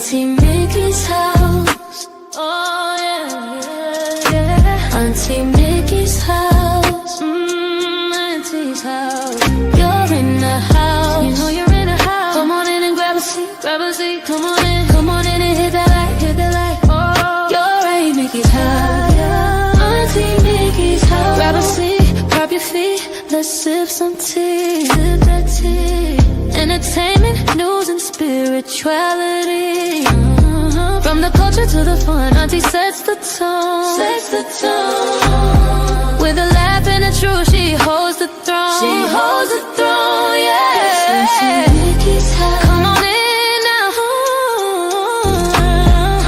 Auntie Mickey's house. Oh yeah, yeah. Auntie Mickey's house. Auntie's house. You're in the house. You know you're in the house. Come on in and grab a seat, grab a seat. Come on in and hit that light, hit that light. Oh, you're at Mickey's house. Auntie Mickey's house. Grab a seat, prop your feet. Let's sip some tea, sip that tea. Entertainment, news, and spirituality. From the culture to the fun, Auntie sets the tone. Sets the tone. With a laugh and a truth, she holds the throne. She holds the throne, yeah. Auntie Mickey's house. Come on in now.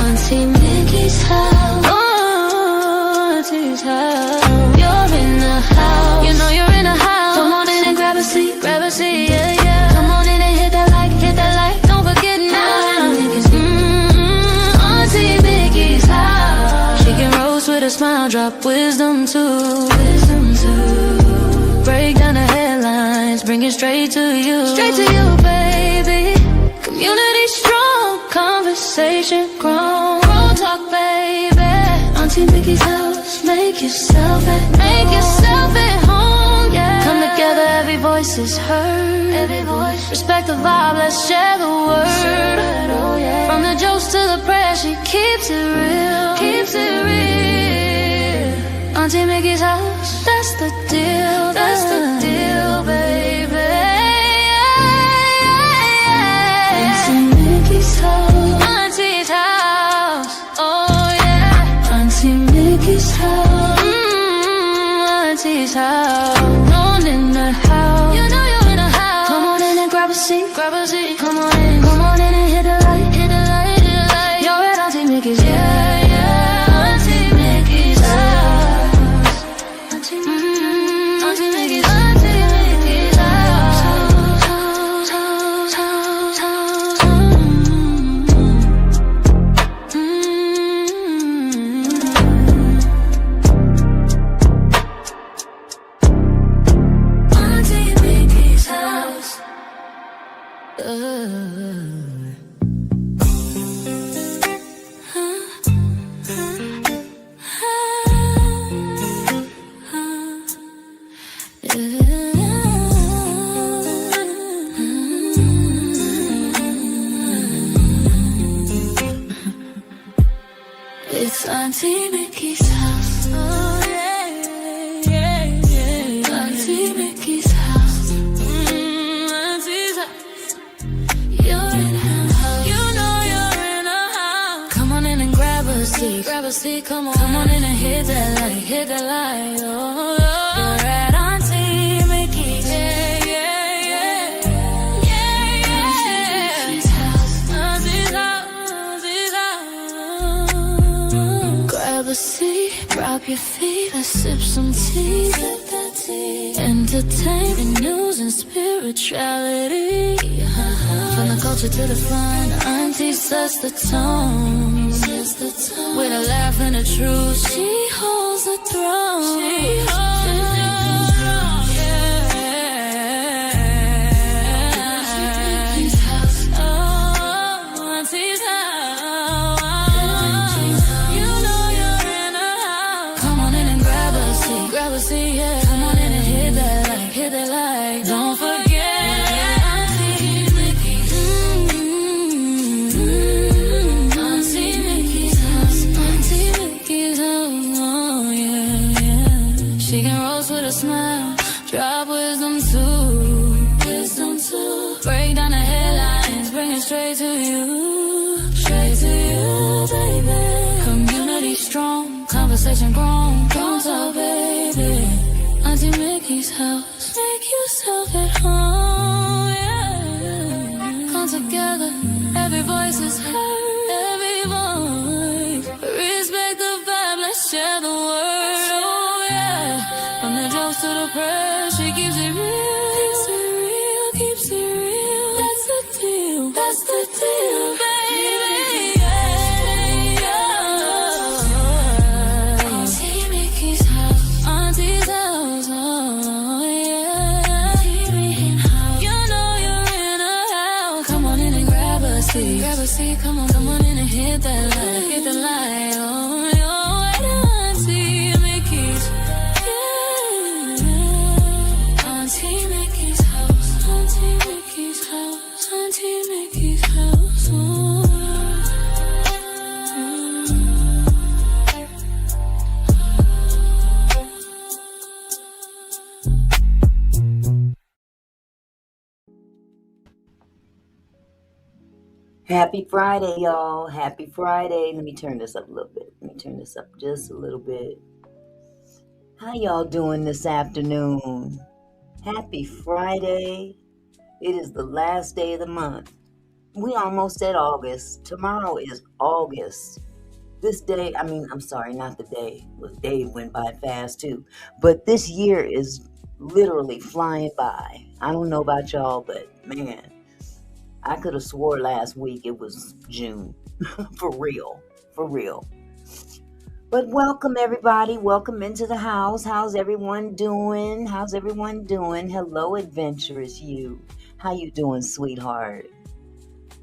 Auntie Mickey's house. Oh, Auntie's house. You're in the house. You know you're in the house. Come on in and grab a seat, yeah, yeah. Come on in and hit that light. Don't forget now. Auntie Mickey's house. She can roast with a smile, drop wisdom too. Break down the headlines, bring it straight to you. Straight to you, baby. Community strong, conversation grown. Grown talk, baby. Auntie Mickey's house. Make yourself at home, yeah. Come together, every voice is heard. Every voice. Respect the vibe, let's share the word. Oh, yeah. From the jokes to the prayers, she keeps it real. Keeps it real. Auntie Mickey's house, that's the deal. That's the deal, baby. Auntie Mickey's house. Auntie's house. Oh yeah. Auntie Mickey's house. Auntie's house. Known in the house. You know you're in the house. Come on in and grab a seat. Come on in and hit the light. You're at Auntie Mickey's, yeah, yeah. Auntie Mickey's house. Auntie Mickey's, Auntie Mickey's Auntie Mickey's house. It's Auntie Mickey's house. Oh yeah, yeah, yeah. Auntie Mickey's house. Auntie's house. You're in her house. You know you're in her house. Come on in and grab a seat. Come on in and hit that light. Oh, you're at Auntie Mickey's. Yeah, yeah, yeah. Yeah, yeah. Auntie's house. Auntie's house. Grab a seat, drop your feet, let's sip some tea. Sip that tea. Entertainment, news, and spirituality. From the culture to the fun, Auntie sets the tone. With a laugh and a truth, she holds the throne. She holds the throne, yeah. Auntie's house. Oh, Auntie's house. You know you're in her house. Come on in and grab a seat, yeah. Come on in and hit that light. Don't forget. She can roast with a smile, drop wisdom too. Break down the headlines, bring it straight to you. Straight to you, baby. Community strong, conversation grown. Don't talk, baby. Auntie Mickey's house. Make yourself at home, yeah. Come together, every voice is heard. Every voice. Respect the vibe, let's share the word. Oh yeah. From the jokes to the prayers, she keeps it real. Keeps it real. That's the deal. That's the deal, baby. Yeah, yeah. Auntie Mickey's house. Auntie's house. Oh yeah. Auntie Mickey's house. You know you're in a house. Come on in and grab a seat. see, come on in and hit that light. Hit the light on your way to Auntie Mickey's. Yeah. Auntie Mickey's house. Auntie Mickey's house. Auntie Mickey's house. Ooh. Happy Friday, y'all. Happy Friday. Let me turn this up a little bit. Let me turn this up just a little bit. How y'all doing this afternoon? Happy Friday. It is the last day of the month. We almost at August. Tomorrow is August. This day, I'm sorry, not the day. The day went by fast too. But this year is literally flying by. I don't know about y'all, but man, I could have swore last week it was June. For real. But welcome, everybody. Welcome into the house. How's everyone doing? Hello, adventurous you. How you doing, sweetheart?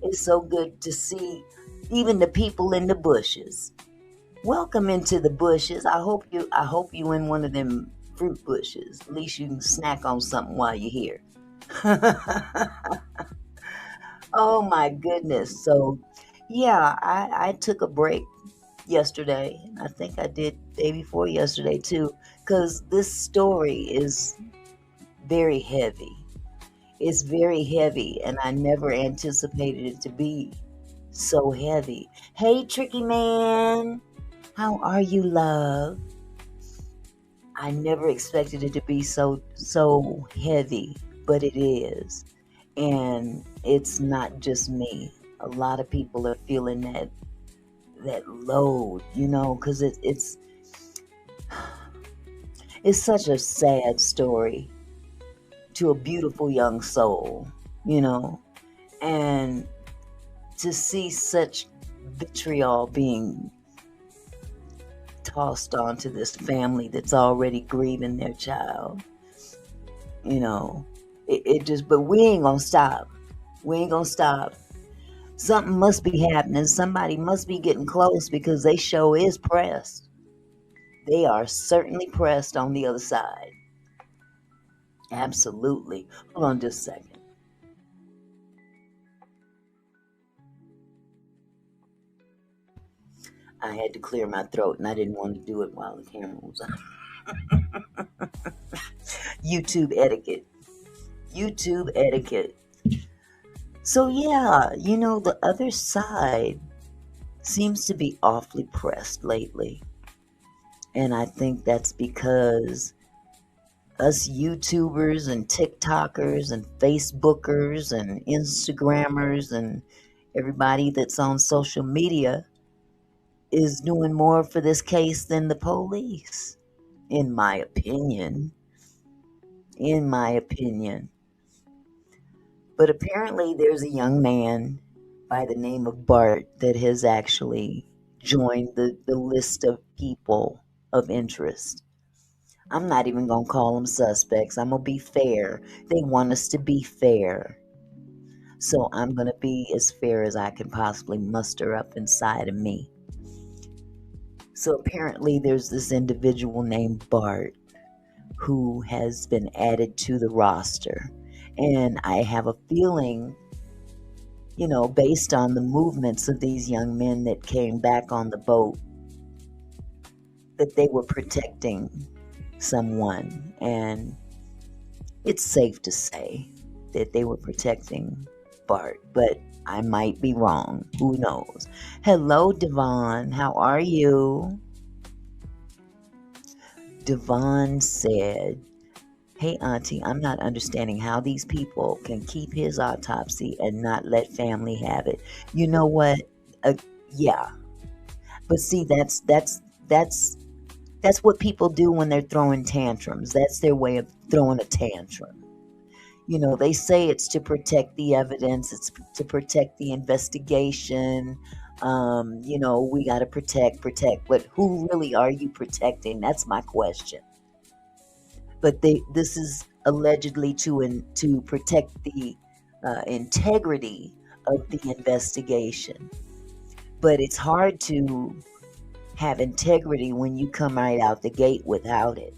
It's so good to see even the people in the bushes. Welcome into the bushes. I hope you in one of them fruit bushes. At least you can snack on something while you're here. Oh my goodness. So yeah, I took a break yesterday. I think I did day before yesterday too, because this story is very heavy. It's very heavy, and I never anticipated it to be so heavy. Hey, Tricky Man. How are you, love? I never expected it to be so heavy, but it is. And it's not just me. A lot of people are feeling that load, because it's such a sad story to a beautiful young soul, and to see such vitriol being tossed onto this family that's already grieving their child, It just, but we ain't gonna stop. Something must be happening. Somebody must be getting close, because they show is pressed. They are certainly pressed on the other side. Absolutely. Hold on just a second. I had to clear my throat, and I didn't want to do it while the camera was on. YouTube etiquette. So yeah, the other side seems to be awfully pressed lately. And I think that's because us YouTubers and TikTokers and Facebookers and Instagrammers and everybody that's on social media is doing more for this case than the police, in my opinion. But apparently there's a young man by the name of Bart that has actually joined the list of people of interest. I'm not even going to call them suspects. I'm going to be fair. They want us to be fair. So I'm going to be as fair as I can possibly muster up inside of me. So apparently there's this individual named Bart who has been added to the roster. And I have a feeling, based on the movements of these young men that came back on the boat, that they were protecting someone. And it's safe to say that they were protecting Bart, but I might be wrong. Who knows? Hello, Devon. How are you? Devon said, "Hey, Auntie, I'm not understanding how these people can keep his autopsy and not let family have it." You know what? Yeah. But see, that's what people do when they're throwing tantrums. That's their way of throwing a tantrum. They say it's to protect the evidence. It's to protect the investigation. We got to protect. But who really are you protecting? That's my question. But this is allegedly to protect the integrity of the investigation. But it's hard to have integrity when you come right out the gate without it.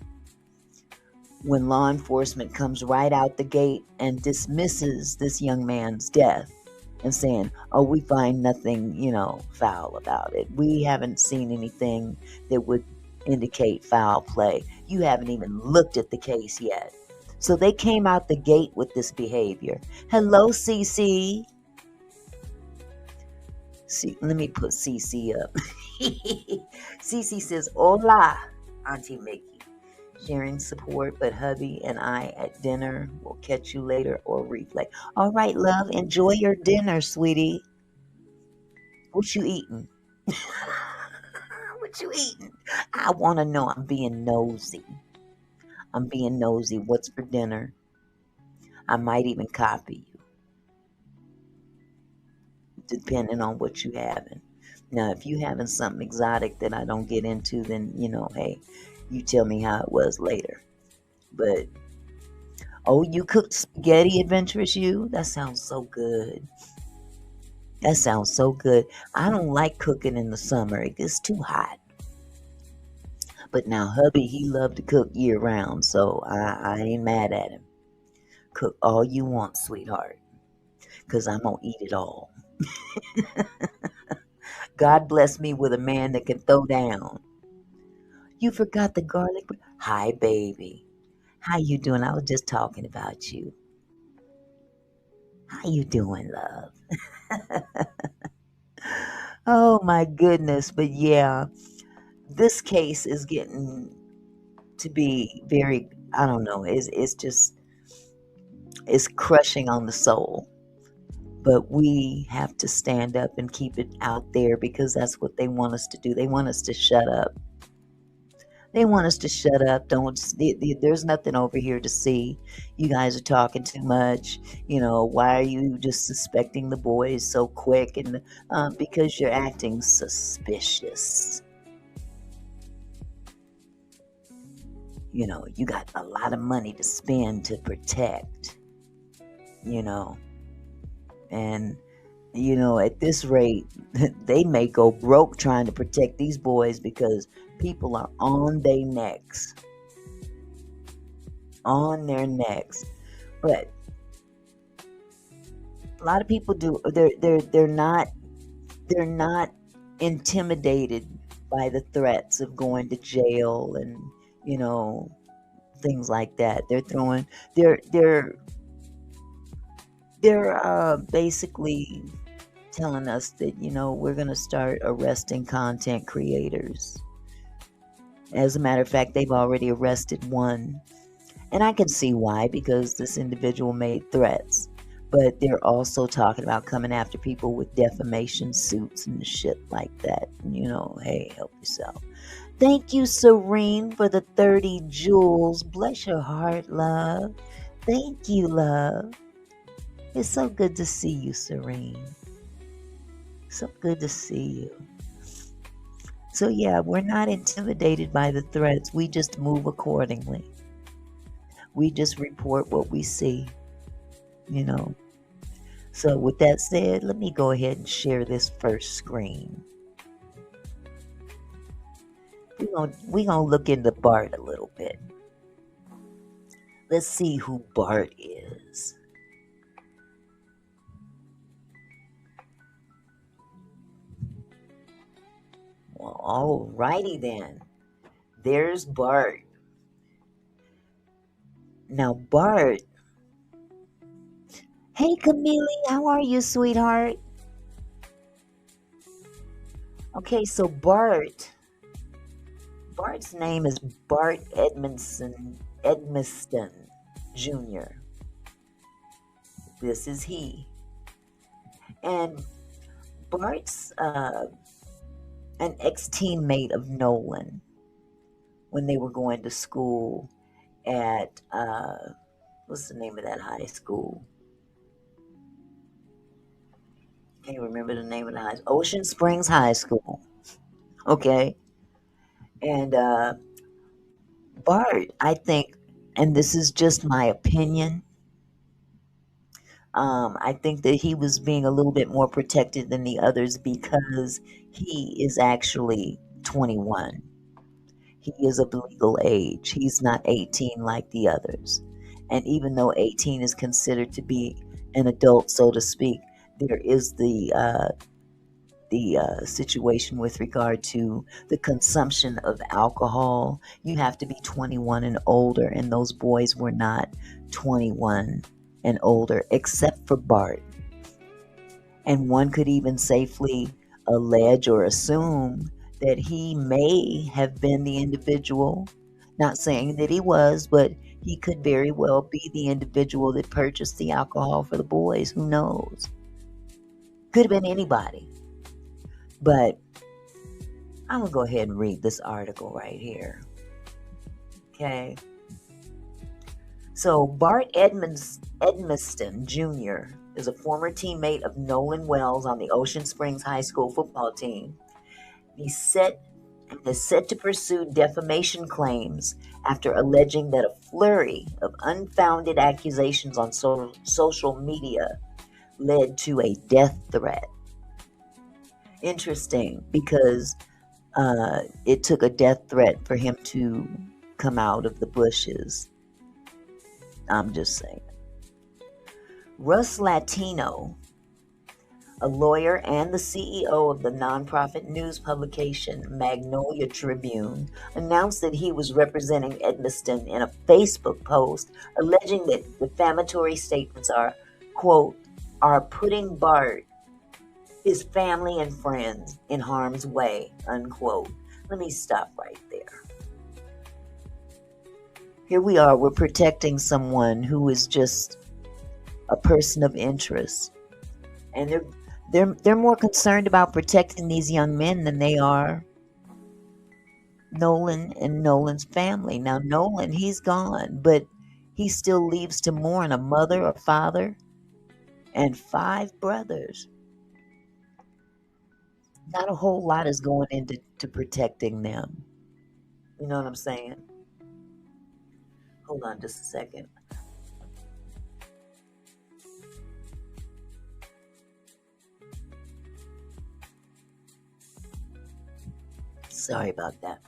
When law enforcement comes right out the gate and dismisses this young man's death and saying, oh, we find nothing, foul about it. We haven't seen anything that would indicate foul play. You haven't even looked at the case yet. So they came out the gate with this behavior. Hello, CC. See, let me put CC up. CC says, hola, Auntie Mickey. Sharing support, but hubby and I at dinner. Will catch you later or replay. All right, love. Enjoy your dinner, sweetie. What you eating? What you eating? I want to know. I'm being nosy. What's for dinner? I might even copy you, depending on what you having. Now, if you having something exotic that I don't get into, then, hey, you tell me how it was later. But, oh, you cooked spaghetti, adventurous you? That sounds so good. I don't like cooking in the summer. It gets too hot. But now, hubby, he loved to cook year round, so I ain't mad at him. Cook all you want, sweetheart, because I'm going to eat it all. God bless me with a man that can throw down. You forgot the garlic. Hi, baby. How you doing? I was just talking about you. How you doing, love? Oh, my goodness. But yeah, this case is getting to be very, I don't know, it's crushing on the soul. But we have to stand up and keep it out there because that's what they want us to do. They want us to shut up. There's nothing over here to see. You guys are talking too much. Why are you just suspecting the boys so quick? And because you're acting suspicious. You got a lot of money to spend to protect, and at this rate, they may go broke trying to protect these boys because people are on their necks. But a lot of people they're not intimidated by the threats of going to jail and things like that. They're basically telling us that we're going to start arresting content creators. As a matter of fact, they've already arrested one, and I can see why, because this individual made threats. But they're also talking about coming after people with defamation suits and shit like that. Hey, help yourself. Thank you, Serene, for the 30 jewels. Bless your heart, love. Thank you, love. It's so good to see you, Serene. So good to see you. So yeah, we're not intimidated by the threats. We just move accordingly. We just report what we see, So with that said, let me go ahead and share this first screen. We're gonna look into Bart a little bit. Let's see who Bart is. Well, alrighty then. There's Bart. Now, Bart. Hey, Camille, how are you, sweetheart? Okay, so Bart's name is Bart Edmiston Jr. This is he. And Bart's an ex-teammate of Nolan when they were going to school at, what's the name of that high school? Can't remember the name of the high school. Ocean Springs High School. Okay. And Bart, I think, and this is just my opinion, I think that he was being a little bit more protected than the others because he is actually 21. He is of legal age. He's not 18 like the others. And even though 18 is considered to be an adult, so to speak, there is the situation with regard to the consumption of alcohol. You have to be 21 and older, and those boys were not 21 and older, except for Bart. And one could even safely allege or assume that he may have been the individual, not saying that he was, but he could very well be the individual that purchased the alcohol for the boys. Who knows? Could have been anybody. But I'm going to go ahead and read this article right here. Okay. So Bart Edmiston Jr. is a former teammate of Nolan Wells on the Ocean Springs High School football team. He's set to pursue defamation claims after alleging that a flurry of unfounded accusations on social media led to a death threat. Interesting, because it took a death threat for him to come out of the bushes. I'm just saying. Russ Latino, a lawyer and the CEO of the nonprofit news publication Magnolia Tribune, announced that he was representing Edmiston in a Facebook post alleging that defamatory statements are, quote, are putting Bart, his family and friends in harm's way, unquote. Let me stop right there. Here we are, we're protecting someone who is just a person of interest. And they're more concerned about protecting these young men than they are Nolan and Nolan's family. Now Nolan, he's gone, but he still leaves to mourn a mother, a father, and 5 brothers. Not a whole lot is going into protecting them. You know what I'm saying? Hold on just a second. Sorry about that.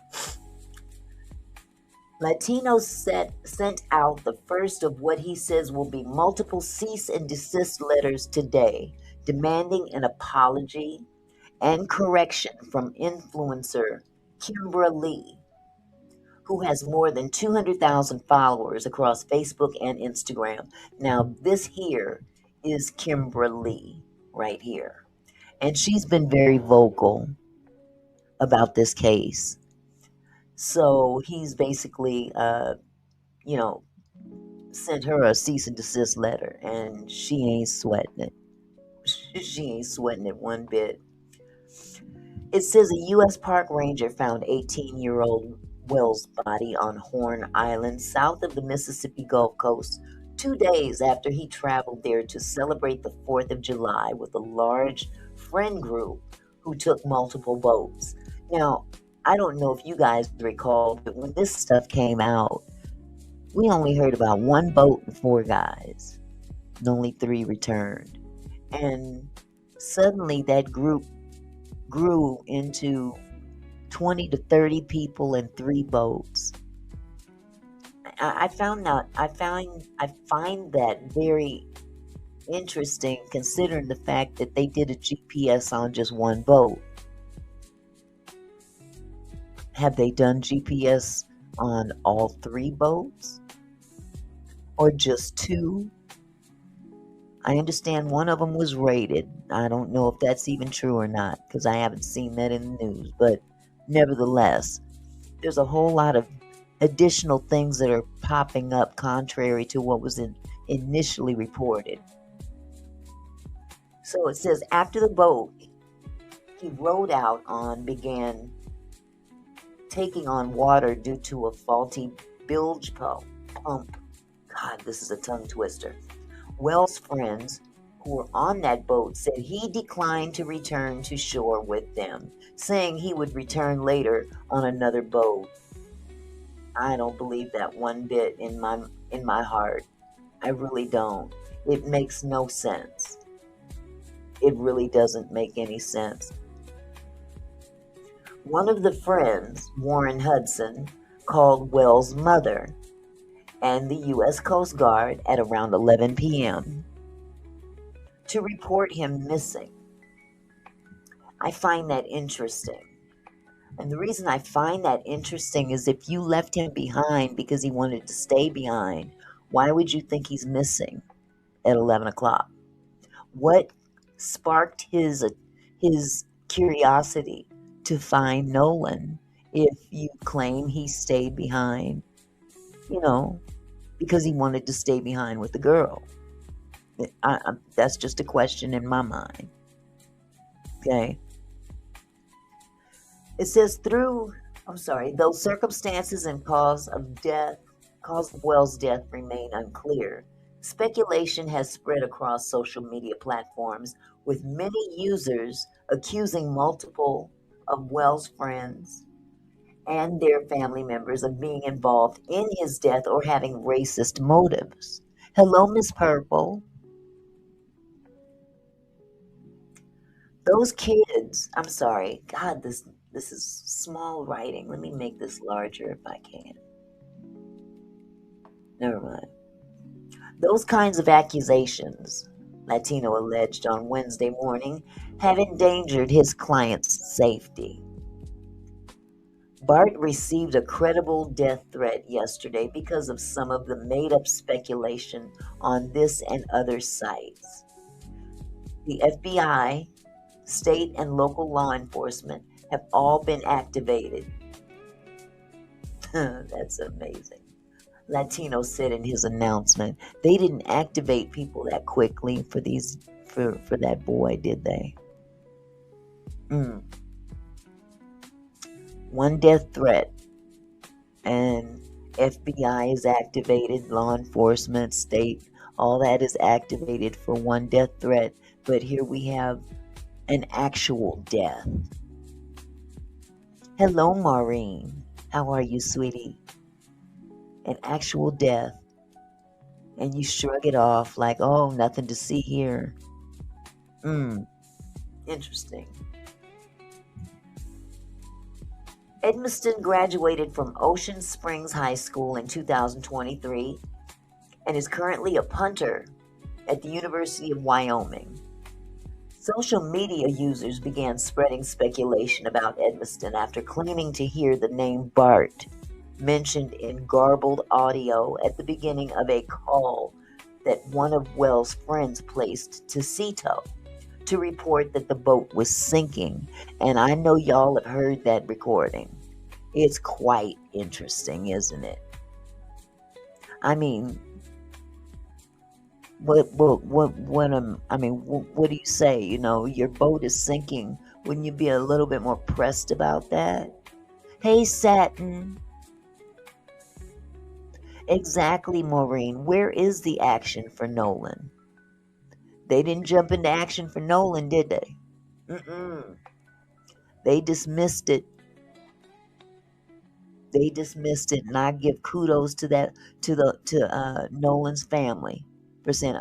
Latino sent out the first of what he says will be multiple cease and desist letters today, demanding an apology and correction from influencer Kimbra Lee, who has more than 200,000 followers across Facebook and Instagram. Now, this here is Kimbra Lee right here. And she's been very vocal about this case. So he's basically, sent her a cease and desist letter, and she ain't sweating it. She ain't sweating it one bit. It says a U.S. park ranger found 18-year-old Wells' body on Horn Island, south of the Mississippi Gulf Coast, 2 days after he traveled there to celebrate the 4th of July with a large friend group who took multiple boats. Now, I don't know if you guys recall, but when this stuff came out, we only heard about 1 boat and 4 guys, and only 3 returned. And suddenly that group grew into 20 to 30 people and 3 boats. I find that very interesting, considering the fact that they did a GPS on just 1 boat. Have they done GPS on all 3 boats? Or just 2? I understand one of them was raided. I don't know if that's even true or not, because I haven't seen that in the news. But nevertheless, there's a whole lot of additional things that are popping up contrary to what was initially reported. So it says, after the boat he rode out on began taking on water due to a faulty bilge pump. God, this is a tongue twister. Wells' friends who were on that boat said he declined to return to shore with them, saying he would return later on another boat. I don't believe that one bit in my heart. I really don't. It makes no sense. It really doesn't make any sense. One of the friends, Warren Hudson, called Wells' mother and the U.S. Coast Guard at around 11 p.m. to report him missing. I find that interesting. And the reason I find that interesting is if you left him behind because he wanted to stay behind, why would you think he's missing at 11 o'clock? What sparked his curiosity to find Nolan if you claim he stayed behind, because he wanted to stay behind with the girl? That's just a question in my mind. Okay. It says though circumstances and cause of Wells' death remain unclear, speculation has spread across social media platforms, with many users accusing multiple of Wells' friends and their family members of being involved in his death or having racist motives. Hello, Miss Purple. Those kids, I'm sorry. God, this is small writing. Let me make this larger if I can. Never mind. Those kinds of accusations, Latino alleged on Wednesday morning, have endangered his client's safety. Bart received a credible death threat yesterday because of some of the made-up speculation on this and other sites. The FBI, state and local law enforcement have all been activated. That's amazing. Latino said in his announcement. They didn't activate people that quickly for that boy, did they? One death threat, and FBI is activated, law enforcement, state, all that is activated for one death threat. But here we have an actual death. Hello, Maureen. How are you, sweetie? An actual death. And you shrug it off like, oh, nothing to see here. Interesting. Edmiston graduated from Ocean Springs High School in 2023 and is currently a punter at the University of Wyoming. Social media users began spreading speculation about Edmiston after claiming to hear the name Bart mentioned in garbled audio at the beginning of a call that one of Wells' friends placed to Cito to report that the boat was sinking. And I know y'all have heard that recording. It's quite interesting, isn't it? I mean, what do you say? Your boat is sinking. Wouldn't you be a little bit more pressed about that? Hey, Satin. Exactly, Maureen. Where is the action for Nolan? They didn't jump into action for Nolan, did they? They dismissed it. And I give kudos to Nolan's family for saying,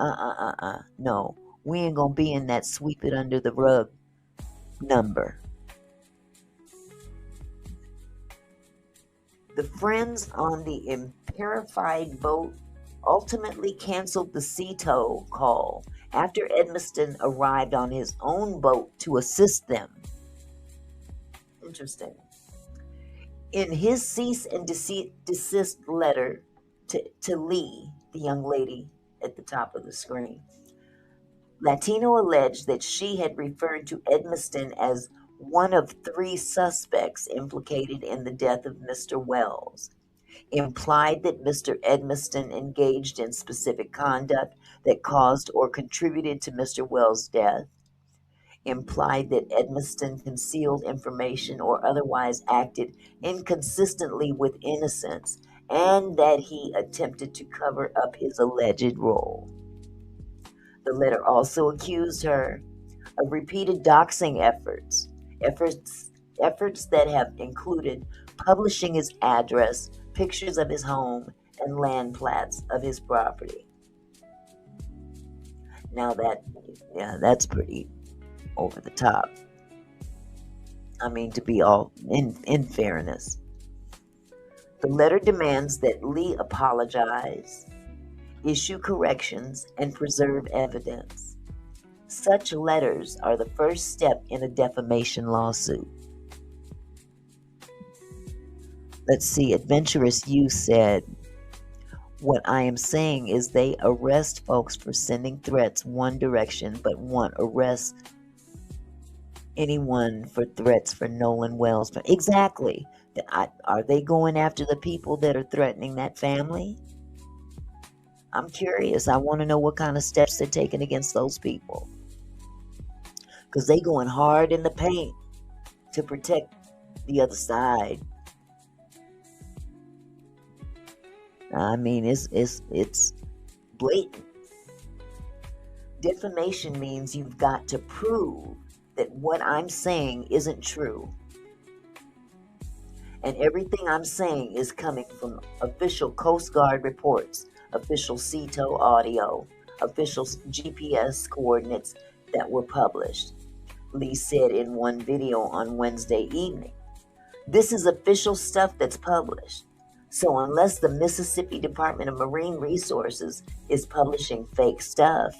no, we ain't gonna be in that sweep it under the rug number. The friends on the unverified boat ultimately canceled the Cito call after Edmiston arrived on his own boat to assist them. Interesting. In his cease and desist letter to Lee, the young lady at the top of the screen, Latino alleged that she had referred to Edmiston as one of 3 suspects implicated in the death of Mr. Wells, implied that Mr. Edmiston engaged in specific conduct that caused or contributed to Mr. Wells' death, implied that Edmiston concealed information or otherwise acted inconsistently with innocence, and that he attempted to cover up his alleged role. The letter also accused her of repeated doxing efforts that have included publishing his address, pictures of his home, and land plats of his property. Now that's pretty over the top. I mean, to be all in fairness. The letter demands that Lee apologize, issue corrections, and preserve evidence. Such letters are the first step in a defamation lawsuit. Let's see, Adventurous You said, what I am saying is they arrest folks for sending threats one direction, but won't arrest anyone for threats for Nolan Wells. Exactly. Are they going after the people that are threatening that family? I'm curious. I want to know what kind of steps they're taking against those people. Because they going hard in the paint to protect the other side. I mean, it's blatant. Defamation means you've got to prove that what I'm saying isn't true. And everything I'm saying is coming from official Coast Guard reports, official CETO audio, official GPS coordinates that were published, Lee said in one video on Wednesday evening. This is official stuff that's published. So unless the Mississippi Department of Marine Resources is publishing fake stuff,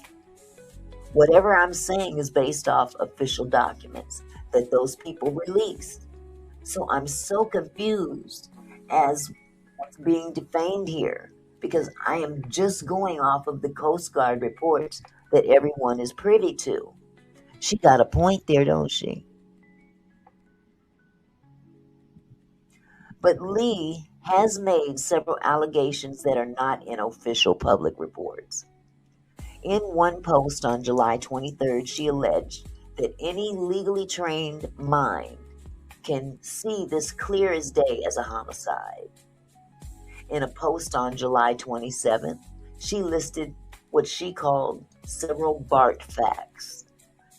whatever I'm saying is based off official documents that those people released. So I'm so confused as what's being defamed here, because I am just going off of the Coast Guard reports that everyone is privy to. She got a point there, don't she? But Lee has made several allegations that are not in official public reports. In one post on July 23rd, she alleged that any legally trained mind can see this clear as day as a homicide. In a post on July 27th, she listed what she called several BART facts,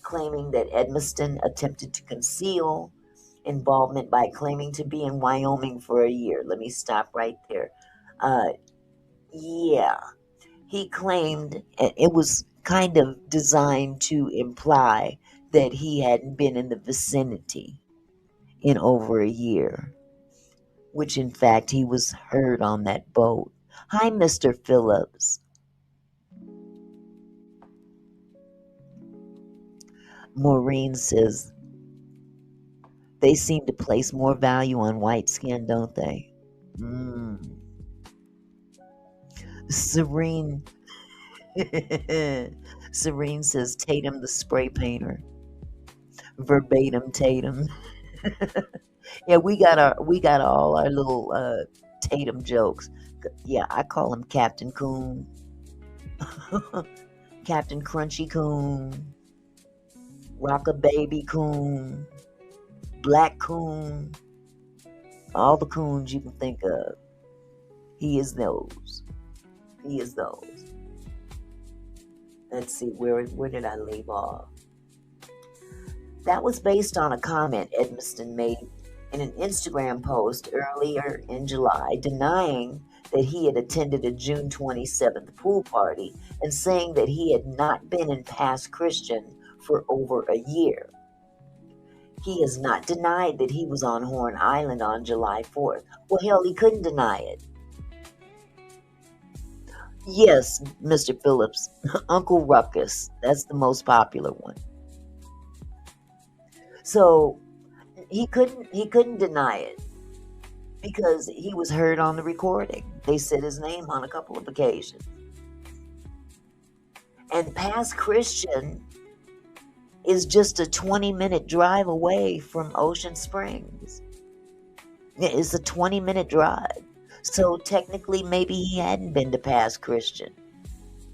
claiming that Edmiston attempted to conceal involvement by claiming to be in Wyoming for a year. Let me stop right there. He claimed it was kind of designed to imply that he hadn't been in the vicinity in over a year, which in fact he was heard on that boat. Hi, Mr. Phillips. Maureen says, they seem to place more value on white skin, don't they? Serene Serene says, Tatum the spray painter. Verbatim Tatum. Yeah, we got all our little Tatum jokes. Yeah, I call him Captain Coon. Captain Crunchy Coon. Rock-a-Baby Coon. Black Coon. All the coons you can think of. He is those. Let's see, where did I leave off? That was based on a comment Edmiston made in an Instagram post earlier in July, denying that he had attended a June 27th pool party and saying that he had not been in Pass Christian for over a year. He has not denied that he was on Horn Island on July 4th. Well, hell, he couldn't deny it. Yes, Mr. Phillips, Uncle Ruckus, that's the most popular one. So he couldn't deny it because he was heard on the recording. They said his name on a couple of occasions. And Pass Christian is just a 20-minute drive away from Ocean Springs. It's a 20-minute drive. So technically maybe he hadn't been to Pass Christian,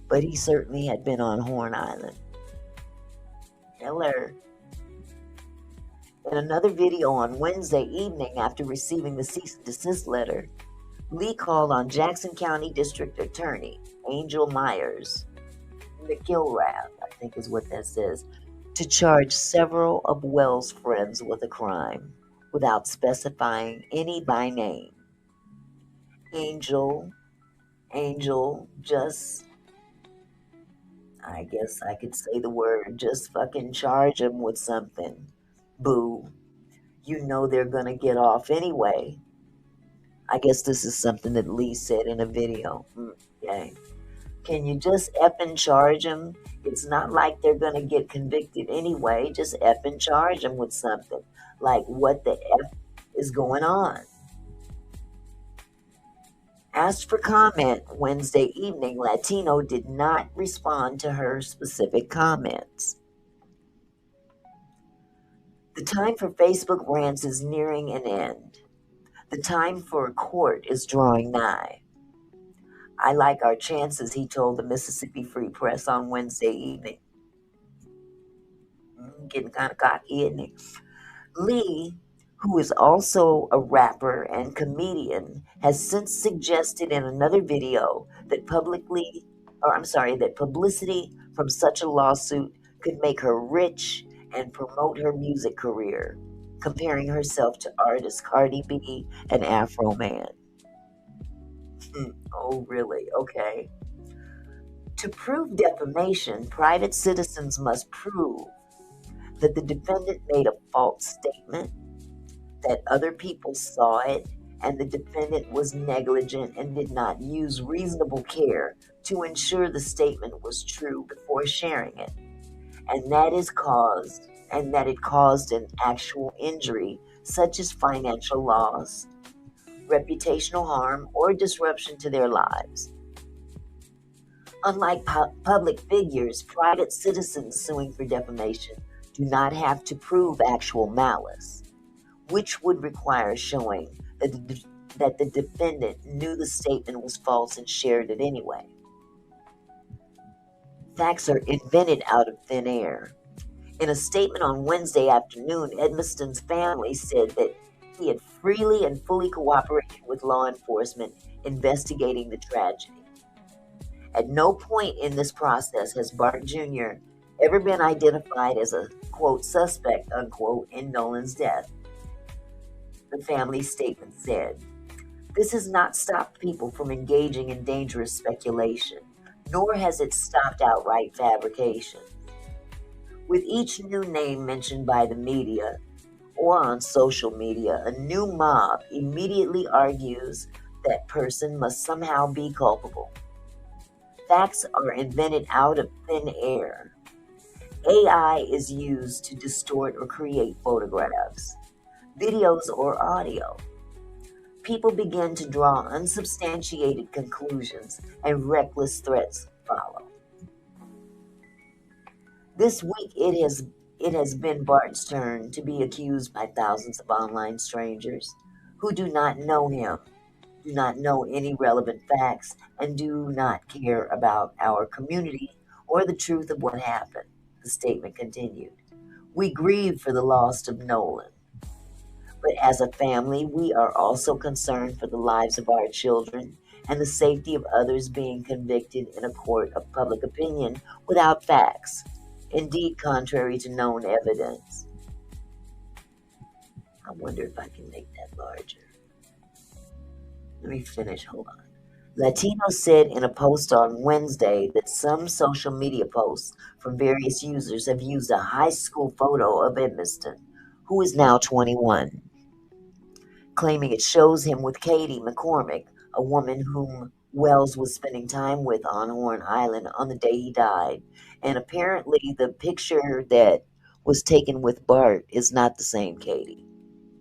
but he certainly had been on Horn Island. Hello. In another video on Wednesday evening after receiving the cease and desist letter, Lee called on Jackson County District Attorney Angel Myers, McIlrath, I think is what that says, to charge several of Wells' friends with a crime without specifying any by name. Angel just I guess I could say the word, just fucking charge them with something. Boo. You know they're gonna get off anyway. I guess this is something that Lee said in a video. Okay. Can you just effing charge them? It's not like they're gonna get convicted anyway. Just effing charge them with something. Like, what the F is going on? Asked for comment Wednesday evening, Latino did not respond to her specific comments. The time for Facebook rants is nearing an end. The time for court is drawing nigh. I like our chances, he told the Mississippi Free Press on Wednesday evening. Getting kind of cocky, isn't he? Lee, who is also a rapper and comedian, has since suggested in another video that that publicity from such a lawsuit could make her rich and promote her music career, comparing herself to artists Cardi B and Afro Man. Oh, really? Okay. To prove defamation, private citizens must prove that the defendant made a false statement, that other people saw it, and the defendant was negligent and did not use reasonable care to ensure the statement was true before sharing it, and that it caused an actual injury, such as financial loss, reputational harm, or disruption to their lives. Unlike public figures, private citizens suing for defamation do not have to prove actual malice, which would require showing that the defendant knew the statement was false and shared it anyway. Facts are invented out of thin air. In a statement on Wednesday afternoon, Edmiston's family said that he had freely and fully cooperated with law enforcement investigating the tragedy. At no point in this process has Bart Jr. ever been identified as a, quote, suspect, unquote, in Nolan's death, the family's statement said. This has not stopped people from engaging in dangerous speculation, nor has it stopped outright fabrication. With each new name mentioned by the media or on social media, a new mob immediately argues that person must somehow be culpable. Facts are invented out of thin air. AI is used to distort or create photographs, videos, or audio. People begin to draw unsubstantiated conclusions, and reckless threats follow. This week, it has been Bart's turn to be accused by thousands of online strangers who do not know him, do not know any relevant facts, and do not care about our community or the truth of what happened, the statement continued. We grieve for the loss of Nolan, but as a family, we are also concerned for the lives of our children and the safety of others being convicted in a court of public opinion without facts, indeed contrary to known evidence. I wonder if I can make that larger. Let me finish, hold on. Latino said in a post on Wednesday that some social media posts from various users have used a high school photo of Edmiston, who is now 21, claiming it shows him with Katie McCormick, a woman whom Wells was spending time with on Horn Island on the day he died. And apparently the picture that was taken with Bart is not the same Katie,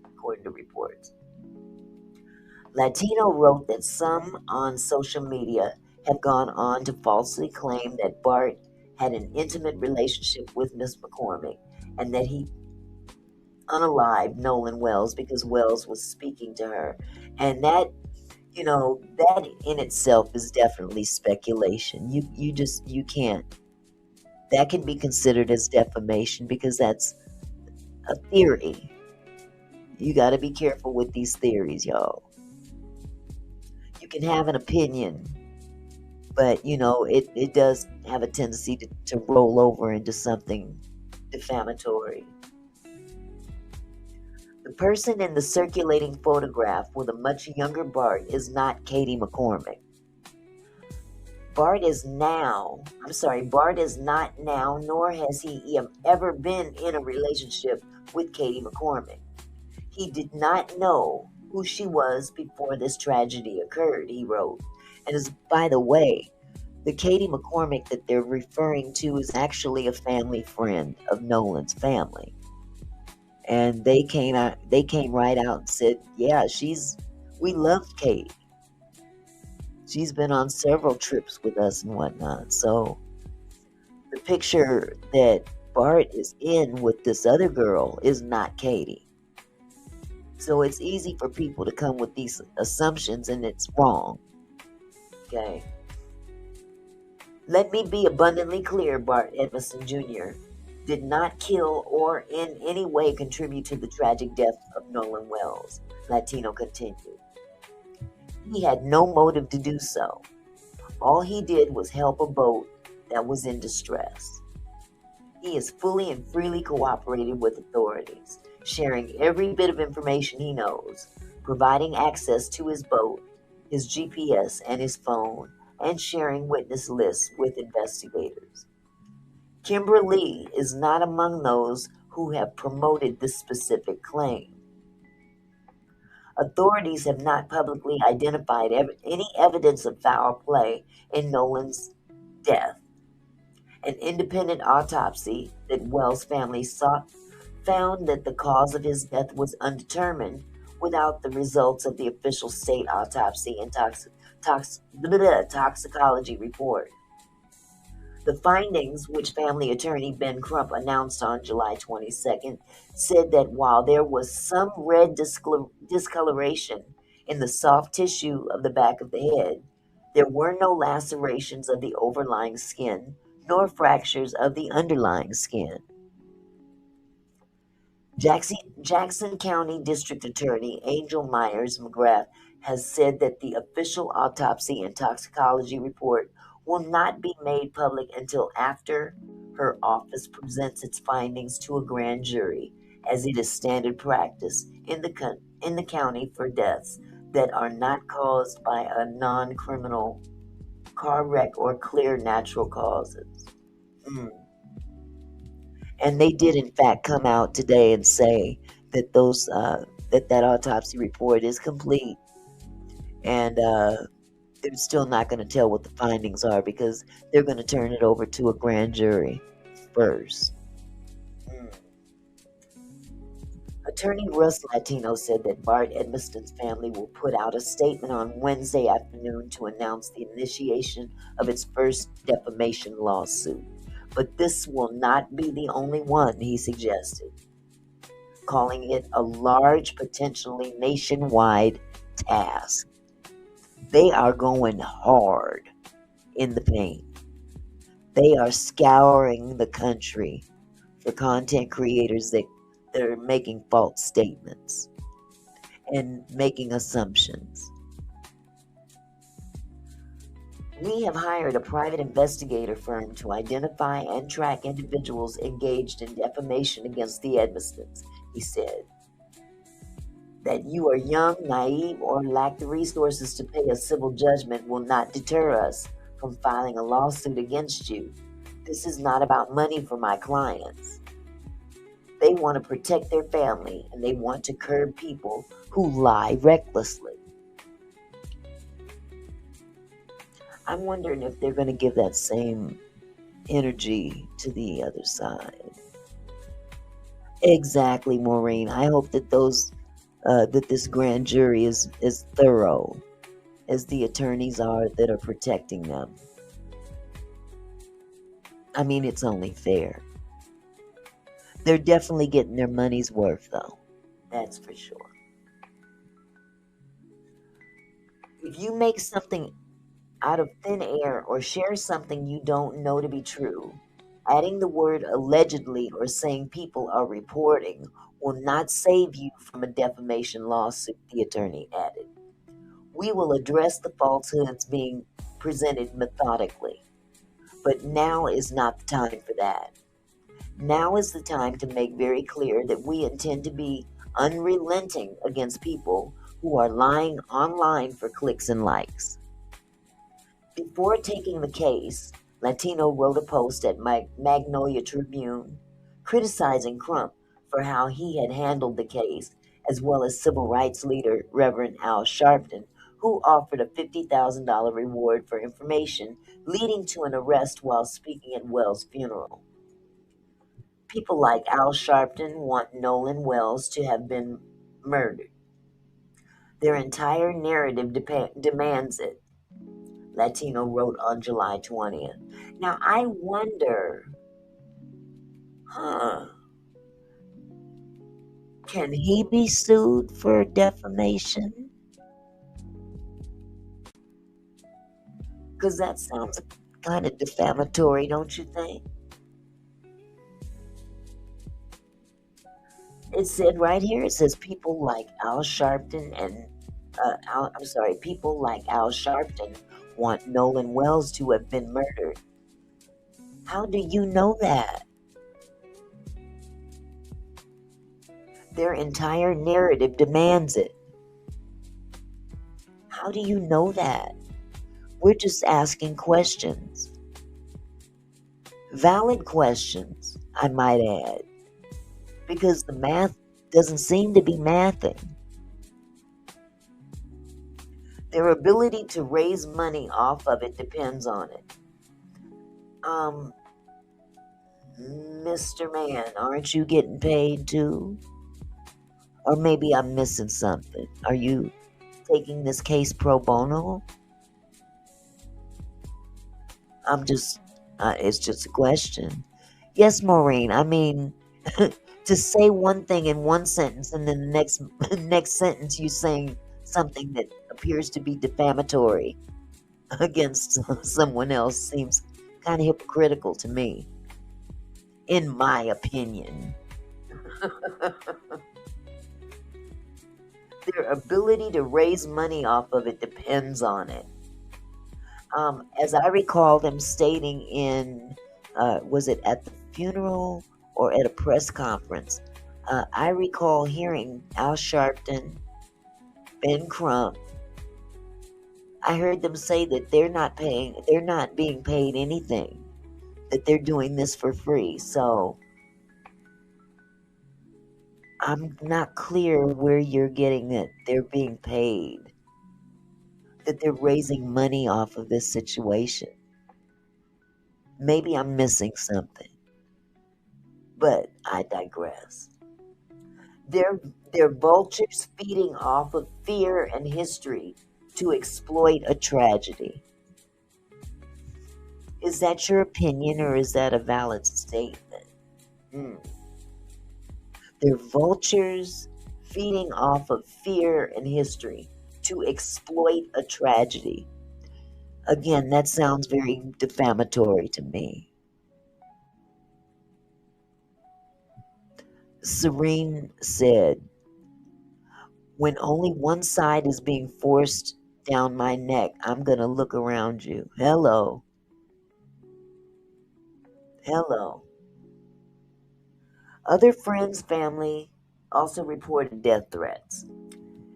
according to reports. Latino wrote that some on social media have gone on to falsely claim that Bart had an intimate relationship with Miss McCormick and that he unalived Nolan Wells because Wells was speaking to her. And that, that in itself is definitely speculation. You can't. That can be considered as defamation because that's a theory. You got to be careful with these theories, y'all. You can have an opinion, but it does have a tendency to roll over into something defamatory. The person in the circulating photograph with a much younger Bart is not Katie McCormick. Bart is not now, nor has he ever been in a relationship with Katie McCormick. He did not know who she was before this tragedy occurred, he wrote. And by the way, the Katie McCormick that they're referring to is actually a family friend of Nolan's family. And they came right out and said, yeah, we love Katie. She's been on several trips with us and whatnot. So the picture that Bart is in with this other girl is not Katie. So it's easy for people to come with these assumptions, and it's wrong. Okay. Let me be abundantly clear, Bart Edmiston Jr. did not kill or in any way contribute to the tragic death of Nolan Wells, Latino continued. He had no motive to do so. All he did was help a boat that was in distress. He has fully and freely cooperated with authorities, sharing every bit of information he knows, providing access to his boat, his GPS, and his phone, and sharing witness lists with investigators. Kimberly is not among those who have promoted this specific claim. Authorities have not publicly identified any evidence of foul play in Nolan's death. An independent autopsy that Wells' family sought found that the cause of his death was undetermined without the results of the official state autopsy and toxicology report. The findings, which family attorney Ben Crump announced on July 22nd, said that while there was some red discoloration in the soft tissue of the back of the head, there were no lacerations of the overlying skin nor fractures of the underlying skin. Jackson County District Attorney Angel Myers McGrath has said that the official autopsy and toxicology report will not be made public until after her office presents its findings to a grand jury, as it is standard practice in the county for deaths that are not caused by a non-criminal car wreck or clear natural causes. And they did, in fact, come out today and say that that autopsy report is complete, and they're still not going to tell what the findings are because they're going to turn it over to a grand jury first. Attorney Russ Latino said that Bart Edmiston's family will put out a statement on Wednesday afternoon to announce the initiation of its first defamation lawsuit. But this will not be the only one, he suggested, calling it a large, potentially nationwide task. They are going hard in the paint. They are scouring the country for content creators that are making false statements and making assumptions. We have hired a private investigator firm to identify and track individuals engaged in defamation against the Edmistons, he said. That you are young, naive, or lack the resources to pay a civil judgment will not deter us from filing a lawsuit against you. This is not about money for my clients. They want to protect their family, and they want to curb people who lie recklessly. I'm wondering if they're going to give that same energy to the other side. Exactly, Maureen. I hope that that this grand jury is as thorough as the attorneys are that are protecting them. I mean, it's only fair. They're definitely getting their money's worth, though. That's for sure. If you make something out of thin air or share something you don't know to be true, adding the word allegedly or saying people are reporting will not save you from a defamation lawsuit, the attorney added. We will address the falsehoods being presented methodically, but now is not the time for that. Now is the time to make very clear that we intend to be unrelenting against people who are lying online for clicks and likes. Before taking the case, Latino wrote a post at Magnolia Tribune criticizing Crump for how he had handled the case, as well as civil rights leader Reverend Al Sharpton, who offered a $50,000 reward for information leading to an arrest while speaking at Wells' funeral. People like Al Sharpton want Nolan Wells to have been murdered. Their entire narrative demands it, Latino wrote on July 20th. Now, I wonder, huh, can he be sued for defamation? Because that sounds kind of defamatory, don't you think? It said right here, it says people like Al Sharpton and, people like Al Sharpton want Nolan Wells to have been murdered. How do you know that? Their entire narrative demands it. How do you know that? We're just asking questions. Valid questions, I might add. Because the math doesn't seem to be mathing. Their ability to raise money off of it depends on it. Mr. Man, aren't you getting paid too? Or maybe I'm missing something. Are you taking this case pro bono? It's just a question. Yes, Maureen, I mean, to say one thing in one sentence and then the next sentence you saying something that appears to be defamatory against someone else seems kind of hypocritical to me, in my opinion. Their ability to raise money off of it depends on it. As I recall them stating in, was it at the funeral or at a press conference? I recall hearing Al Sharpton, Ben Crump. I heard them say that they're not being paid anything, that they're doing this for free. So I'm not clear where you're getting that they're being paid, that they're raising money off of this situation. Maybe I'm missing something, but I digress. They're vultures feeding off of fear and history to exploit a tragedy. Is that your opinion or is that a valid statement? They're vultures feeding off of fear and history to exploit a tragedy. Again, that sounds very defamatory to me. Serene said, when only one side is being forced down my neck, I'm going to look around you. Hello. Other friends, family also reported death threats.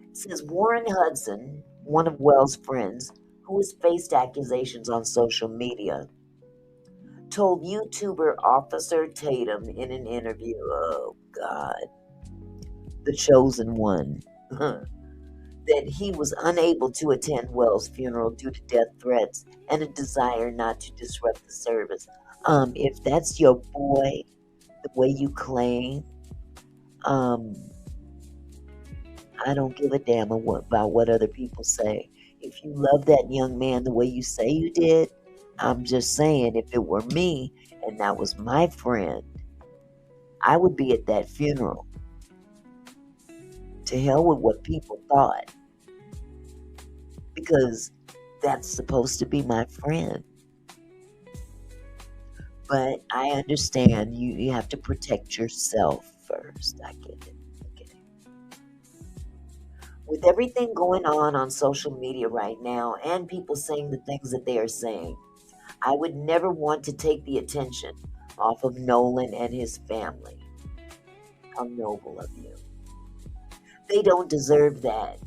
It says Warren Hudson, one of Wells' friends, who has faced accusations on social media, told YouTuber Officer Tatum in an interview, oh God, the chosen one, that he was unable to attend Wells' funeral due to death threats and a desire not to disrupt the service. If that's your boy, the way you claim, I don't give a damn about what other people say. If you love that young man the way you say you did, I'm just saying, if it were me and that was my friend, I would be at that funeral. To hell with what people thought. Because that's supposed to be my friend. But I understand you have to protect yourself first. I get it. With everything going on social media right now and people saying the things that they are saying, I would never want to take the attention off of Nolan and his family. How noble of you. They don't deserve that.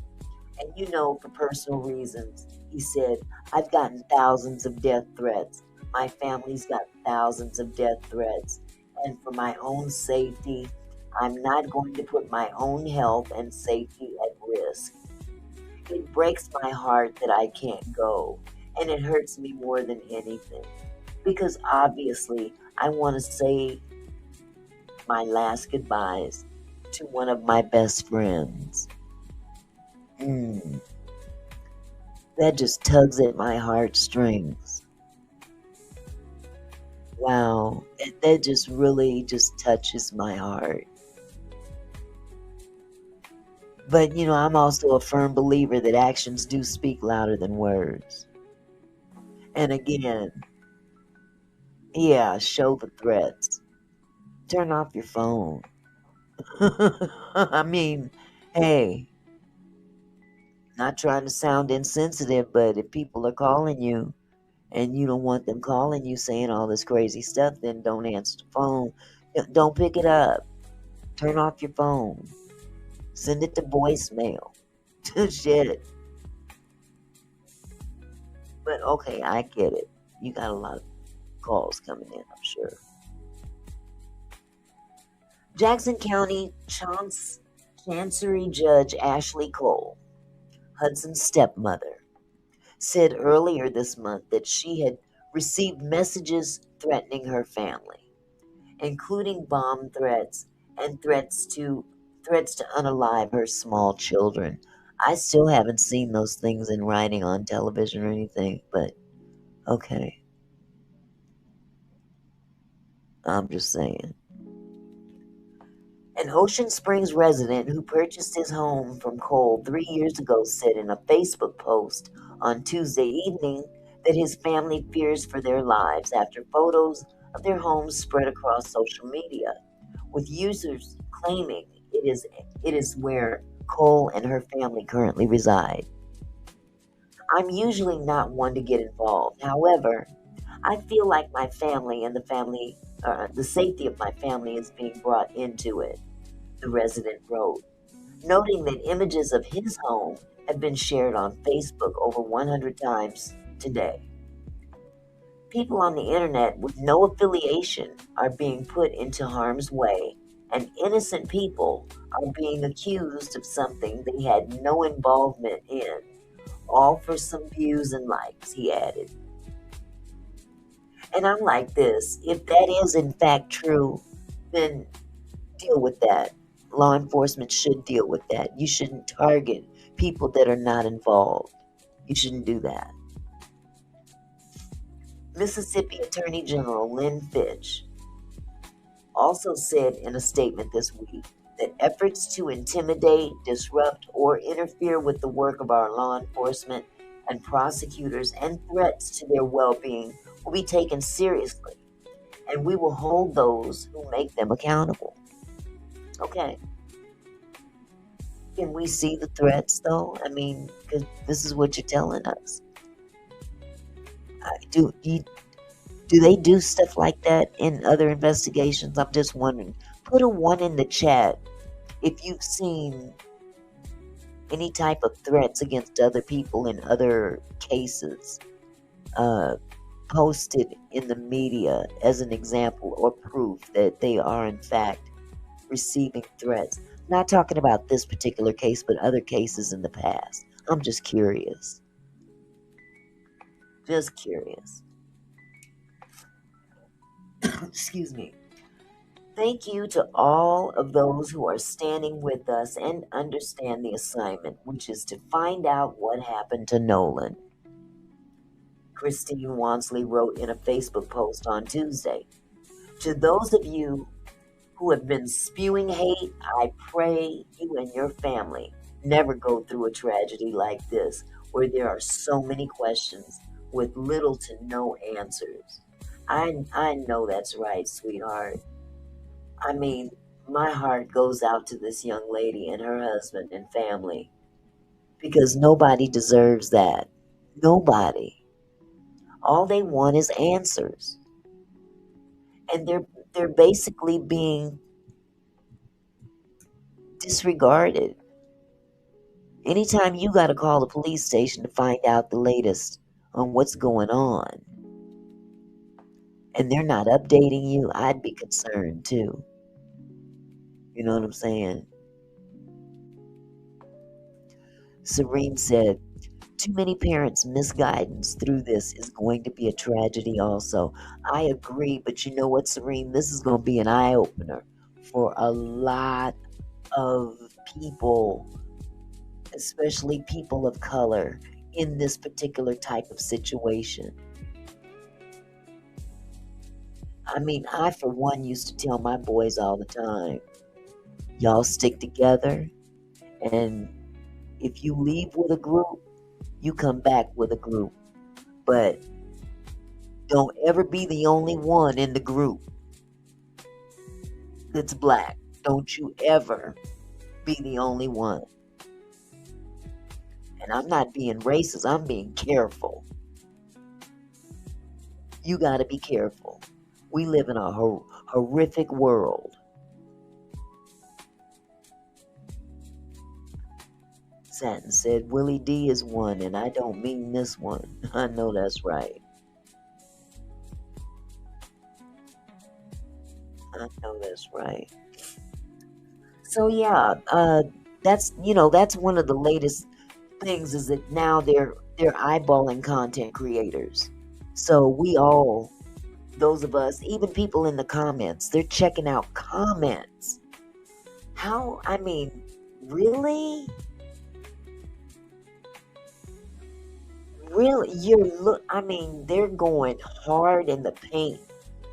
And for personal reasons, He said, I've gotten thousands of death threats. My family's got thousands of death threats. And for my own safety, I'm not going to put my own health and safety at risk. It breaks my heart that I can't go, and it hurts me more than anything. Because obviously, I want to say my last goodbyes to one of my best friends. Mm, that just tugs at my heartstrings. Wow, that just really just touches my heart. But I'm also a firm believer that actions do speak louder than words. And again, yeah, show the threats. Turn off your phone. I mean, hey, not trying to sound insensitive, but if people are calling you and you don't want them calling you saying all this crazy stuff, then don't answer the phone. Don't pick it up. Turn off your phone. Send it to voicemail. Shit. But okay, I get it. You got a lot of calls coming in, I'm sure. Jackson County Chancery Judge Ashley Cole, Hudson's stepmother, said earlier this month that she had received messages threatening her family, including bomb threats and threats to unalive her small children. I still haven't seen those things in writing on television or anything, but okay, I'm just saying. An Ocean Springs resident who purchased his home from Cole 3 years ago said in a Facebook post on Tuesday evening that his family fears for their lives after photos of their home spread across social media, with users claiming it is where Cole and her family currently reside. I'm usually not one to get involved. However, I feel like my family and the safety of my family is being brought into it, the resident wrote, noting that images of his home have been shared on Facebook over 100 times today. People on the internet with no affiliation are being put into harm's way, and innocent people are being accused of something they had no involvement in, all for some views and likes, he added. And I'm like this, if that is in fact true, then deal with that. Law enforcement should deal with that. You shouldn't target people that are not involved. You shouldn't do that. Mississippi Attorney General Lynn Fitch also said in a statement this week that efforts to intimidate, disrupt, or interfere with the work of our law enforcement and prosecutors and threats to their well-being will be taken seriously, and we will hold those who make them accountable. Okay. Can we see the threats though? I mean, because this is what you're telling us. Do they do stuff like that in other investigations? I'm just wondering. Put a one in the chat if you've seen any type of threats against other people in other cases posted in the media as an example or proof that they are in fact receiving threats. Not talking about this particular case, but other cases in the past. I'm just curious. Just curious. Excuse me. Thank you to all of those who are standing with us and understand the assignment, which is to find out what happened to Nolan. Christine Wansley wrote in a Facebook post on Tuesday. To those of you who have been spewing hate, I pray you and your family never go through a tragedy like this, where there are so many questions with little to no answers. I know that's right, sweetheart. I mean, my heart goes out to this young lady and her husband and family because nobody deserves that. Nobody. All they want is answers. And they're basically being disregarded. Anytime you got to call the police station to find out the latest on what's going on, and they're not updating you, I'd be concerned too. You know what I'm saying? Serene said, too many parents' misguidance through this is going to be a tragedy also. I agree, but you know what, Serene? This is going to be an eye opener for a lot of people, especially people of color, in this particular type of situation. I mean, I, for one, used to tell my boys all the time, y'all stick together, and if you leave with a group, you come back with a group. But don't ever be the only one in the group that's black. Don't you ever be the only one. And I'm not being racist, I'm being careful. You got to be careful. We live in a horrific world. Satin said, Willie D is one, and I don't mean this one. I know that's right. I know that's right. So yeah, that's that's one of the latest things is that now they're eyeballing content creators. So we all, those of us, even people in the comments, they're checking out comments. How? I mean, really? Really, I mean, they're going hard in the paint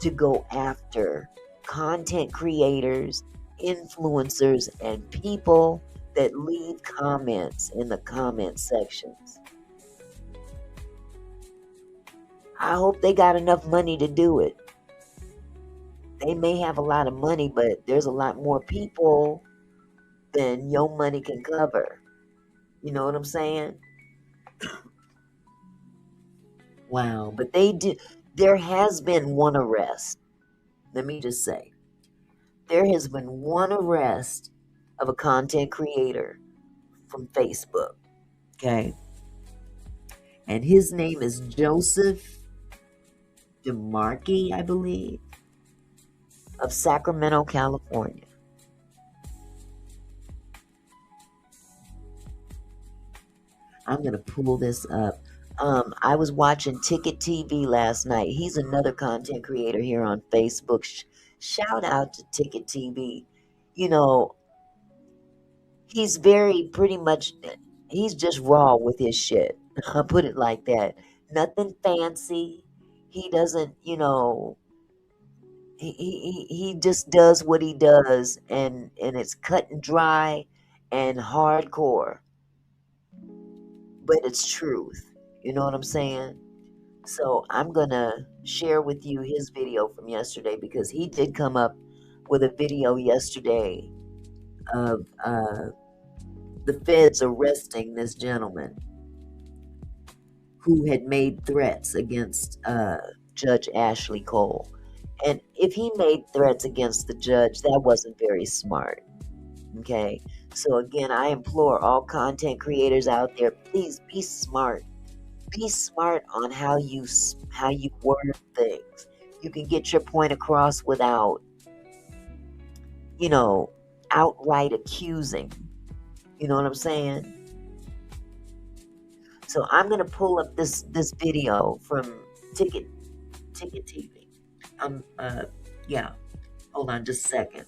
to go after content creators, influencers, and people that leave comments in the comment sections. I hope they got enough money to do it. They may have a lot of money, but there's a lot more people than your money can cover. You know what I'm saying? Wow, but they do. There has been one arrest. Let me just say, there has been one arrest of a content creator from Facebook. Okay, and his name is Joseph DeMarkey, I believe, of Sacramento, California. I'm gonna pull this up. I was watching Ticket TV last night. He's another content creator here on Facebook. Shout out to Ticket TV. You know, he's very pretty much, he's just raw with his shit. I'll put it like that. Nothing fancy. He doesn't, he just does what he does, and it's cut and dry and hardcore, but it's truth. You know what I'm saying? So I'm gonna share with you his video from yesterday because he did come up with a video yesterday of the feds arresting this gentleman who had made threats against Judge Ashley Cole. And if he made threats against the judge, that wasn't very smart. Okay. So again, I implore all content creators out there, please be smart. Be smart on how you word things. You can get your point across without, outright accusing. You know what I'm saying? So I'm gonna pull up this video from Ticket TV. Yeah. Hold on just a second.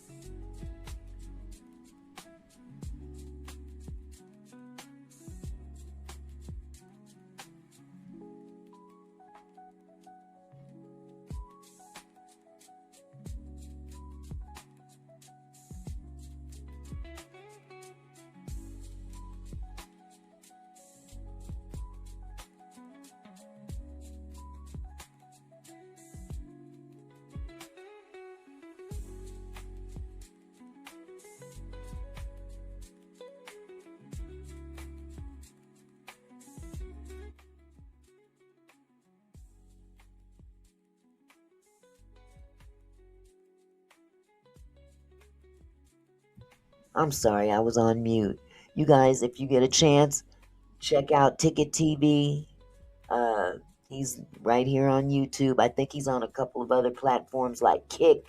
I'm sorry, I was on mute. You guys, if you get a chance, check out Ticket TV. He's right here on YouTube. I think he's on a couple of other platforms like Kick.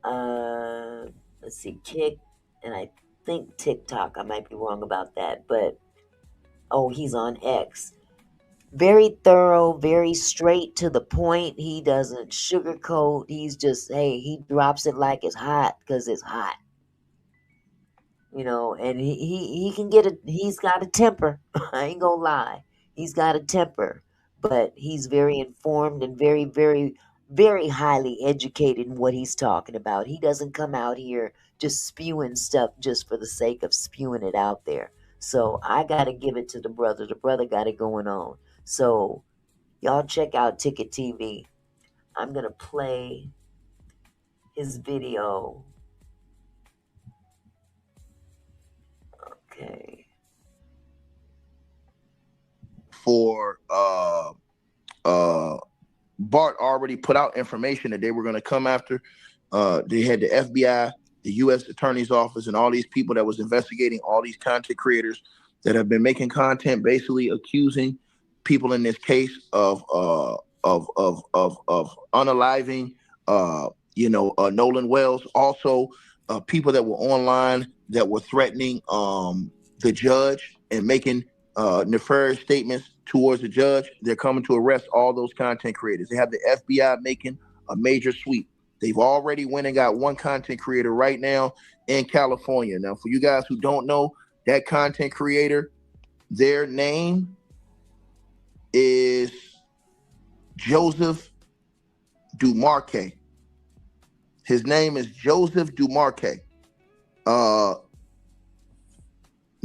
Let's see, Kick, and I think TikTok. I might be wrong about that, but he's on X. Very thorough, very straight to the point. He doesn't sugarcoat. He's just, hey, he drops it like it's hot because it's hot. And he can he's got a temper. I ain't gonna lie. He's got a temper, but he's very informed and very, very, very highly educated in what he's talking about. He doesn't come out here just spewing stuff just for the sake of spewing it out there. So I gotta give it to the brother. The brother got it going on. So y'all check out Ticket TV. I'm gonna play his video. Okay. For Bart already put out information that they were going to come after. They had the FBI, the U.S. Attorney's Office, and all these people that was investigating all these content creators that have been making content, basically accusing people in this case of unaliving, Nolan Wells. Also, people that were online that were threatening the judge and making nefarious statements towards the judge. They're coming to arrest all those content creators. They have the FBI making a major sweep. They've already went and got one content creator right now in California. Now, for you guys who don't know, that content creator, their name is Joseph Dumarque. His name is Joseph Dumarque.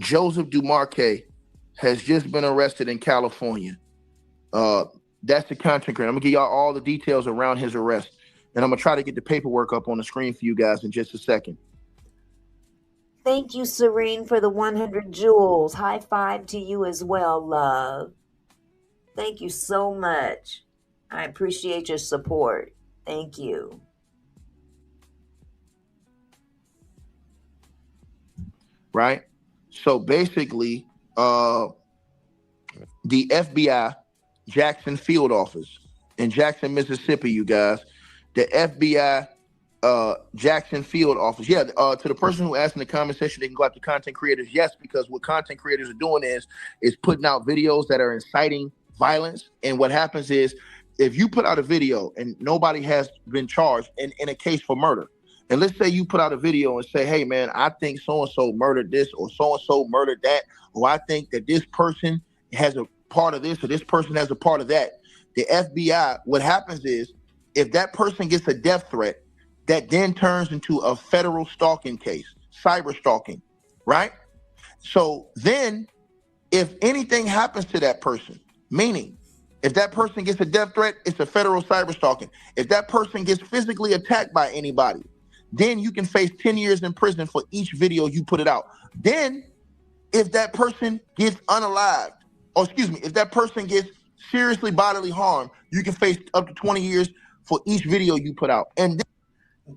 Joseph Dumarque has just been arrested in California. That's the content creator. I'm gonna give y'all all the details around his arrest, and I'm gonna try to get the paperwork up on the screen for you guys in just a second. Thank you, Serene, for the 100 jewels. High five to you as well, love. Thank you so much. I appreciate your support. Thank you. Right? So basically, the FBI Jackson field office in Jackson, Mississippi, you guys, the FBI Jackson field office. Yeah, to the person who asked in the comment section, they can go out to content creators. Yes, because what content creators are doing is putting out videos that are inciting violence. And what happens is, if you put out a video and nobody has been charged in a case for murder, and let's say you put out a video and say, hey, man, I think so-and-so murdered this or so-and-so murdered that, or I think that this person has a part of this or this person has a part of that. The FBI, what happens is, if that person gets a death threat, that then turns into a federal stalking case, cyber stalking, right? So then if anything happens to that person, meaning if that person gets a death threat, it's a federal cyber stalking. If that person gets physically attacked by anybody, then you can face 10 years in prison for each video you put it out. Then if that person gets unalived, if that person gets seriously bodily harm, you can face up to 20 years for each video you put out. And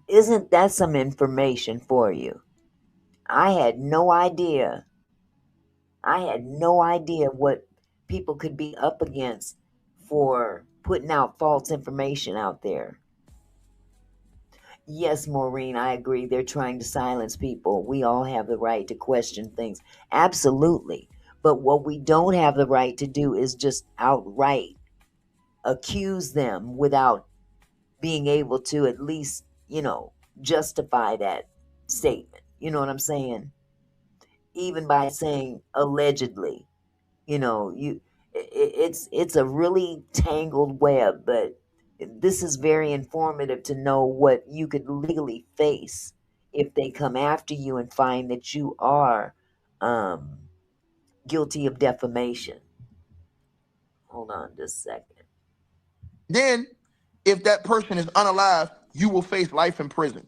isn't that some information for you? I had no idea. I had no idea what people could be up against for putting out false information out there. Yes, Maureen, I agree. They're trying to silence people. We all have the right to question things. Absolutely. But what we don't have the right to do is just outright accuse them without being able to at least, justify that statement. You know what I'm saying? Even by saying allegedly, it's a really tangled web, but this is very informative to know what you could legally face if they come after you and find that you are guilty of defamation. Hold on just a second. Then if that person is unalive, you will face life in prison.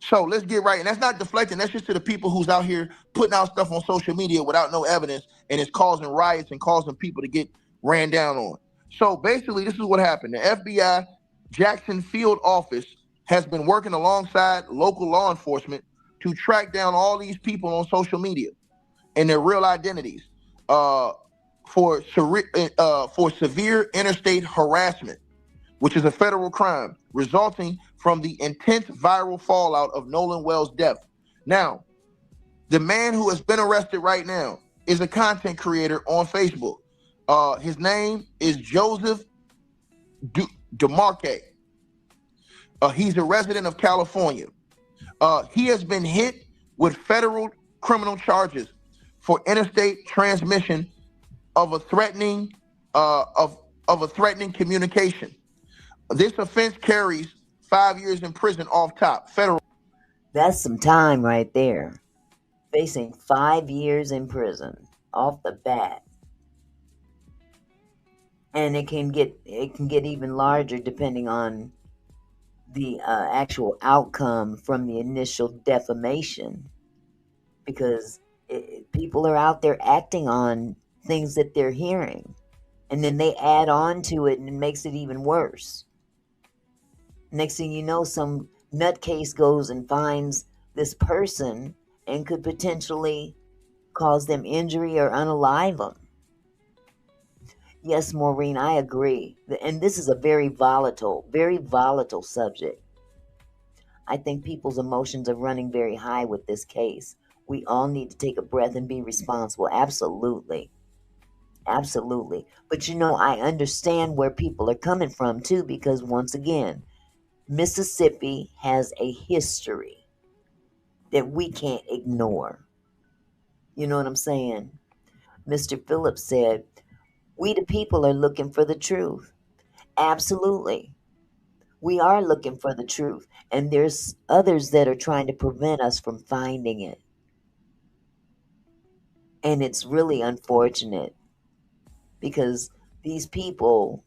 So let's get right. And that's not deflecting. That's just to the people who's out here putting out stuff on social media without no evidence, and it's causing riots and causing people to get ran down on. So basically, this is what happened. The FBI Jackson field office has been working alongside local law enforcement to track down all these people on social media and their real identities for severe interstate harassment, which is a federal crime resulting from the intense viral fallout of Nolan Wells' death. Now, the man who has been arrested right now is a content creator on Facebook. His name is Joseph DeMarque. He's a resident of California. He has been hit with federal criminal charges for interstate transmission of a threatening communication. This offense carries 5 years in prison off top. Federal. That's some time right there. Facing 5 years in prison off the bat. And it can get even larger depending on the actual outcome from the initial defamation, because people are out there acting on things that they're hearing, and then they add on to it and it makes it even worse. Next thing you know, some nutcase goes and finds this person and could potentially cause them injury or unalive them. Yes, Maureen, I agree. And this is a very volatile subject. I think people's emotions are running very high with this case. We all need to take a breath and be responsible. Absolutely. Absolutely. But I understand where people are coming from too, because once again, Mississippi has a history that we can't ignore. You know what I'm saying? Mr. Phillips said, we the people are looking for the truth. Absolutely. We are looking for the truth. And there's others that are trying to prevent us from finding it. And it's really unfortunate, because these people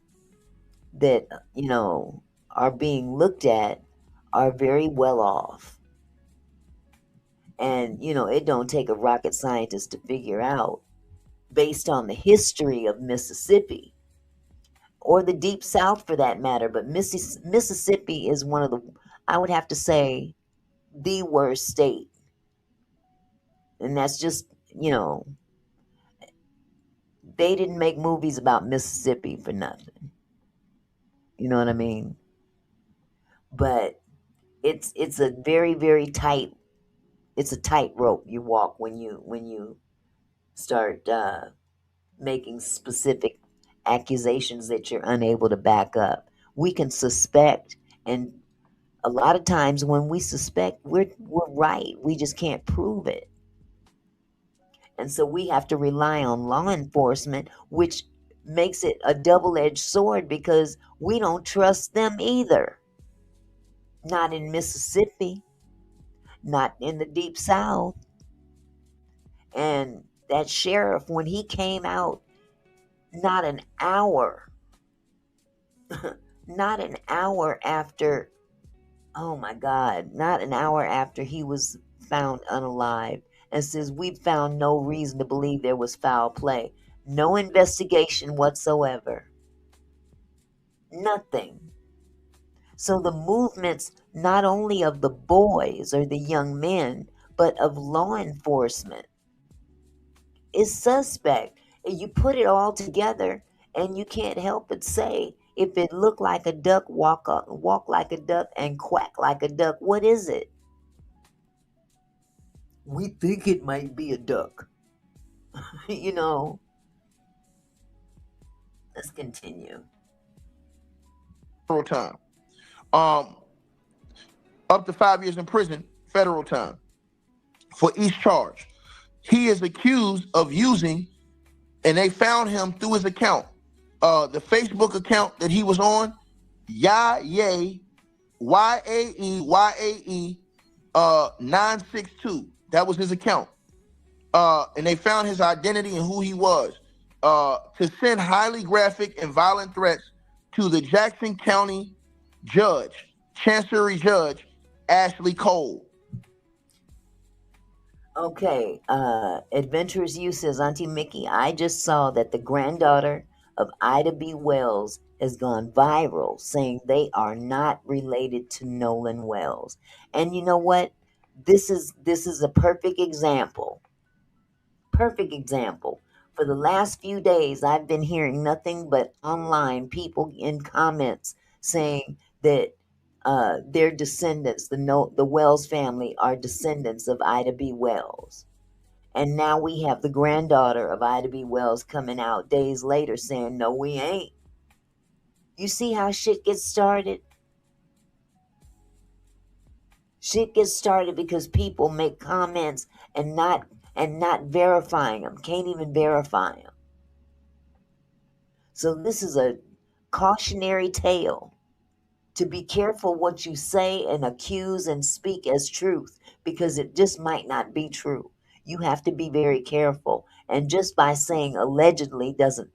that, are being looked at are very well off. And, it don't take a rocket scientist to figure out, based on the history of Mississippi, or the Deep South for that matter. But Mississippi is one of the, I would have to say, the worst state. And that's just, they didn't make movies about Mississippi for nothing. You know what I mean? But it's a very, very tight, it's a tightrope you walk when you start making specific accusations that you're unable to back up. We can suspect, and a lot of times when we suspect, we're right. We just can't prove it. And so we have to rely on law enforcement, which makes it a double-edged sword, because we don't trust them either. Not in Mississippi, not in the Deep South. And that sheriff, when he came out, not an hour after, oh my God, not an hour after he was found unalive, and says, we've found no reason to believe there was foul play. No investigation whatsoever. Nothing. So the movements, not only of the boys or the young men, but of law enforcement, is suspect. And you put it all together, and you can't help but say, if it looked like a duck, walk like a duck, and quack like a duck, what is it? We think it might be a duck. Let's continue. Federal time. Up to 5 years in prison, federal time, for each charge. He is accused of using, and they found him through his account, the Facebook account that he was on, Yaye, YAE 962. That was his account. And they found his identity and who he was, to send highly graphic and violent threats to the Jackson County Chancery Judge, Ashley Cole. Okay, Adventurous You says, Auntie Mickey, I just saw that the granddaughter of Ida B. Wells has gone viral, saying they are not related to Nolan Wells. And you know what? This is a perfect example. Perfect example. For the last few days, I've been hearing nothing but online people in comments saying that their descendants, the Wells family, are descendants of Ida B. Wells. And now we have the granddaughter of Ida B. Wells coming out days later saying, no, we ain't. You see how shit gets started? Shit gets started because people make comments and not verifying them. Can't even verify them. So this is a cautionary tale to be careful what you say and accuse and speak as truth, because it just might not be true. You have to be very careful. And just by saying allegedly doesn't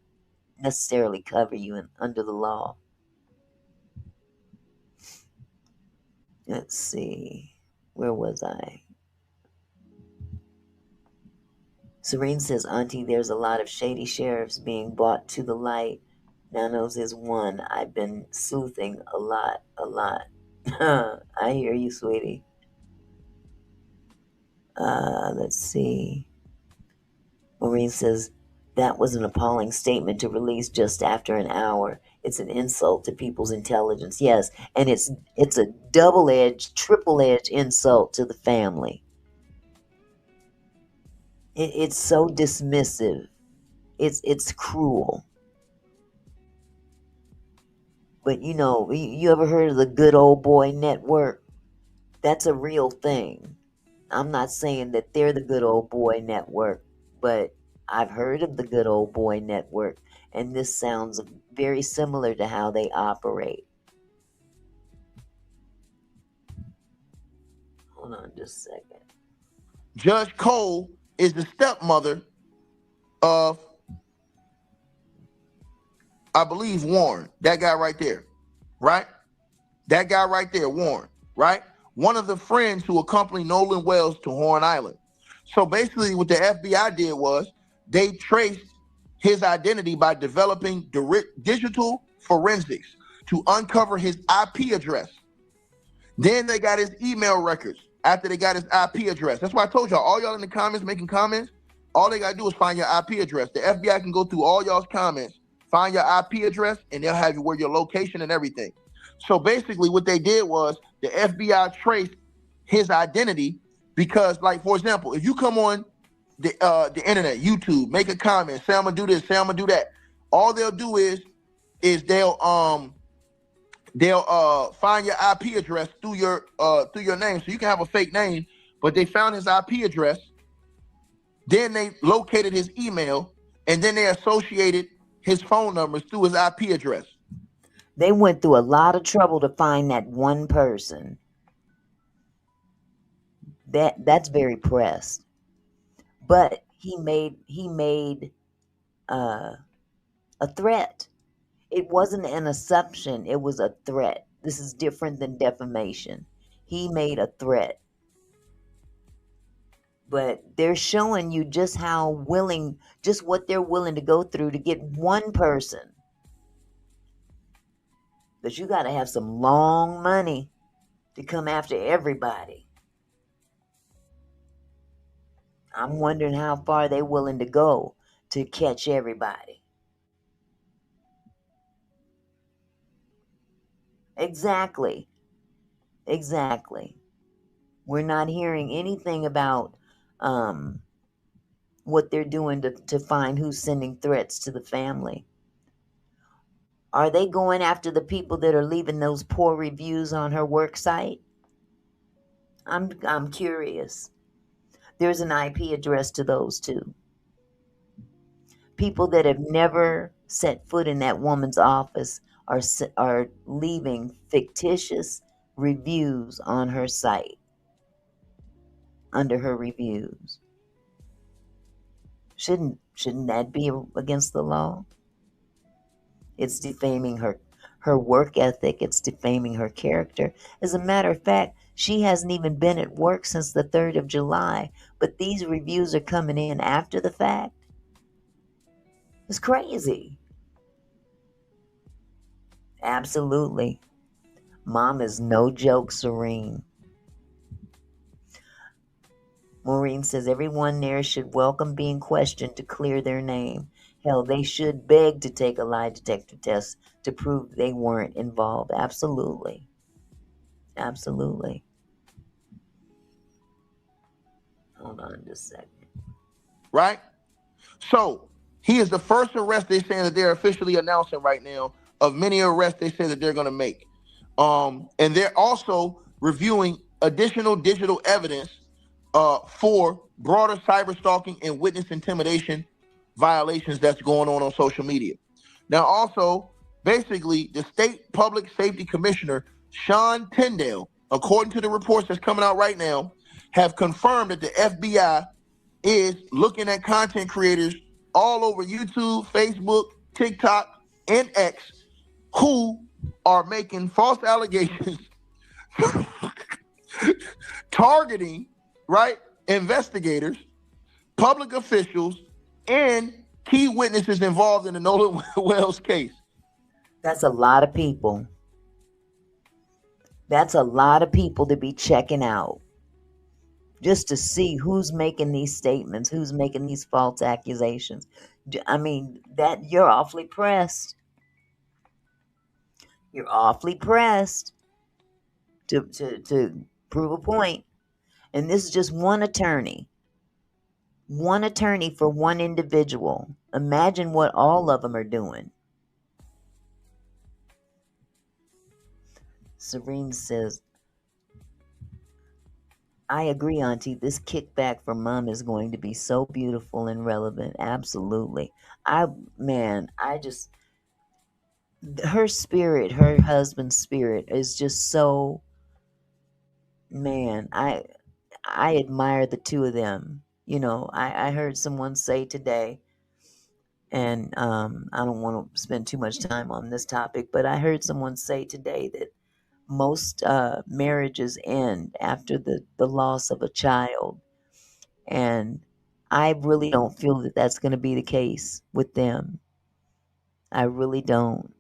necessarily cover you under the law. Let's see. Where was I? Serene says, Auntie, there's a lot of shady sheriffs being brought to the light. Nanos is one. I've been sleuthing a lot. I hear you, sweetie. Let's see. Maureen says, that was an appalling statement to release just after an hour. It's an insult to people's intelligence. Yes, and it's a double-edged, triple-edged insult to the family. It's so dismissive. It's cruel. But you ever heard of the Good Old Boy Network? That's a real thing. I'm not saying that they're the Good Old Boy Network, but I've heard of the Good Old Boy Network, and this sounds very similar to how they operate. Hold on just a second. Judge Cole is the stepmother of, I believe, Warren. That guy right there, right? That guy right there, Warren, right? One of the friends who accompanied Nolan Wells to Horn Island. So basically what the FBI did was they traced his identity by developing digital forensics to uncover his IP address. Then they got his email records after they got his IP address. That's why I told y'all, all y'all in the comments making comments, all they got to do is find your IP address. The FBI can go through all y'all's comments, find your IP address, and they'll have you where your location and everything. So basically what they did was the FBI traced his identity because, like, for example, if you come on the internet, YouTube, make a comment, say I'm gonna do this, say I'm gonna do that, all they'll do is they'll find your IP address through your name. So you can have a fake name, but they found his IP address. Then they located his email, and then they associated his phone numbers through his IP address. They went through a lot of trouble to find that one person. That's very pressed. But he made a threat. It wasn't an assumption, it was a threat. This is different than defamation. He made a threat. But they're showing you just what they're willing to go through to get one person. But you got to have some long money to come after everybody. I'm wondering how far they're willing to go to catch everybody. Exactly. We're not hearing anything about what they're doing to find who's sending threats to the family. Are they going after the people that are leaving those poor reviews on her work site? I'm curious. There's an IP address to those too. People that have never set foot in that woman's office are leaving fictitious reviews on her site under her reviews. Shouldn't that be against the law? It's defaming her work ethic. It's defaming her character. As a matter of fact, she hasn't even been at work since the 3rd of July, but these reviews are coming in after the fact. It's crazy. Absolutely. Mom is no joke, Serene. Maureen says everyone there should welcome being questioned to clear their name. Hell, they should beg to take a lie detector test to prove they weren't involved. Absolutely. Absolutely. Hold on just a second. Right? So he is the first arrest they're saying that they're officially announcing right now of many arrests they say that they're going to make. And they're also reviewing additional digital evidence for broader cyber stalking and witness intimidation violations that's going on social media. Now, also, basically, the state public safety commissioner, Sean Tyndale, according to the reports that's coming out right now, have confirmed that the FBI is looking at content creators all over YouTube, Facebook, TikTok, and X who are making false allegations, targeting, right, investigators, public officials, and key witnesses involved in the Nolan Wells case. That's a lot of people. That's a lot of people to be checking out just to see who's making these statements, who's making these false accusations. I mean, that you're awfully pressed. You're awfully pressed to prove a point. And this is just one attorney. One attorney for one individual. Imagine what all of them are doing. Serene says, I agree, Auntie. This kickback from Mom is going to be so beautiful and relevant. Absolutely. Her spirit, her husband's spirit is just so, man, I admire the two of them. You know, I heard someone say today, and I don't want to spend too much time on this topic, but I heard someone say today that most marriages end after the loss of a child. And I really don't feel that that's going to be the case with them. I really don't.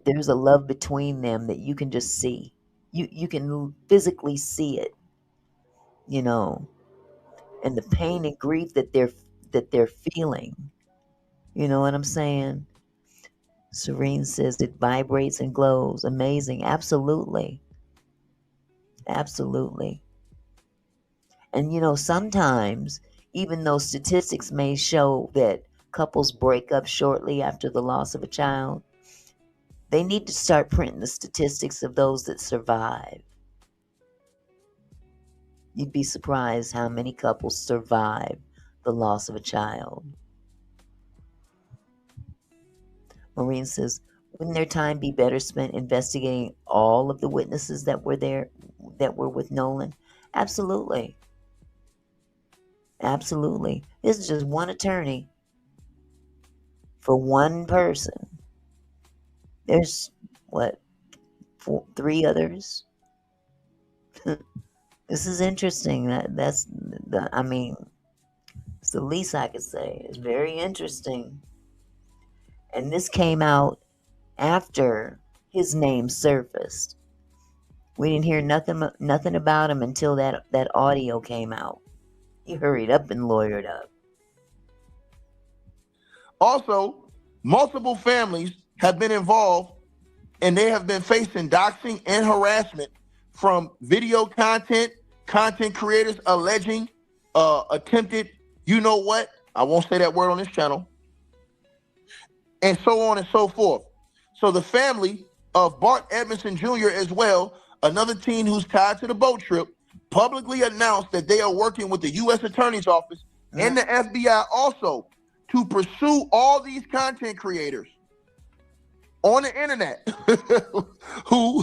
There's a love between them that you can just see. You can physically see it, you know, and the pain and grief that they're feeling. You know what I'm saying? Serene says it vibrates and glows. Amazing. Absolutely. Absolutely. And you know, sometimes, even though statistics may show that couples break up shortly after the loss of a child, they need to start printing the statistics of those that survive. You'd be surprised how many couples survive the loss of a child. Maureen says, wouldn't their time be better spent investigating all of the witnesses that were there, that were with Nolan? Absolutely. Absolutely. This is just one attorney for one person. There's, what, three others? This is interesting. It's the least I could say. It's very interesting. And this came out after his name surfaced. We didn't hear nothing about him until that audio came out. He hurried up and lawyered up. Also, multiple families have been involved and they have been facing doxing and harassment from video content creators alleging attempted, you know what? I won't say that word on this channel. And so on and so forth. So the family of Bart Edmondson Jr. as well, another teen who's tied to the boat trip, publicly announced that they are working with the U.S. Attorney's Office and the FBI also to pursue all these content creators on the internet who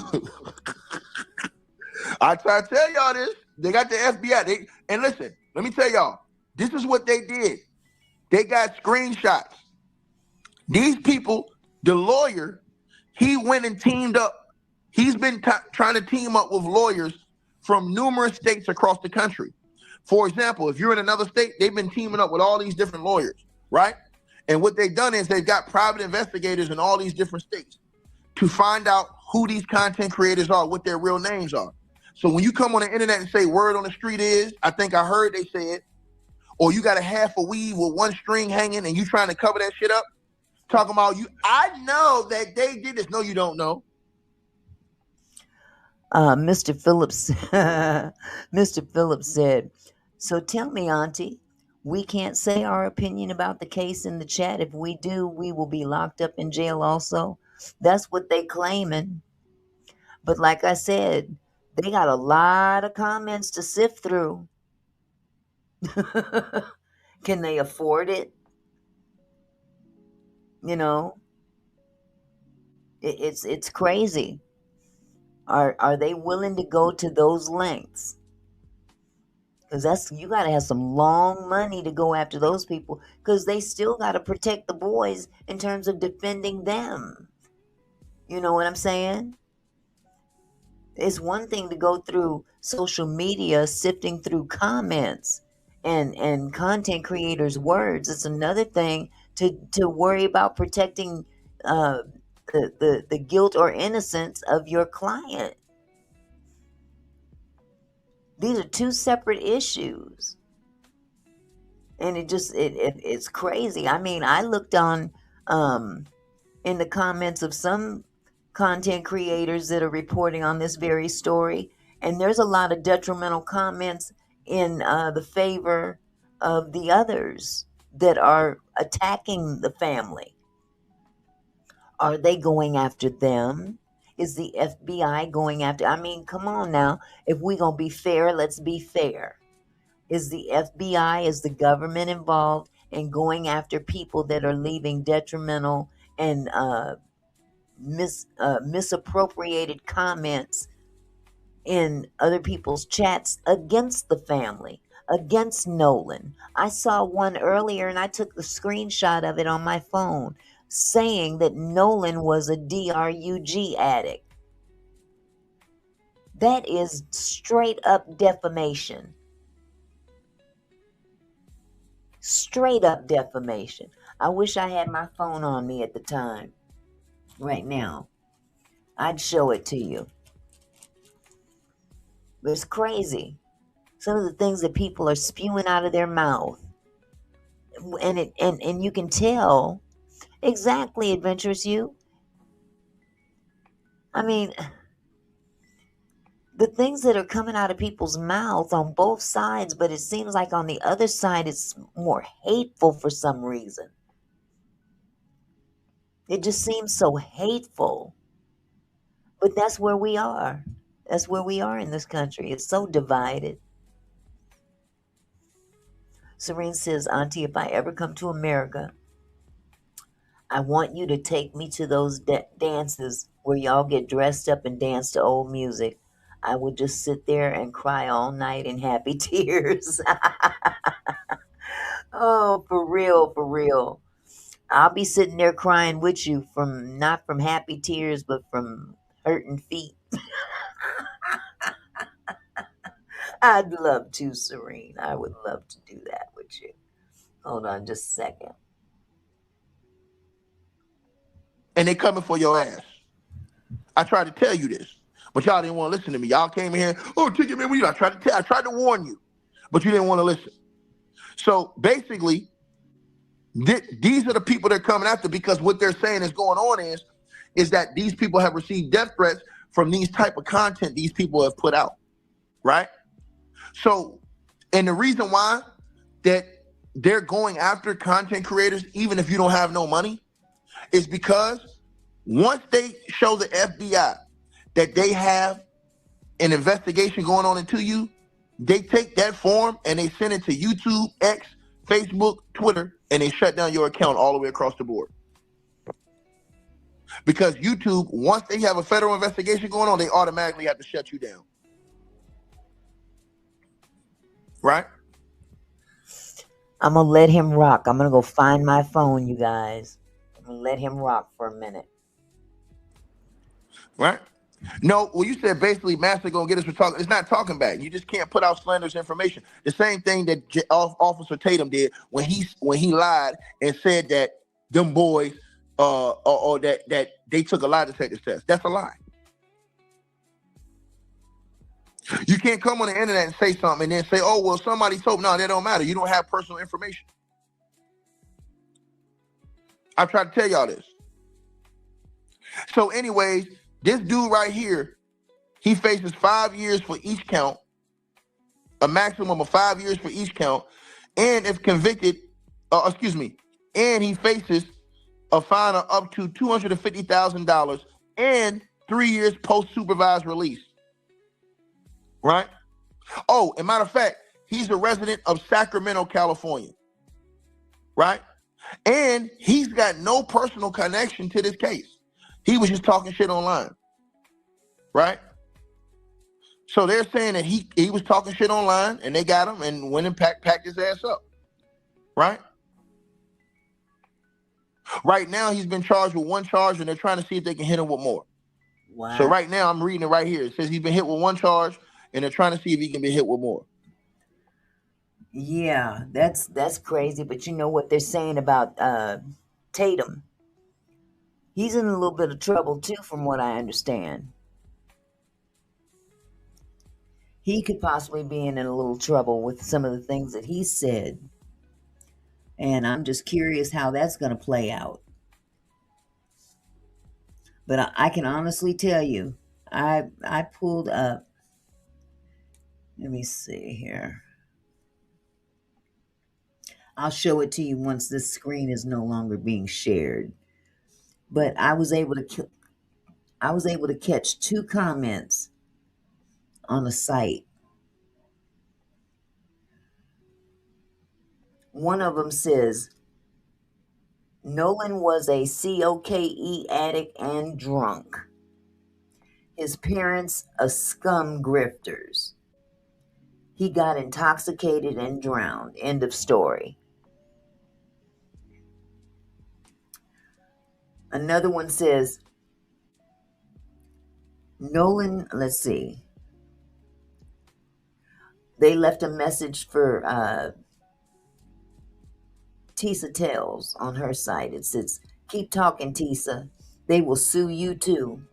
I try to tell y'all this. They got the FBI. And listen, let me tell y'all, this is what they did. They got screenshots. These people, the lawyer, he went and teamed up. He's been trying to team up with lawyers from numerous states across the country. For example, if you're in another state, they've been teaming up with all these different lawyers, right? And what they've done is they've got private investigators in all these different states to find out who these content creators are, what their real names are. So when you come on the internet and say word on the street is, I think I heard they said, or you got a half a weave with one string hanging and you trying to cover that shit up, talking about you, I know that they did this. No, you don't know. Mr. Phillips, Mr. Phillips said, so tell me, Auntie, we can't say our opinion about the case in the chat. If we do, we will be locked up in jail also. That's what they claiming. But like I said, they got a lot of comments to sift through. Can they afford it? You know, it's crazy. Are they willing to go to those lengths? Because you got to have some long money to go after those people, because they still got to protect the boys in terms of defending them. You know what I'm saying? It's one thing to go through social media sifting through comments and content creators' words. It's another thing to worry about protecting the guilt or innocence of your client. These are two separate issues. And it's crazy. I mean, I looked on in the comments of some content creators that are reporting on this very story, and there's a lot of detrimental comments in the favor of the others that are attacking the family. Are they going after them? Is the FBI going after? I mean, come on now. If we're gonna be fair, let's be fair. Is the FBI, is the government involved in going after people that are leaving detrimental and misappropriated comments in other people's chats against the family, against Nolan? I saw one earlier and I took the screenshot of it on my phone saying that Nolan was a DRUG addict. That is straight up defamation. Straight up defamation. I wish I had my phone on me at the time. Right now, I'd show it to you. But it's crazy. Some of the things that people are spewing out of their mouth. And you can tell exactly, Adventurous You. I mean, the things that are coming out of people's mouths on both sides, but it seems like on the other side it's more hateful for some reason. It just seems so hateful. But that's where we are. That's where we are in this country. It's so divided. Serene says, Auntie, if I ever come to America, I want you to take me to those dances where y'all get dressed up and dance to old music. I would just sit there and cry all night in happy tears. Oh, for real, for real. I'll be sitting there crying with you, not from happy tears, but from hurting feet. I'd love to, Serene. I would love to do that with you. Hold on just a second. And they coming for your ass. I tried to tell you this, but y'all didn't want to listen to me. Y'all came in here, oh, ticket man, I tried to warn you, but you didn't want to listen. So basically, these are the people they're coming after, because what they're saying is going on is that these people have received death threats from these type of content these people have put out, right? So, and the reason why that they're going after content creators, even if you don't have no money, is because once they show the FBI that they have an investigation going on into you, they take that form and they send it to YouTube, X, Facebook, Twitter, and they shut down your account all the way across the board. Because YouTube, once they have a federal investigation going on, they automatically have to shut you down. Right? I'm going to let him rock. I'm going to go find my phone, you guys. I'm going to let him rock for a minute. Right? No, well, you said basically Master gonna get us for talking. It's not talking back. You just can't put out slanderous information. The same thing that Officer Tatum did when he lied and said that them boys or that they took a lie detector test. That's a lie. You can't come on the internet and say something and then say, oh, well, somebody told me. No, that don't matter. You don't have personal information. I've tried to tell y'all this. So anyways, this dude right here, he faces 5 years for each count, a maximum of 5 years for each count. And if convicted, and he faces a fine of up to $250,000 and 3 years post-supervised release. Right? Oh, and matter of fact, he's a resident of Sacramento, California. Right? And he's got no personal connection to this case. He was just talking shit online. Right? So they're saying that he was talking shit online and they got him and went and packed his ass up. Right? Right now, he's been charged with one charge and they're trying to see if they can hit him with more. Wow. So right now, I'm reading it right here. It says he's been hit with one charge and they're trying to see if he can be hit with more. Yeah, that's crazy. But you know what they're saying about Tatum? He's in a little bit of trouble too, from what I understand. He could possibly be in a little trouble with some of the things that he said. And I'm just curious how that's going to play out. But I can honestly tell you, I pulled up, let me see here. I'll show it to you once this screen is no longer being shared. But I was able to catch 2 comments on a site. One of them says, Nolan was a COKE addict and drunk. His parents a scum grifters. He got intoxicated and drowned. End of story. Another one says, Nolan, let's see. They left a message for Tisa Tells on her site. It says, keep talking, Tisa. They will sue you too.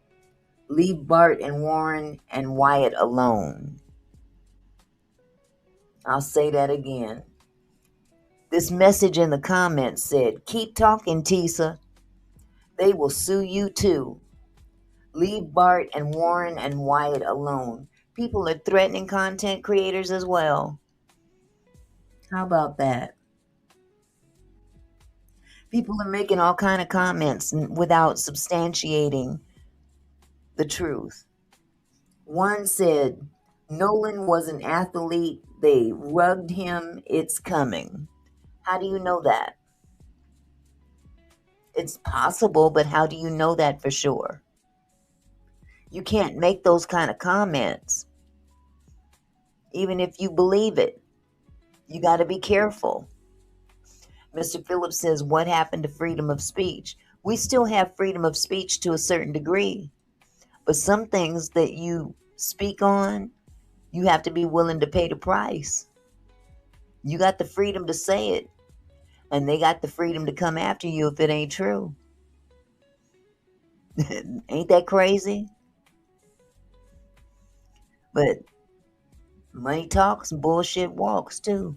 Leave Bart and Warren and Wyatt alone. I'll say that again. This message in the comments said, keep talking, Tisa. They will sue you too. Leave Bart and Warren and Wyatt alone. People are threatening content creators as well. How about that? People are making all kind of comments without substantiating the truth. One said, Nolan was an athlete. They rugged him. It's coming. How do you know that? It's possible, but how do you know that for sure? You can't make those kind of comments. Even if you believe it, you got to be careful. Mr. Phillips says, what happened to freedom of speech? We still have freedom of speech to a certain degree. But some things that you speak on, you have to be willing to pay the price. You got the freedom to say it, and they got the freedom to come after you if it ain't true. Ain't that crazy? But money talks and bullshit walks too.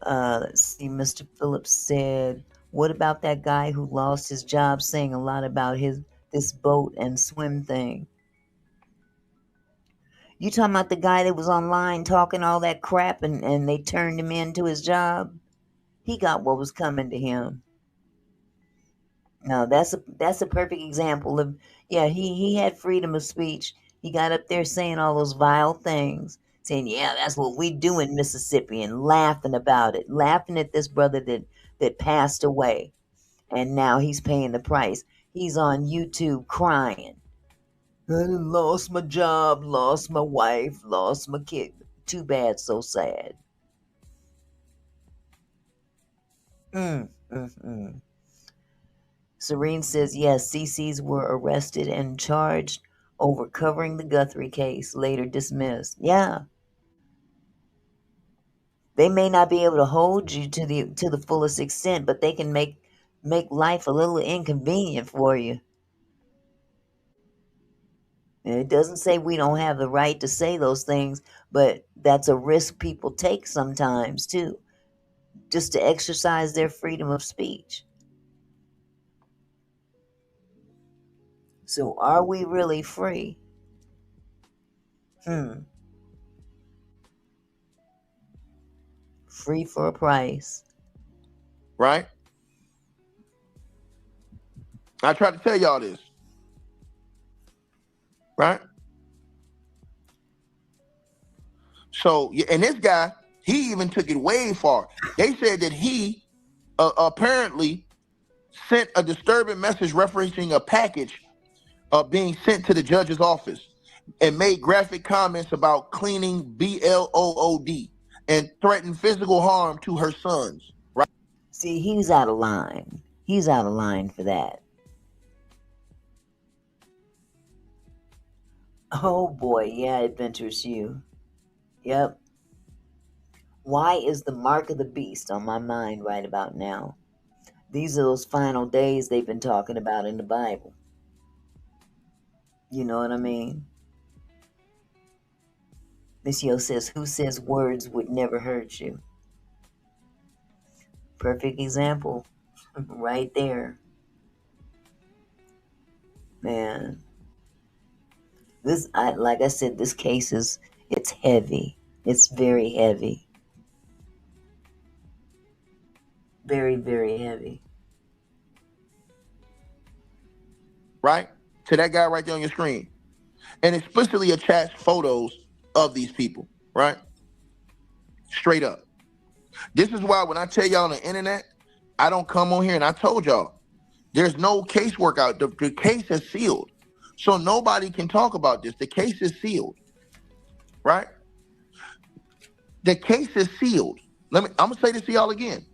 Let's see. Mr. Phillips said, what about that guy who lost his job saying a lot about this boat and swim thing? You talking about the guy that was online talking all that crap and they turned him into his job? He got what was coming to him. No, that's a perfect example of, yeah, he had freedom of speech. He got up there saying all those vile things, saying, yeah, that's what we do in Mississippi, and laughing about it, laughing at this brother that passed away, and now he's paying the price. He's on YouTube crying. I lost my job, lost my wife, lost my kid. Too bad, so sad. Serene says, yes, CCs were arrested and charged over covering the Guthrie case, later dismissed. Yeah. They may not be able to hold you to the fullest extent, but they can make life a little inconvenient for you. And it doesn't say we don't have the right to say those things, but that's a risk people take sometimes too, just to exercise their freedom of speech. So are we really free? Free for a price. Right? I tried to tell y'all this. Right? So, and this guy, he even took it way far. They said that he apparently sent a disturbing message referencing a package being sent to the judge's office and made graphic comments about cleaning BLOOD and threatened physical harm to her sons. Right? See, he's out of line. He's out of line for that. Oh boy, yeah, Adventurous You. Yep. Why is the mark of the beast on my mind right about now? These are those final days they've been talking about in the Bible. You know what I mean? Miss Yo says, who says words would never hurt you? Perfect example. Right there. Man. Like I said, this case it's heavy. It's very heavy. Very, very heavy. Right? To that guy right there on your screen. And explicitly attached photos of these people. Right? Straight up. This is why when I tell y'all on the internet, I don't come on here, and I told y'all, there's no casework out. The case is sealed. So nobody can talk about this. The case is sealed. Right? The case is sealed. I'm gonna say this to y'all again.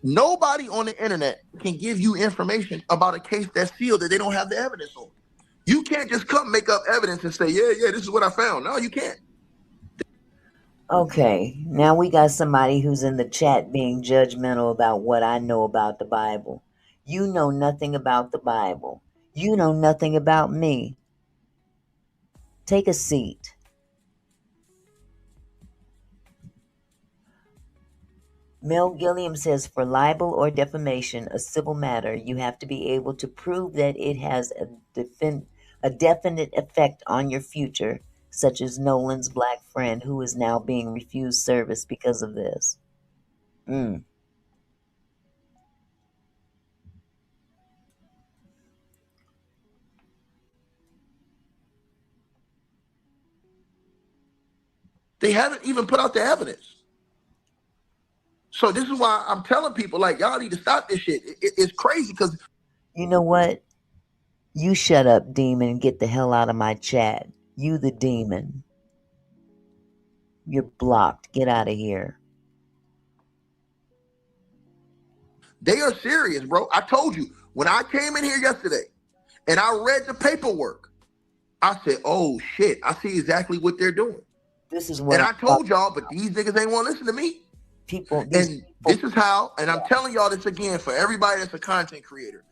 Nobody on the internet can give you information about a case that's sealed that they don't have the evidence on. You can't just come make up evidence and say, yeah, this is what I found. No, you can't. Okay, now we got somebody who's in the chat being judgmental about what I know about the Bible. You know nothing about the Bible. You know nothing about me. Take a seat. Mel Gilliam says, for libel or defamation, a civil matter, you have to be able to prove that it has a definite effect on your future, such as Nolan's black friend who is now being refused service because of this. They haven't even put out the evidence. So this is why I'm telling people, like, y'all need to stop this shit. It's crazy because... You know what? You shut up, demon, and get the hell out of my chat. You the demon. You're blocked. Get out of here. They are serious, bro. I told you, when I came in here yesterday and I read the paperwork, I said, oh, shit, I see exactly what they're doing. This is what and I told y'all, but these niggas ain't want to listen to me. This is how, and I'm telling y'all this again for everybody that's a content creator.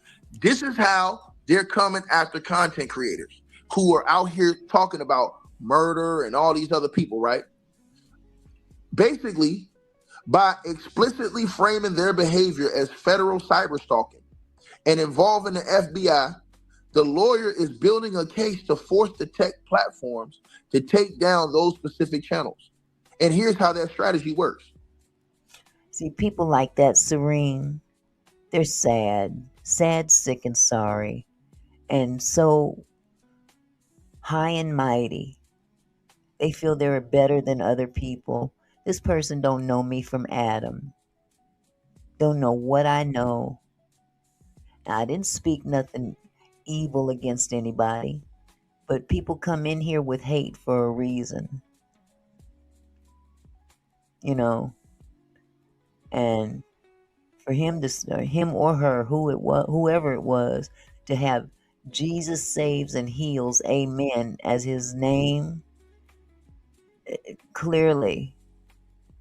This is how they're coming after content creators who are out here talking about murder and all these other people, right? Basically, by explicitly framing their behavior as federal cyberstalking and involving the FBI, the lawyer is building a case to force the tech platforms to take down those specific channels. And here's how that strategy works. See, people like that, Serene, they're sad, sick, and sorry, and so high and mighty. They feel they're better than other people. This person don't know me from Adam. Don't know what I know. I didn't speak nothing evil against anybody, but people come in here with hate for a reason. You know, and for him or her, whoever it was, to have Jesus saves and heals, amen, as his name, clearly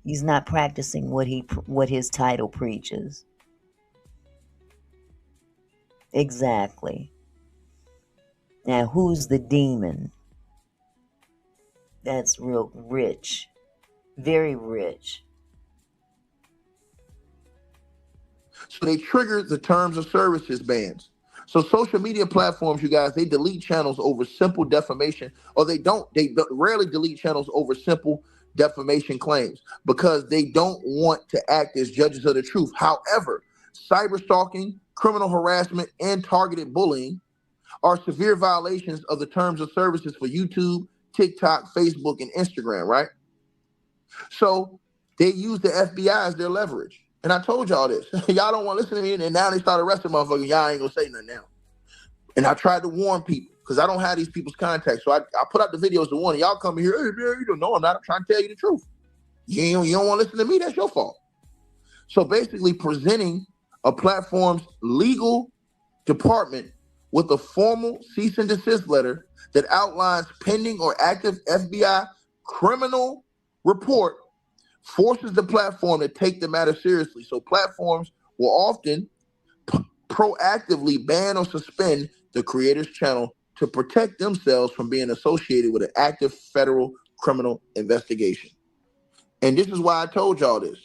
he's not practicing what his title preaches. Exactly. Now, who's the demon? That's real rich. Very rich. So they trigger the terms of services bans. So social media platforms, you guys, they delete channels over simple defamation, or they rarely delete channels over simple defamation claims because they don't want to act as judges of the truth. However, cyber stalking, criminal harassment, and targeted bullying are severe violations of the terms of services for YouTube, TikTok, Facebook, and Instagram, right? So they use the FBI as their leverage. And I told y'all this. Y'all don't want to listen to me, and now they start arresting motherfuckers. Y'all ain't gonna say nothing now. And I tried to warn people because I don't have these people's contacts. So I put out the videos to warn y'all come here. Hey man, you don't know I'm not. I'm trying to tell you the truth. You don't want to listen to me, that's your fault. So basically presenting a platform's legal department with a formal cease and desist letter that outlines pending or active FBI criminal report forces the platform to take the matter seriously. So platforms will often proactively ban or suspend the creator's channel to protect themselves from being associated with an active federal criminal investigation. And this is why I told y'all this.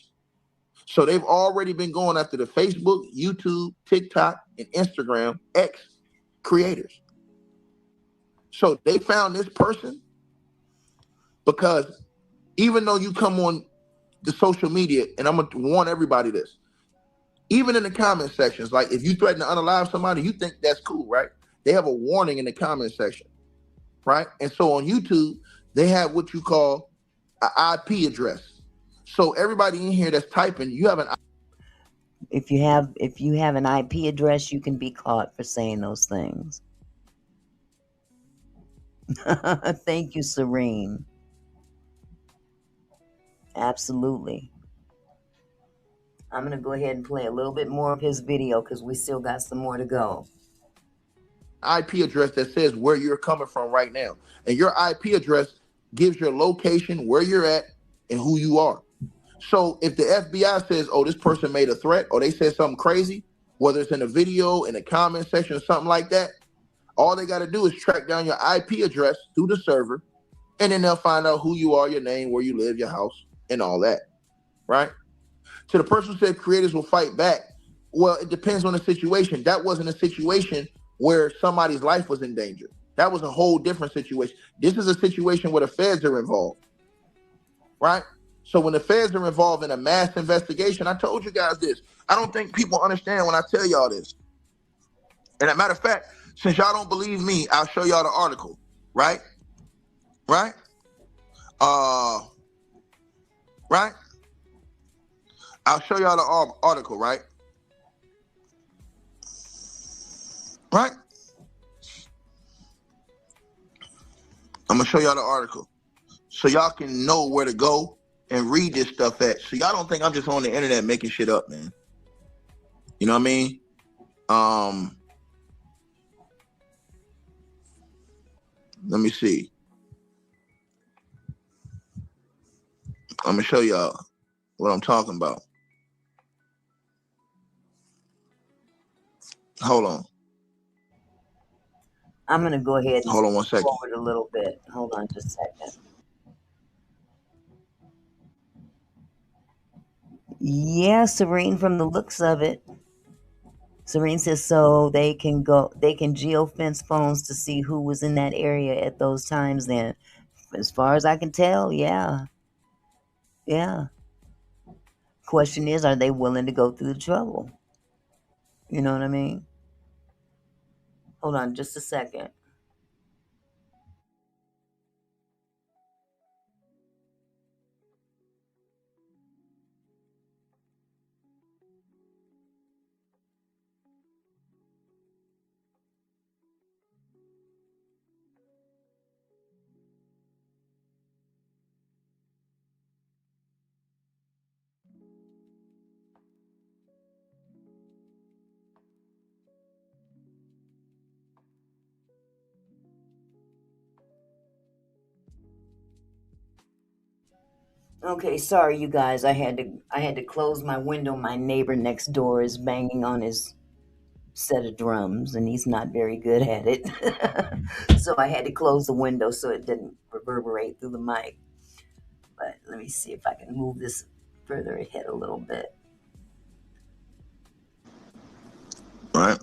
So they've already been going after the Facebook, YouTube, TikTok, and Instagram X creators. So they found this person because even though you come on the social media, and I'm going to warn everybody this, even in the comment sections, like if you threaten to unalive somebody, you think that's cool, right? They have a warning in the comment section, right? And so on YouTube, they have what you call an IP address. So everybody in here that's typing, you have an If you have an IP address, you can be caught for saying those things. Thank you, Serene. Absolutely. I'm going to go ahead and play a little bit more of his video because we still got some more to go. IP address that says where you're coming from right now. And your IP address gives your location, where you're at, and who you are. So if the FBI says, oh, this person made a threat, or they said something crazy, whether it's in a video, in a comment section, or something like that, all they got to do is track down your IP address through the server, and then they'll find out who you are, your name, where you live, your house, and all that, right? To the person who said creators will fight back, well, it depends on the situation. That wasn't a situation where somebody's life was in danger. That was a whole different situation. This is a situation where the feds are involved, right? So when the feds are involved in a mass investigation, I told you guys this. I don't think people understand when I tell y'all this. And as a matter of fact, since y'all don't believe me, I'll show y'all the article, right? Right? Right? I'll show y'all the article, right? Right? I'm gonna show y'all the article so y'all can know where to go and read this stuff at. So y'all don't think I'm just on the internet making shit up, man. You know what I mean? Let me see. I'm gonna show y'all what I'm talking about. Hold on. I'm going to go ahead and Hold on 1 second. forward a little bit. Hold on just a second. Yeah, Serene, from the looks of it. Serene says so they can geofence phones to see who was in that area at those times then. As far as I can tell, yeah. Yeah. Question is, are they willing to go through the trouble? You know what I mean? Hold on just a second. Okay, sorry you guys. I had to close my window. My neighbor next door is banging on his set of drums, and he's not very good at it. So I had to close the window so it didn't reverberate through the mic. But let me see if I can move this further ahead a little bit. All right.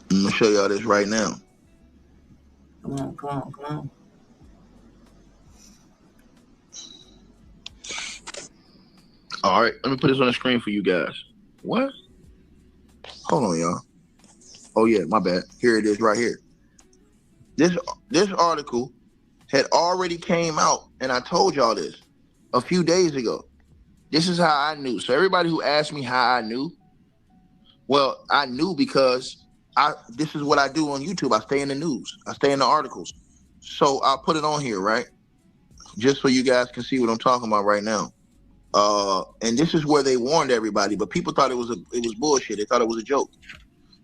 I'm gonna show y'all this right now. Come on, come on, come on. All right, let me put this on the screen for you guys. What? Hold on, y'all. Oh yeah, my bad. Here it is right here. This article had already came out, and I told y'all this a few days ago. This is how I knew. So everybody who asked me how I knew, well, I knew because this is what I do on YouTube. I stay in the news. I stay in the articles. So I'll put it on here, right? Just so you guys can see what I'm talking about right now. And this is where they warned everybody, but people thought it was bullshit. They thought it was a joke.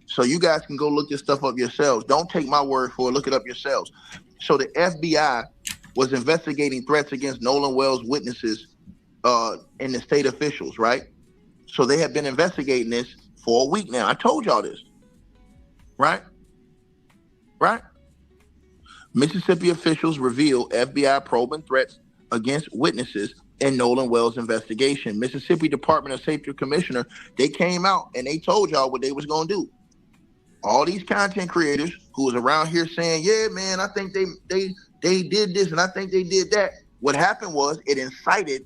So you guys can go look this stuff up yourselves. Don't take my word for it. Look it up yourselves. So the FBI was investigating threats against Nolan Wells witnesses and the state officials, right? So they have been investigating this for a week now. I told y'all this, right? Right? Mississippi officials reveal FBI probing threats against witnesses in Nolan Wells investigation. Mississippi Department of Safety Commissioner, they came out and they told y'all what they was going to do. All these content creators who was around here saying, yeah, man, I think they did this and I think they did that. What happened was it incited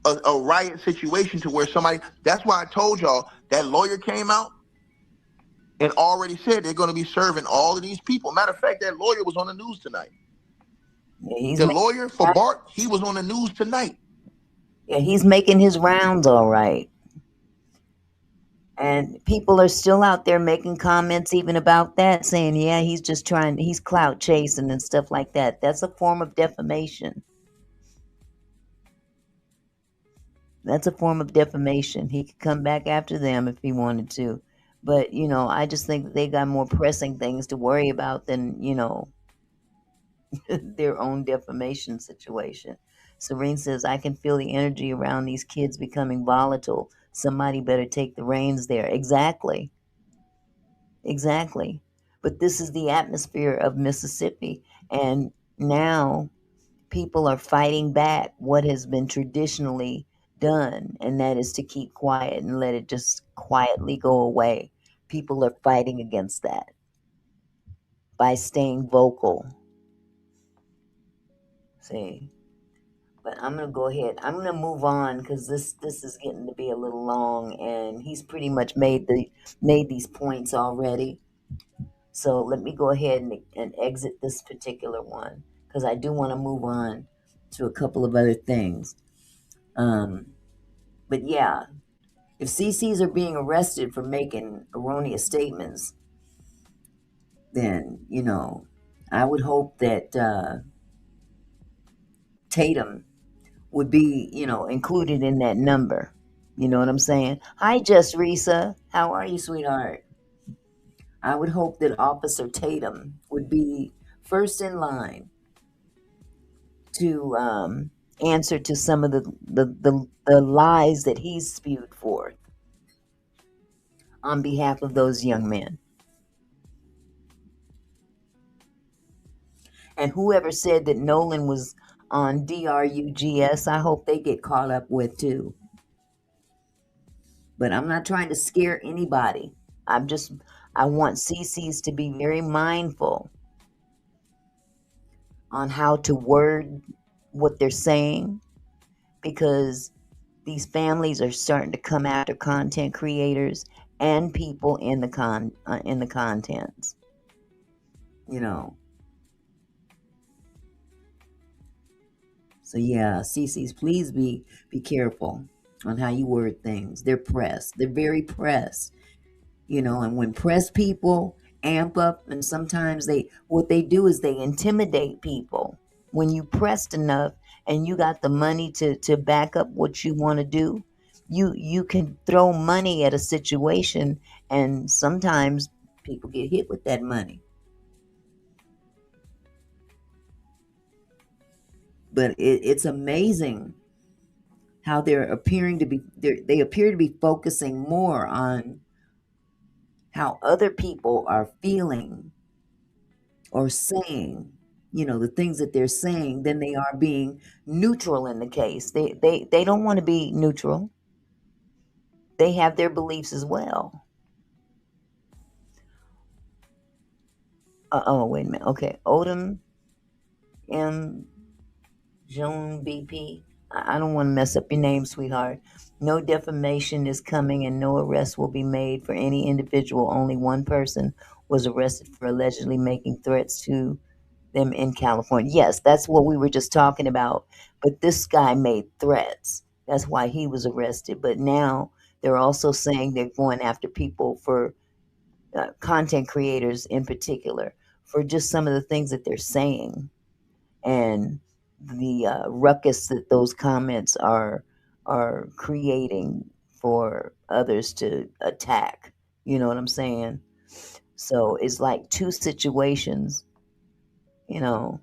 a riot situation to where somebody, that's why I told y'all that lawyer came out and already said they're going to be serving all of these people. Matter of fact, that lawyer was on the news tonight. Yeah, the lawyer for Bart, he was on the news tonight. Yeah, he's making his rounds all right. And people are still out there making comments even about that, saying, yeah, he's clout chasing and stuff like that. That's a form of defamation. That's a form of defamation. He could come back after them if he wanted to. But, I just think that they got more pressing things to worry about than, their own defamation situation. Serene says, I can feel the energy around these kids becoming volatile. Somebody better take the reins there. Exactly. But this is the atmosphere of Mississippi. And now people are fighting back what has been traditionally done, and that is to keep quiet and let it just quietly go away. People are fighting against that by staying vocal. See? But I'm gonna go ahead. I'm gonna move on because this is getting to be a little long, and he's pretty much made these points already. So let me go ahead and exit this particular one because I do want to move on to a couple of other things. But yeah, if CCs are being arrested for making erroneous statements, then I would hope that Tatum would be, included in that number. You know what I'm saying? Hi, Just Risa. How are you, sweetheart? I would hope that Officer Tatum would be first in line to answer to some of the lies that he's spewed forth on behalf of those young men. And whoever said that Nolan was on DRUGS, I hope they get caught up with too. But I'm not trying to scare anybody. I want CCs to be very mindful on how to word what they're saying, because these families are starting to come after content creators and people in the contents. So yeah, CCs, please be careful on how you word things. They're pressed. They're very pressed. And when pressed people amp up, and sometimes what they do is they intimidate people. When you pressed enough and you got the money to back up what you want to do, you can throw money at a situation, and sometimes people get hit with that money. But it's amazing how they appear to be focusing more on how other people are feeling or saying, the things that they're saying, than they are being neutral in the case. They don't want to be neutral. They have their beliefs as well. Oh, wait a minute. Okay. Odom M. Joan BP. I don't want to mess up your name, sweetheart. No defamation is coming and no arrest will be made for any individual. Only one person was arrested for allegedly making threats to them in California. Yes, that's what we were just talking about. But this guy made threats. That's why he was arrested. But now they're also saying they're going after people for content creators in particular for just some of the things that they're saying and the ruckus that those comments are creating for others to attack. You know what I'm saying? So it's like two situations, you know.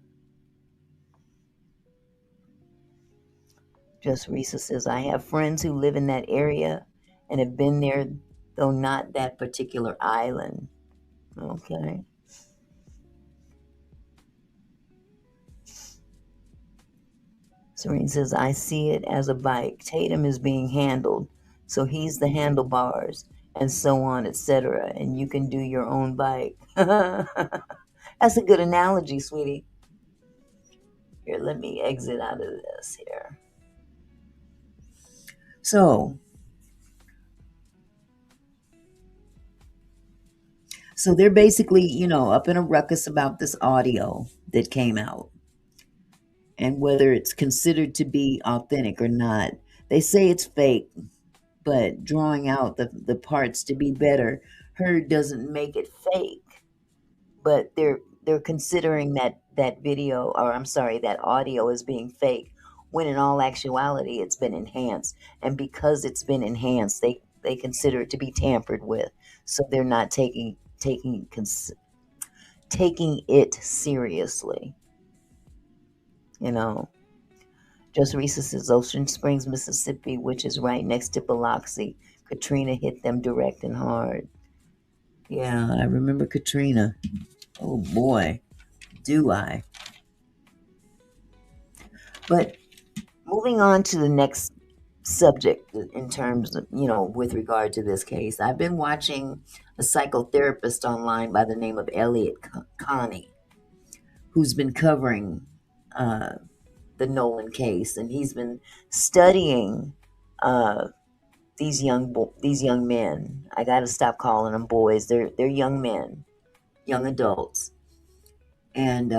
Just Risa says, I have friends who live in that area and have been there, though not that particular island. Okay. Serene says, I see it as a bike. Tatum is being handled, so he's the handlebars, and so on, etc. And you can do your own bike. That's a good analogy, sweetie. Here, let me exit out of this here. So they're basically, up in a ruckus about this audio that came out and whether it's considered to be authentic or not. They say it's fake, but drawing out the parts to be better heard doesn't make it fake. But they're considering that video, or I'm sorry, that audio as being fake, when in all actuality it's been enhanced. And because it's been enhanced, they consider it to be tampered with. So they're not taking it seriously. Just Risa says Ocean Springs, Mississippi, which is right next to Biloxi. Katrina hit them direct and hard. Yeah, I remember Katrina. Oh boy, do I. But moving on to the next subject in terms of, with regard to this case, I've been watching a psychotherapist online by the name of Elliot Connie, who's been covering the Nolan case, and he's been studying these young men. I got to stop calling them boys. They're young men, young adults, and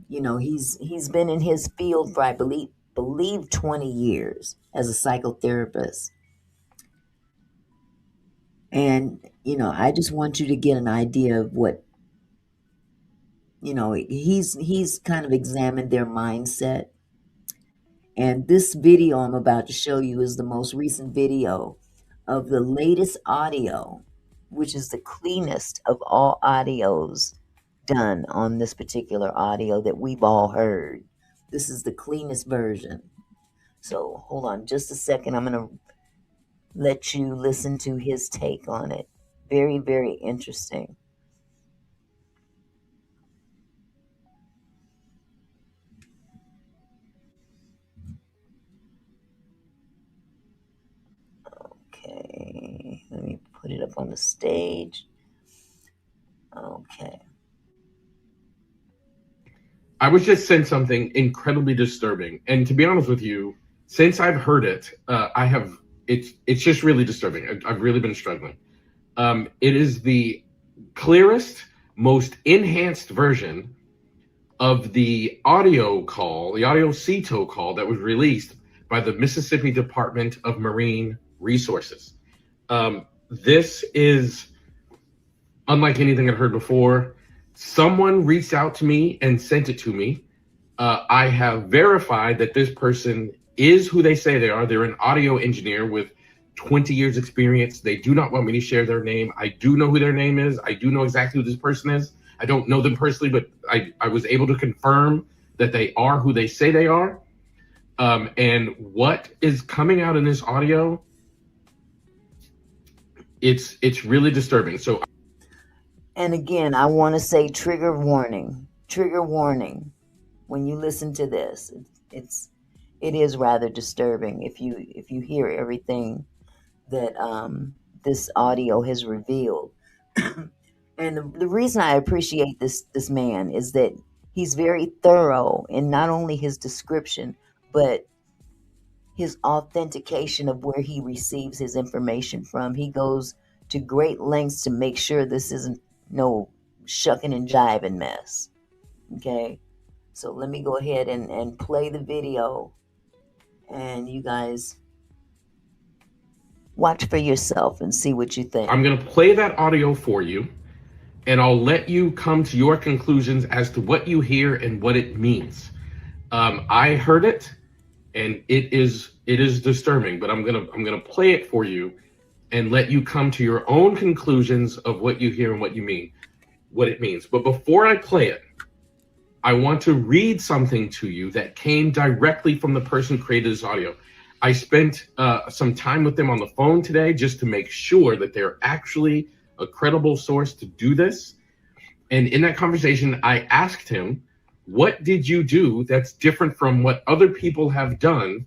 he's been in his field for I believe 20 years as a psychotherapist. And I just want you to get an idea of what he's kind of examined their mindset. And this video I'm about to show you is the most recent video of the latest audio, which is the cleanest of all audios done on this particular audio that we've all heard. This is the cleanest version. So hold on just a second. I'm going to let you listen to his take on it. Very, very interesting. Okay, let me put it up on the stage. Okay. I was just sent something incredibly disturbing, and to be honest with you, since I've heard it, it's just really disturbing. I've really been struggling. It is the clearest, most enhanced version of the audio CETO call that was released by the Mississippi Department of Marine Resources. This is unlike anything I've heard before. Someone reached out to me and sent it to me. I have verified that this person is who they say they are. They're an audio engineer with 20 years experience. They do not want me to share their name. I do know who their name is. I do know exactly who this person is. I don't know them personally, but I was able to confirm that they are who they say they are. And what is coming out in this audio, it's really disturbing. So, and again, I want to say trigger warning. Trigger warning. When you listen to this, it is rather disturbing if you hear everything that this audio has revealed. And the reason I appreciate this man is that he's very thorough in not only his description, but his authentication of where he receives his information from. He goes to great lengths to make sure this isn't no shucking and jiving mess. Okay? So let me go ahead and play the video, and you guys watch for yourself and see what you think. I'm going to play that audio for you, and I'll let you come to your conclusions as to what you hear and what it means. I heard it, and it is disturbing, but I'm gonna play it for you and let you come to your own conclusions of what you hear and what it means. But before I play it, I want to read something to you that came directly from the person who created this audio. I spent some time with them on the phone today just to make sure that they're actually a credible source to do this. And in that conversation, I asked him, what did you do that's different from what other people have done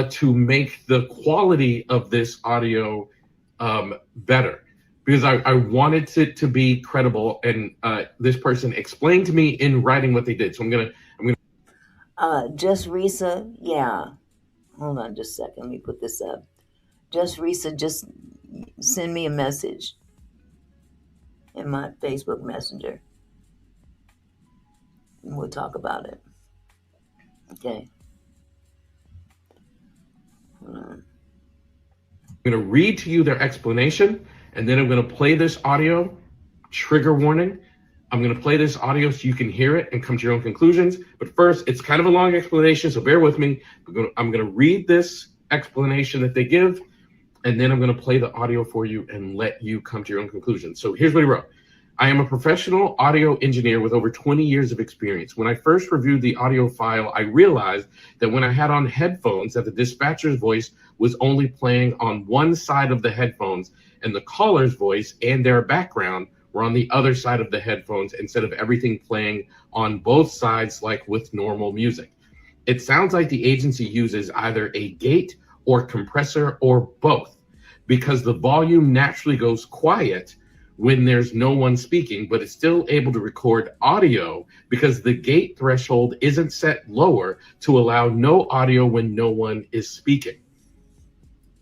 to make the quality of this audio better? Because I wanted it to be credible, and this person explained to me in writing what they did. So I'm gonna. Just Risa, yeah. Hold on just a second. Let me put this up. Just Risa, just send me a message in my Facebook Messenger, and we'll talk about it. Okay. Hold on. I'm going to read to you their explanation, and then I'm going to play this audio. Trigger warning. I'm going to play this audio so you can hear it and come to your own conclusions. But first, it's kind of a long explanation, so bear with me. I'm going to read this explanation that they give, and then I'm going to play the audio for you and let you come to your own conclusions. So here's what he wrote. I am a professional audio engineer with over 20 years of experience. When I first reviewed the audio file, I realized that when I had on headphones, that the dispatcher's voice was only playing on one side of the headphones, and the caller's voice and their background were on the other side of the headphones instead of everything playing on both sides like with normal music. It sounds like the agency uses either a gate or compressor or both, because the volume naturally goes quiet when there's no one speaking, but it's still able to record audio because the gate threshold isn't set lower to allow no audio when no one is speaking.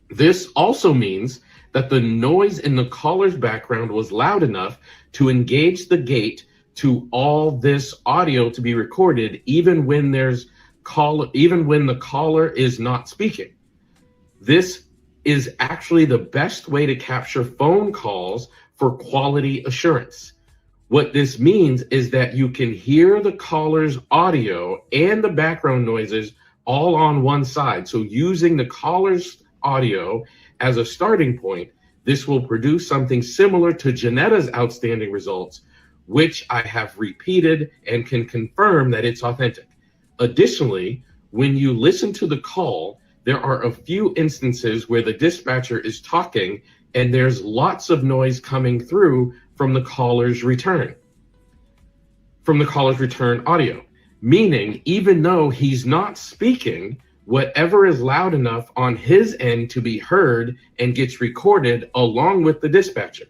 This also means that the noise in the caller's background was loud enough to engage the gate to all this audio to be recorded, even when the caller is not speaking. This is actually the best way to capture phone calls for quality assurance. What this means is that you can hear the caller's audio and the background noises all on one side. So using the caller's audio as a starting point, this will produce something similar to Janetta's outstanding results, which I have repeated and can confirm that it's authentic. Additionally, when you listen to the call, there are a few instances where the dispatcher is talking and there's lots of noise coming through from the caller's return audio, meaning even though he's not speaking, whatever is loud enough on his end to be heard and gets recorded along with the dispatcher.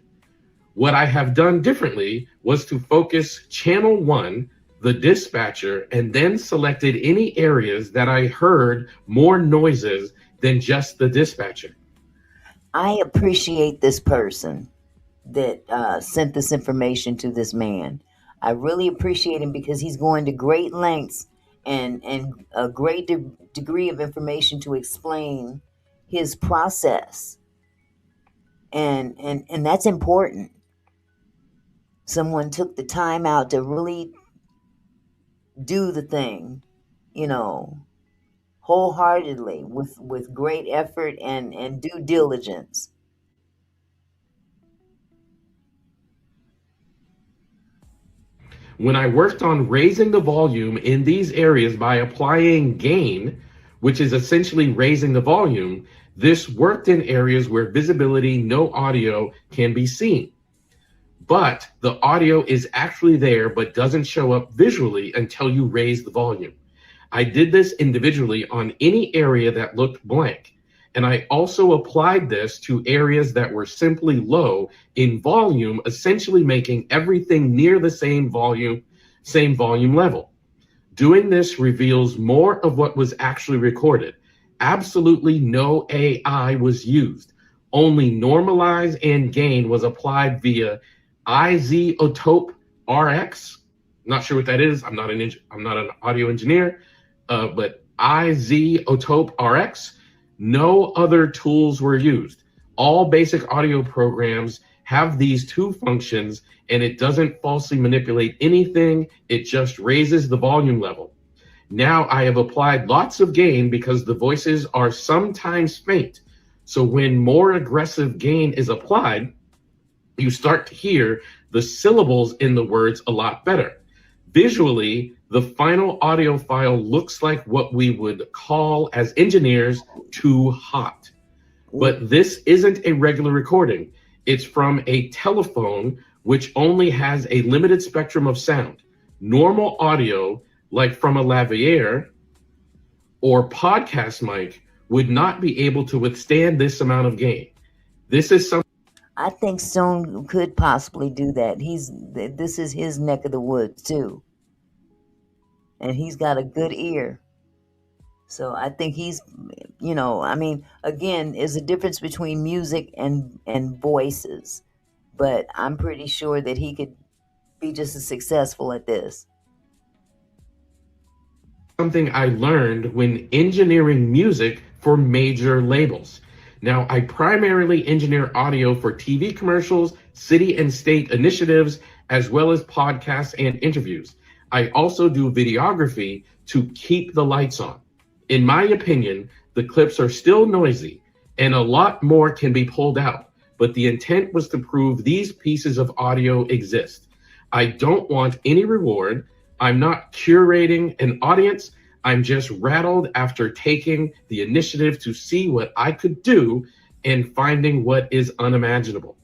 What I have done differently was to focus channel 1, the dispatcher, and then selected any areas that I heard more noises than just the dispatcher. I appreciate this person that sent this information to this man. I really appreciate him because he's going to great lengths and a great degree of information to explain his process. And that's important. Someone took the time out to really do the thing, wholeheartedly, with great effort and due diligence. When I worked on raising the volume in these areas by applying gain, which is essentially raising the volume. This worked in areas where visibility, no audio can be seen. But the audio is actually there, but doesn't show up visually until you raise the volume. I did this individually on any area that looked blank. And I also applied this to areas that were simply low in volume, essentially making everything near the same volume level. Doing this reveals more of what was actually recorded. Absolutely no AI was used. Only normalize and gain was applied via iZotope RX. Not sure what that is. I'm not an audio engineer, but iZotope RX. No other tools were used. All basic audio programs have these two functions, and it doesn't falsely manipulate anything. It just raises the volume level. Now I have applied lots of gain because the voices are sometimes faint. So when more aggressive gain is applied, you start to hear the syllables in the words a lot better. Visually, the final audio file looks like what we would call as engineers too hot. But this isn't a regular recording. It's from a telephone, which only has a limited spectrum of sound. Normal audio, like from a lavalier or podcast mic, would not be able to withstand this amount of gain. This is something I think Stone could possibly do that. This is his neck of the woods too, and he's got a good ear. So I think he's, I mean, again, there's a difference between music and voices, but I'm pretty sure that he could be just as successful at this. something I learned when engineering music for major labels. Now, I primarily engineer audio for TV commercials, city and state initiatives, as well as podcasts and interviews. I also do videography to keep the lights on. In my opinion, the clips are still noisy and a lot more can be pulled out, but the intent was to prove these pieces of audio exist. I don't want any reward. I'm not curating an audience. I'm just rattled after taking the initiative to see what I could do and finding what is unimaginable.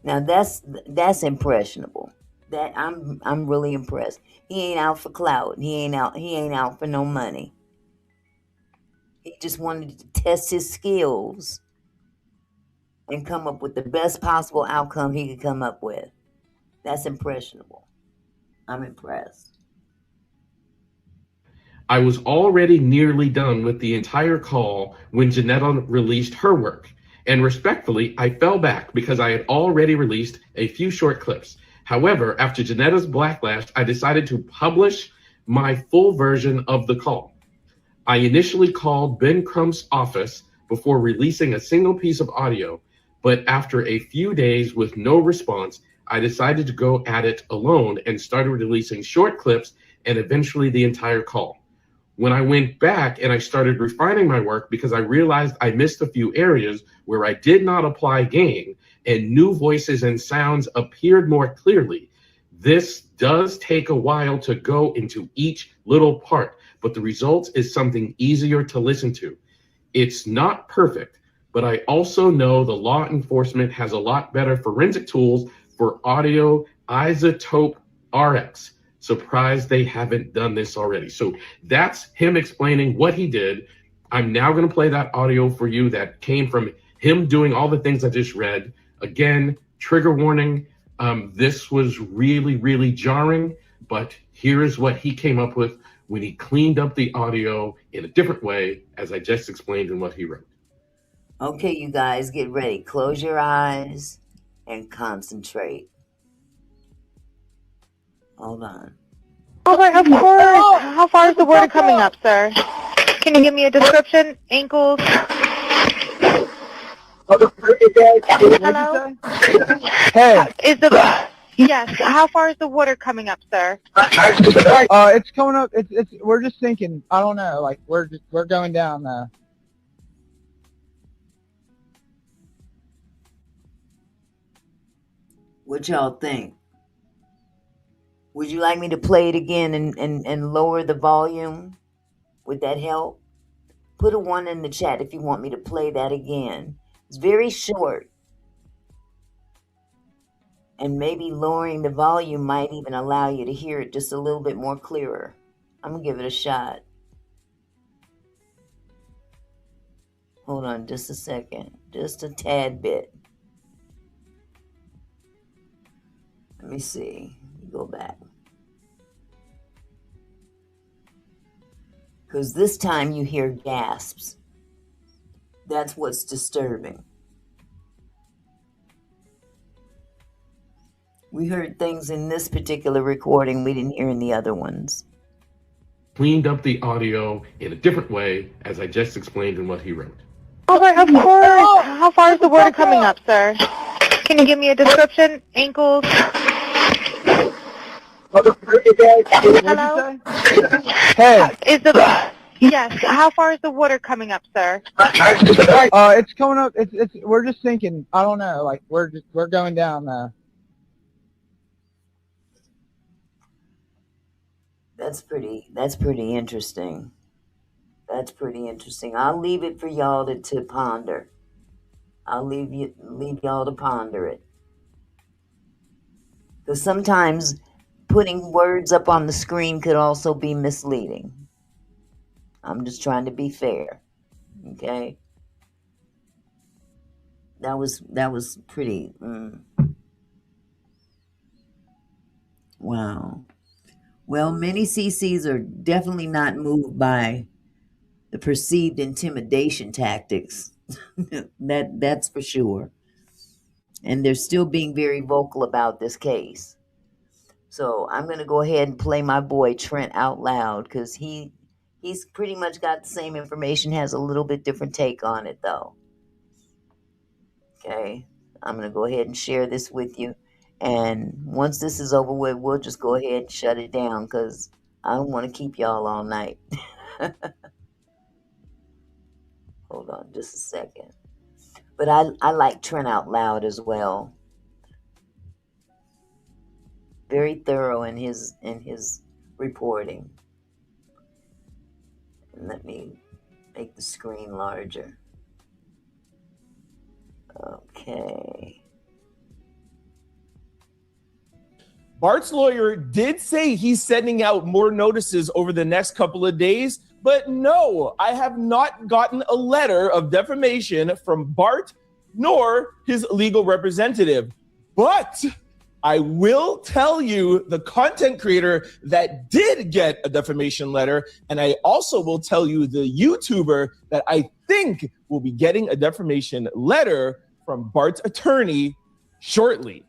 Now that's impressionable. That I'm really impressed. He ain't out for clout. He ain't out for no money. He just wanted to test his skills and come up with the best possible outcome he could come up with. That's impressionable. I'm impressed. I was already nearly done with the entire call when Janetta released her work. And respectfully, I fell back because I had already released a few short clips. However, after Janetta's backlash, I decided to publish my full version of the call. I initially called Ben Crump's office before releasing a single piece of audio, but after a few days with no response, I decided to go at it alone and started releasing short clips and eventually the entire call. When I went back and I started refining my work because I realized I missed a few areas where I did not apply gain and new voices and sounds appeared more clearly. This does take a while to go into each little part, but the result is something easier to listen to. It's not perfect, but I also know the law enforcement has a lot better forensic tools for audio iZotope RX. Surprised they haven't done this already. So that's him explaining what he did. I'm now going to play that audio for you that came from him doing all the things I just read. Again, trigger warning. This was really, really jarring, but here is what he came up with when he cleaned up the audio in a different way, as I just explained in what he wrote. Okay, you guys, get ready. Close your eyes and concentrate. Hold on. All right, of course. How far is the water coming up, sir? Can you give me a description? Ankles? Hello? Hey, Yes, how far is the water coming up, sir? it's coming up. We're just thinking. I don't know. Like we're going down. What y'all think? Would you like me to play it again and lower the volume? Would that help? Put a 1 in the chat if you want me to play that again. It's very short. And maybe lowering the volume might even allow you to hear it just a little bit more clearer. I'm going to give it a shot. Hold on just a second. Just a tad bit. Let me see. Go back. Because this time you hear gasps. That's what's disturbing. We heard things in this particular recording we didn't hear in the other ones. Cleaned up the audio in a different way, as I just explained in what he wrote. All right, of course. How far is the water coming up, sir? Can you give me a description? Ankles? Hello? Hey, Yes, how far is the water coming up, sir? it's coming up. We're just thinking. I don't know. Like we're going down. That's pretty interesting. That's pretty interesting. I'll leave it for y'all to ponder. I'll leave y'all to ponder it. Because sometimes putting words up on the screen could also be misleading. I'm just trying to be fair. Okay? That was pretty wow. Well, many CCs are definitely not moved by the perceived intimidation tactics. That's for sure. And they're still being very vocal about this case. So I'm going to go ahead and play my boy Trent out loud because he's pretty much got the same information, has a little bit different take on it though. Okay, I'm going to go ahead and share this with you. And once this is over with, we'll just go ahead and shut it down because I don't want to keep y'all all night. Hold on just a second. But I like Trent out loud as well. Very thorough in his reporting. And let me make the screen larger. Okay. Bart's lawyer did say he's sending out more notices over the next couple of days, but no, I have not gotten a letter of defamation from Bart nor his legal representative. But I will tell you the content creator that did get a defamation letter, and I also will tell you the YouTuber that I think will be getting a defamation letter from Bart's attorney shortly.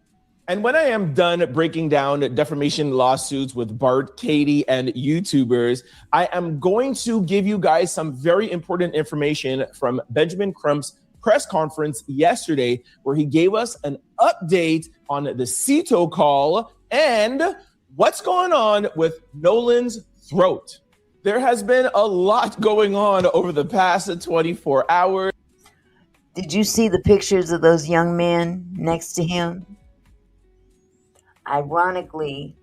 And when I am done breaking down defamation lawsuits with Bart, Katie, and YouTubers, I am going to give you guys some very important information from Benjamin Crump's press conference yesterday, where he gave us an update on the CETO call and what's going on with Nolan's throat. There has been a lot going on over the past 24 hours. Did you see the pictures of those young men next to him? Ironically,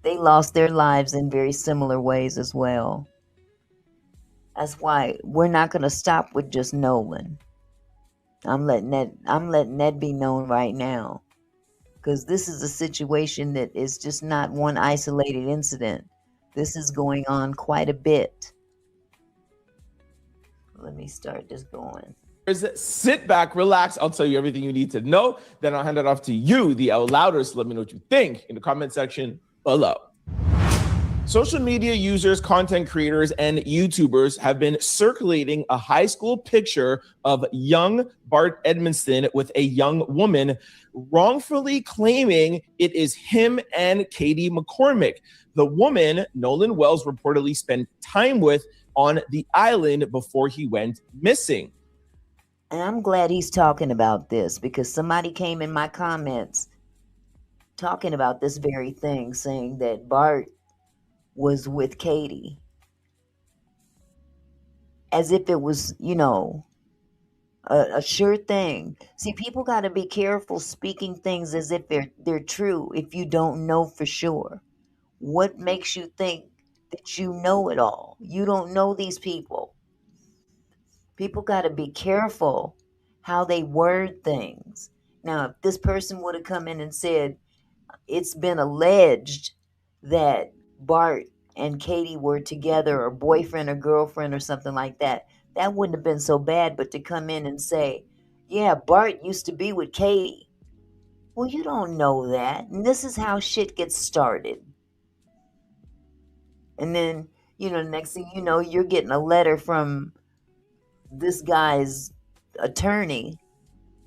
they lost their lives in very similar ways as well. That's why we're not going to stop with just Nolan. I'm letting that be known right now, because this is a situation that is just not one isolated incident. This is going on quite a bit. Let me start this going. Sit back, relax. I'll tell you everything you need to know. Then I'll hand it off to you, the out louders, to let me know what you think in the comment section below. Social media users, content creators, and YouTubers have been circulating a high school picture of young Bart Edmondson with a young woman, wrongfully claiming it is him and Katie McCormick, the woman Nolan Wells reportedly spent time with on the island before he went missing. And I'm glad he's talking about this, because somebody came in my comments talking about this very thing, saying that Bart was with Katie, as if it was, a sure thing. See, people got to be careful speaking things as if they're true if you don't know for sure. What makes you think that you know it all? You don't know these people. People got to be careful how they word things. Now, if this person would have come in and said, it's been alleged that Bart and Katie were together, or boyfriend or girlfriend or something like that, that wouldn't have been so bad. But to come in and say, yeah, Bart used to be with Katie. Well, you don't know that. And this is how shit gets started. And then, next thing you know, you're getting a letter from this guy's attorney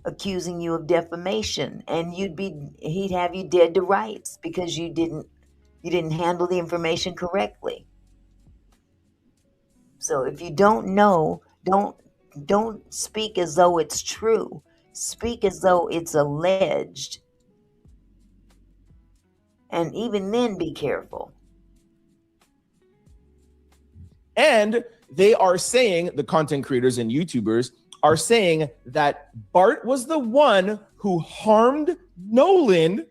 accusing you of defamation, and he'd have you dead to rights because you didn't handle the information correctly. So if you don't know, don't speak as though it's true. Speak as though it's alleged. And even then, be careful. And they are saying, the content creators and YouTubers are saying that Bart was the one who harmed Nolan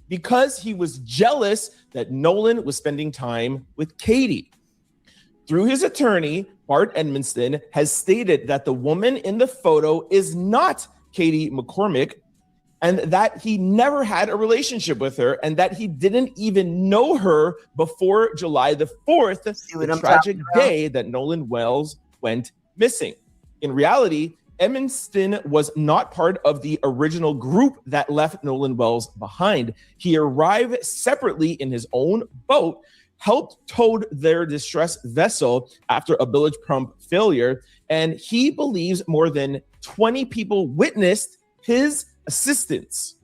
because he was jealous that Nolan was spending time with Katie. Through his attorney, Bart Edmondson has stated that the woman in the photo is not Katie McCormick, and that he never had a relationship with her, and that he didn't even know her before July the 4th, the tragic day that Nolan Wells went missing. In reality, Edmondson was not part of the original group that left Nolan Wells behind. He arrived separately in his own boat, helped towed their distress vessel after a bilge pump failure, and he believes more than 20 people witnessed his assistance.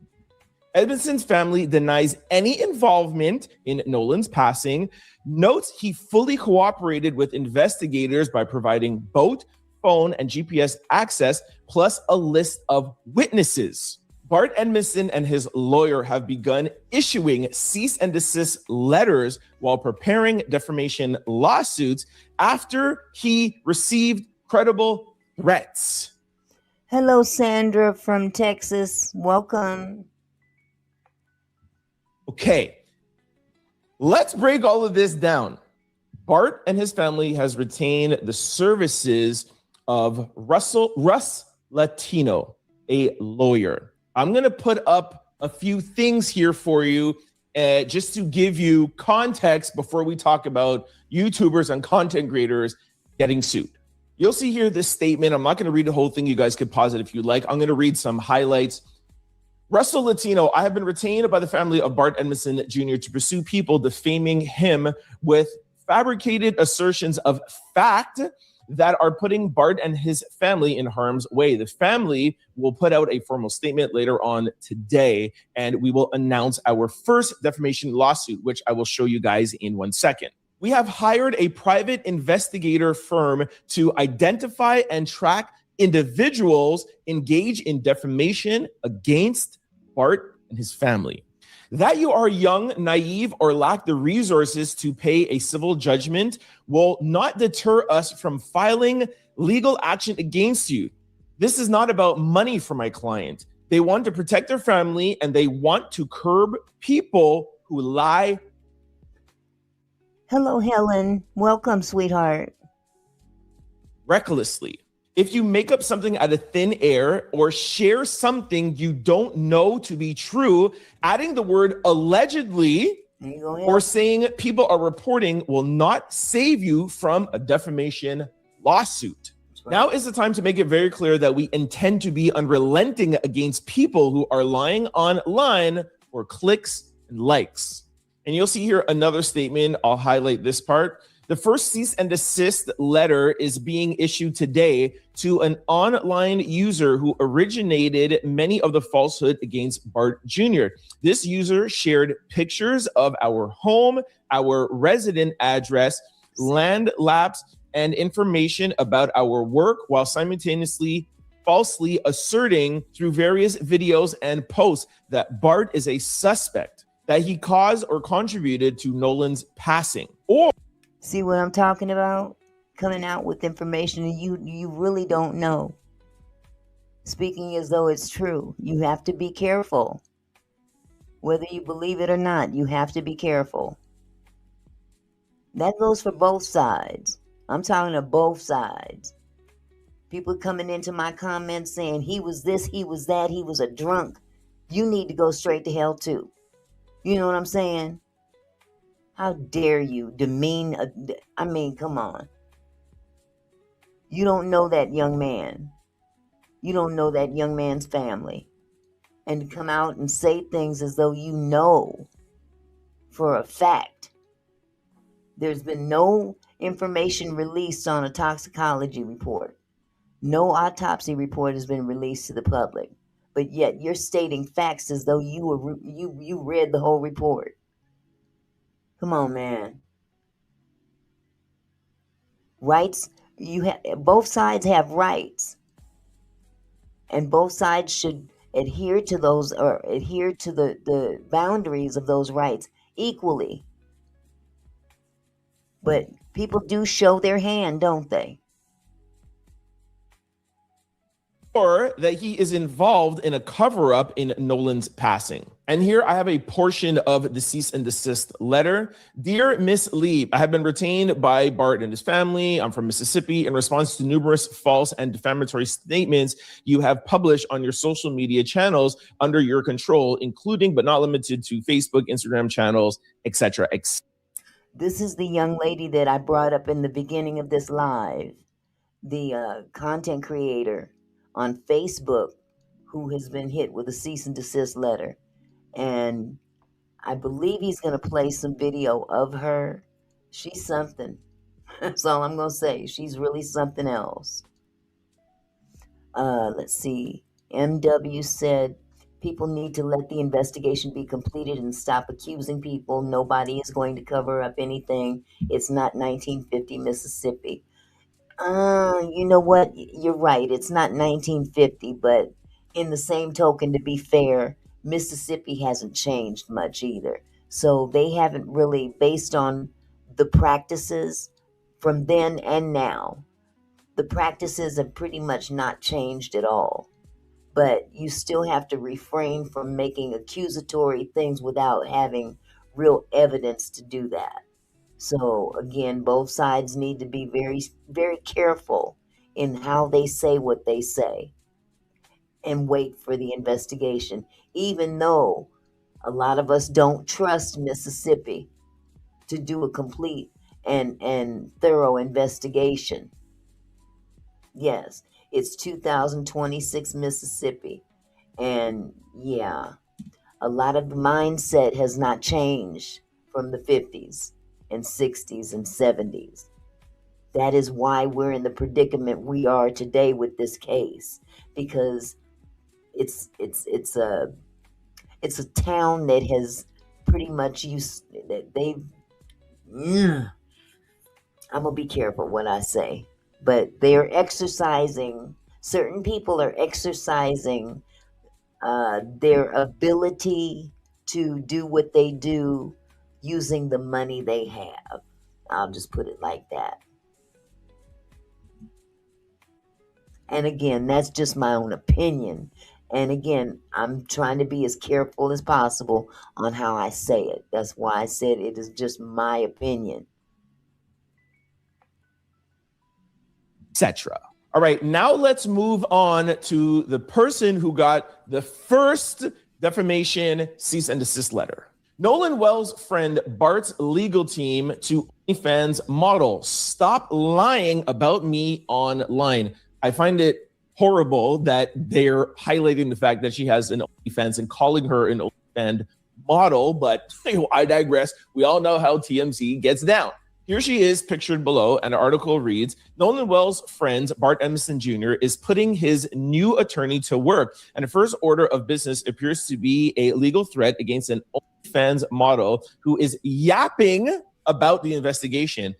Edmondson's family denies any involvement in Nolan's passing, notes he fully cooperated with investigators by providing boat, phone, and GPS access, plus a list of witnesses. Bart Edmondson and his lawyer have begun issuing cease and desist letters while preparing defamation lawsuits after he received credible threats. Hello, Sandra from Texas. Welcome. Okay, let's break all of this down. Bart and his family has retained the services of Russ Latino, a lawyer. I'm going to put up a few things here for you just to give you context before we talk about YouTubers and content creators getting sued. You'll see here this statement. I'm not going to read the whole thing. You guys could pause it if you like. I'm going to read some highlights. Russell Latino, I have been retained by the family of Bart Edmondson Jr. to pursue people defaming him with fabricated assertions of fact that are putting Bart and his family in harm's way. The family will put out a formal statement later on today, and we will announce our first defamation lawsuit, which I will show you guys in 1 second. We have hired a private investigator firm to identify and track individuals engaged in defamation against Bart and his family. That you are young, naive, or lack the resources to pay a civil judgment will not deter us from filing legal action against you. This is not about money for my client. They want to protect their family, and they want to curb people who lie. Hello, Helen. Welcome, sweetheart. Recklessly. If you make up something out of thin air or share something you don't know to be true, adding the word allegedly or saying people are reporting will not save you from a defamation lawsuit. Right. Now is the time to make it very clear that we intend to be unrelenting against people who are lying online for clicks and likes. And you'll see here another statement. I'll highlight this part. The first cease and desist letter is being issued today to an online user who originated many of the falsehood against Bart Jr. This user shared pictures of our home, our resident address, land lapse, and information about our work while simultaneously falsely asserting through various videos and posts that Bart is a suspect, that he caused or contributed to Nolan's passing. Or see what I'm talking about? Coming out with information you really don't know. Speaking as though it's true. You have to be careful. Whether you believe it or not, you have to be careful. That goes for both sides. I'm talking to both sides. People coming into my comments saying he was this, he was that, he was a drunk. You need to go straight to hell too. You know what I'm saying? How dare you demean I mean, come on. You don't know that young man. You don't know that young man's family. And to come out and say things as though you know for a fact. There's been no information released on a toxicology report. No autopsy report has been released to the public. But yet you're stating facts as though you read the whole report. Come on, man. Rights, both sides have rights. And both sides should adhere to those, or adhere to the boundaries of those rights equally. But people do show their hand, don't they? Or that he is involved in a cover-up in Nolan's passing. And here I have a portion of the cease and desist letter. Dear Miss Lee, I have been retained by Bart and his family. I'm from Mississippi. In response to numerous false and defamatory statements you have published on your social media channels under your control, including but not limited to Facebook, Instagram channels, etc. This is the young lady that I brought up in the beginning of this live. The content creator on Facebook who has been hit with a cease and desist letter. And I believe he's going to play some video of her. She's something. That's all I'm going to say. She's really something else. Let's see. MW said, people need to let the investigation be completed and stop accusing people. Nobody is going to cover up anything. It's not 1950 Mississippi. You know what? You're right. It's not 1950, but in the same token, to be fair, Mississippi hasn't changed much either. So they haven't really, based on the practices from then and now, the practices have pretty much not changed at all. But you still have to refrain from making accusatory things without having real evidence to do that. So again, both sides need to be very, very careful in how they say what they say and wait for the investigation, even though a lot of us don't trust Mississippi to do a complete and thorough investigation. Yes, it's 2026 Mississippi. And yeah, a lot of the mindset has not changed from the 50s. And 60s and 70s. That is why we're in the predicament we are today with this case, because it's a town that has pretty much I'm gonna be careful what I say, but they're exercising. Certain people are exercising their ability to do what they do using the money they have. I'll just put it like that. And again, that's just my own opinion. And again, I'm trying to be as careful as possible on how I say it. That's why I said it is just my opinion. Etc. All right, now let's move on to the person who got the first defamation cease and desist letter. Nolan Wells' friend Bart's legal team to OnlyFans model, stop lying about me online. I find it horrible that they're highlighting the fact that she has an OnlyFans and calling her an OnlyFans model, but I digress. We all know how TMZ gets down. Here she is pictured below, and the article reads, Nolan Wells' friend, Bart Emerson Jr., is putting his new attorney to work, and the first order of business appears to be a legal threat against an OnlyFans model who is yapping about the investigation.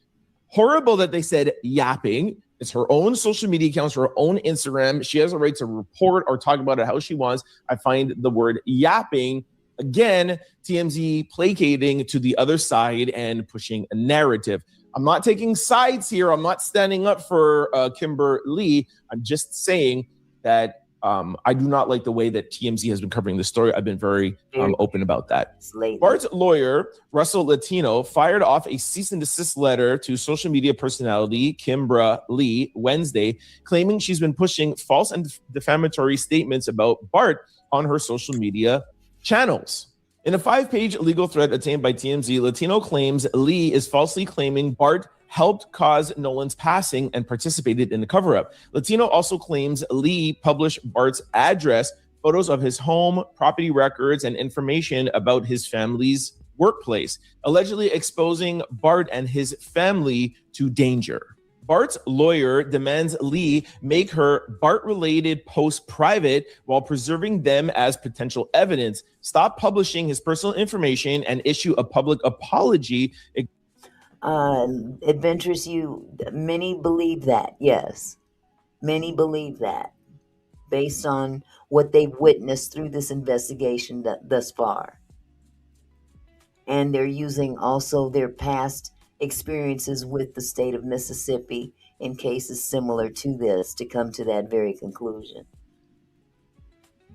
Horrible that they said yapping. It's her own social media accounts, her own Instagram. She has a right to report or talk about it how she wants. I find the word yapping, again, TMZ placating to the other side and pushing a narrative. I'm not taking sides here. I'm not standing up for Kimber Lee. I'm just saying that I do not like the way that TMZ has been covering the story. I've been very open about that. Lately. Bart's lawyer, Russell Latino, fired off a cease and desist letter to social media personality Kimbra Lee Wednesday, claiming she's been pushing false and defamatory statements about Bart on her social media channels. In a 5-page legal thread obtained by TMZ, Latino claims Lee is falsely claiming Bart helped cause Nolan's passing and participated in the cover-up. Latino also claims Lee published Bart's address, photos of his home, property records, and information about his family's workplace, allegedly exposing Bart and his family to danger. Bart's lawyer demands Lee make her Bart-related posts private while preserving them as potential evidence, stop publishing his personal information, and issue a public apology. Adventurous you, many believe that, yes. Many believe that, based on what they've witnessed through this investigation thus far. And they're using also their past experiences with the state of Mississippi in cases similar to this to come to that very conclusion.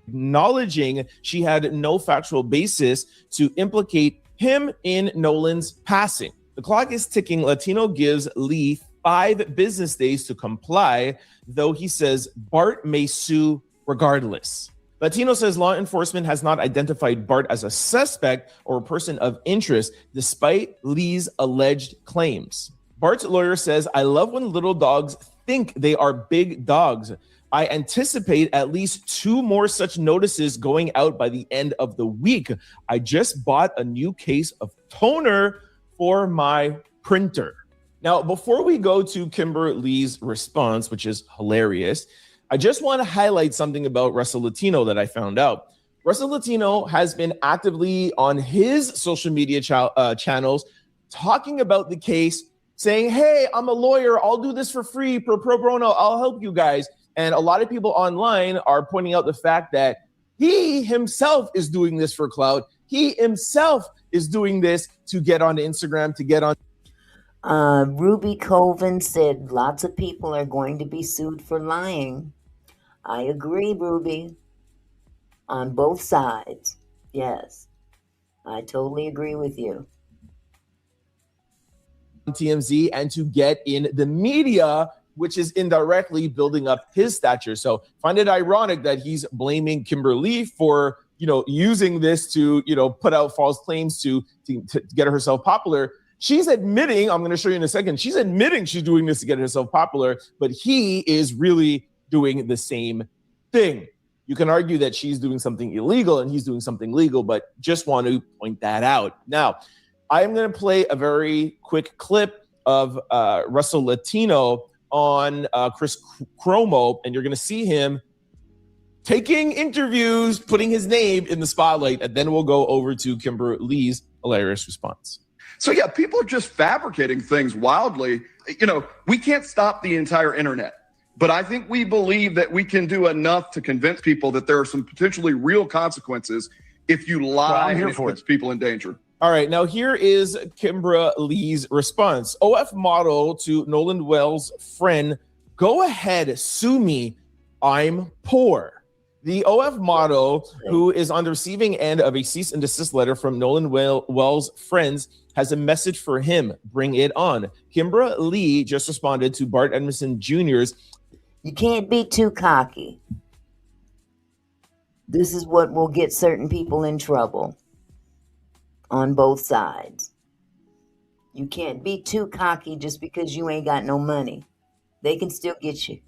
Acknowledging she had no factual basis to implicate him in Nolan's passing. The clock is ticking. Latino gives Lee 5 business days to comply, though he says Bart may sue regardless. Latino says law enforcement has not identified Bart as a suspect or a person of interest, despite Lee's alleged claims. Bart's lawyer says, "I love when little dogs think they are big dogs. I anticipate at least 2 more such notices going out by the end of the week. I just bought a new case of toner for my printer." Now, before we go to Kimber Lee's response, which is hilarious, I just want to highlight something about Russell Latino that I found out. Russell Latino has been actively on his social media channels talking about the case, saying, "Hey, I'm a lawyer. I'll do this for free, pro bono. I'll help you guys." And a lot of people online are pointing out the fact that he himself is doing this for clout. He himself is doing this to get on Instagram, to get on. Ruby Colvin said lots of people are going to be sued for lying. I agree, Ruby. On both sides. Yes. I totally agree with you. TMZ and to get in the media, which is indirectly building up his stature. So find it ironic that he's blaming Kimberly for, using this to, put out false claims to get herself popular. She's admitting, I'm going to show you in a second, she's admitting she's doing this to get herself popular, but he is really doing the same thing. You can argue that she's doing something illegal and he's doing something legal, but just want to point that out. Now, I'm going to play a very quick clip of Russell Latino on Chris Cuomo, and you're going to see him taking interviews, putting his name in the spotlight, and then we'll go over to Kimber Lee's hilarious response. So yeah, people are just fabricating things wildly. We can't stop the entire internet, but I think we believe that we can do enough to convince people that there are some potentially real consequences if you lie and it puts people in danger. All right, now here is Kimbra Lee's response. OF model to Nolan Wells' friend, "Go ahead, sue me, I'm poor." The OF model, who is on the receiving end of a cease and desist letter from Nolan Wells' friends, has a message for him. Bring it on. Kimbra Lee just responded to Bart Edmondson Jr.'s, "You can't be too cocky. This is what will get certain people in trouble on both sides. You can't be too cocky just because you ain't got no money. They can still get you."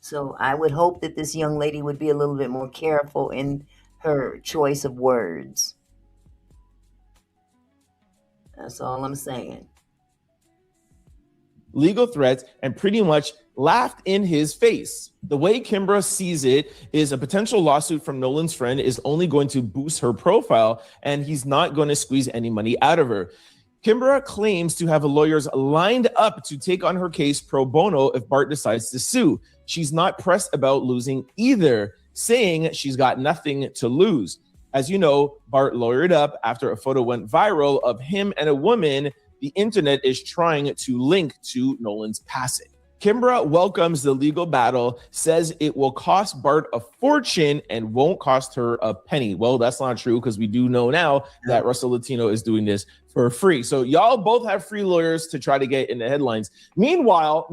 So I would hope that this young lady would be a little bit more careful in her choice of words. That's all I'm saying. Legal threats and pretty much laughed in his face. The way Kimbra sees it is a potential lawsuit from Nolan's friend is only going to boost her profile, and he's not going to squeeze any money out of her. Kimbra claims to have lawyers lined up to take on her case pro bono if Bart decides to sue. She's not pressed about losing either, saying she's got nothing to lose. As you know, Bart lawyered up after a photo went viral of him and a woman the internet is trying to link to Nolan's passing. Kimbra welcomes the legal battle, says it will cost Bart a fortune and won't cost her a penny. Well, that's not true because we do know now that Russell Latino is doing this for free. So y'all both have free lawyers to try to get in the headlines. Meanwhile,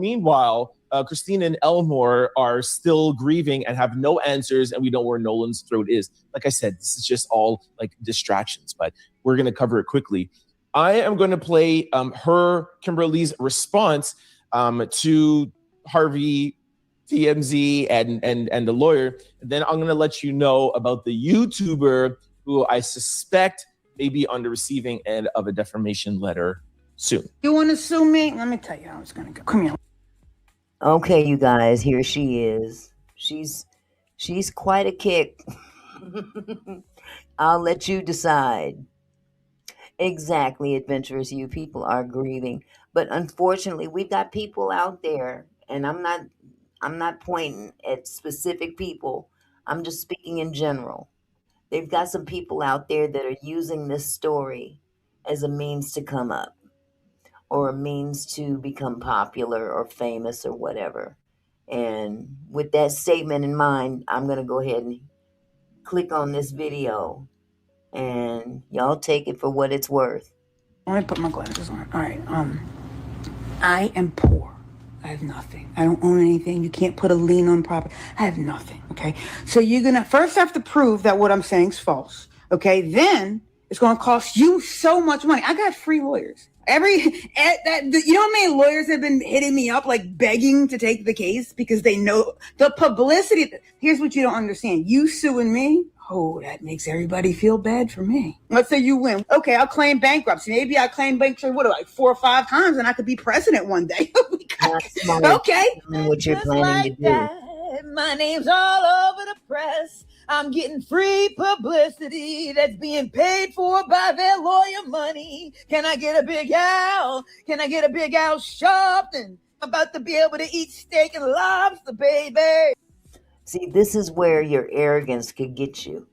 Christine and Elmore are still grieving and have no answers, and we know where Nolan's throat is. Like I said, this is just all like distractions, but we're going to cover it quickly. I am going to play Kimberly's response to Harvey, TMZ, and the lawyer. And then I'm going to let you know about the YouTuber who I suspect may be on the receiving end of a defamation letter soon. You want to sue me? Let me tell you how it's going to go. Come here. Okay, you guys, here she is. She's quite a kick. I'll let you decide. Exactly, adventurous you people are grieving. But unfortunately, we've got people out there, and I'm not pointing at specific people. I'm just speaking in general. They've got some people out there that are using this story as a means to come up, or a means to become popular or famous or whatever. And with that statement in mind, I'm going to go ahead and click on this video, and y'all take it for what it's worth. Let me put my glasses on. All right. I am poor. I have nothing. I don't own anything. You can't put a lien on property. I have nothing. Okay. So you're going to first have to prove that what I'm saying is false. Okay. Then it's going to cost you so much money. I got free lawyers. You know how many lawyers have been hitting me up, like begging to take the case because they know the publicity. Here's what you don't understand. You suing me. Oh, that makes everybody feel bad for me. Let's say you win. Okay, I'll claim bankruptcy. Maybe I claim bankruptcy, like 4 or 5 times, and I could be president one day. Okay. What you're planning to do. My name's all over the press. I'm getting free publicity that's being paid for by their lawyer money. Can I get a big owl? Can I get a big owl sharp? And I'm about to be able to eat steak and lobster, baby. See, this is where your arrogance could get you.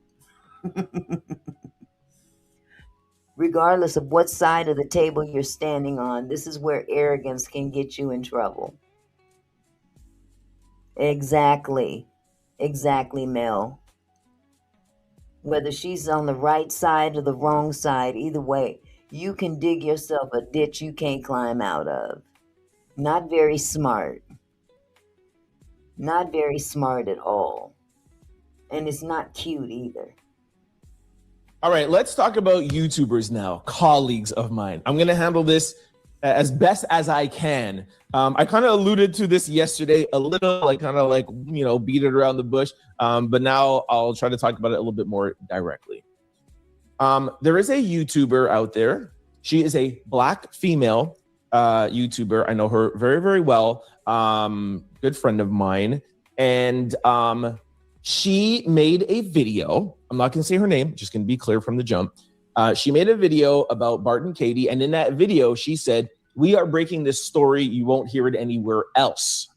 Regardless of what side of the table you're standing on, this is where arrogance can get you in trouble. Exactly, Mel. Whether she's on the right side or the wrong side, either way, you can dig yourself a ditch you can't climb out of. Not very smart. Not very smart at all. And it's not cute either. All right, let's talk about YouTubers now, colleagues of mine. I'm going to handle this as best as I can. I kind of alluded to this yesterday a little, beat it around the bush. But now I'll try to talk about it a little bit more directly. There is a YouTuber out there. She is a Black female YouTuber. I know her very, very well. Good friend of mine. And she made a video. I'm not going to say her name, just going to be clear from the jump. She made a video about Bart and Katie. And in that video, she said, "We are breaking this story. You won't hear it anywhere else."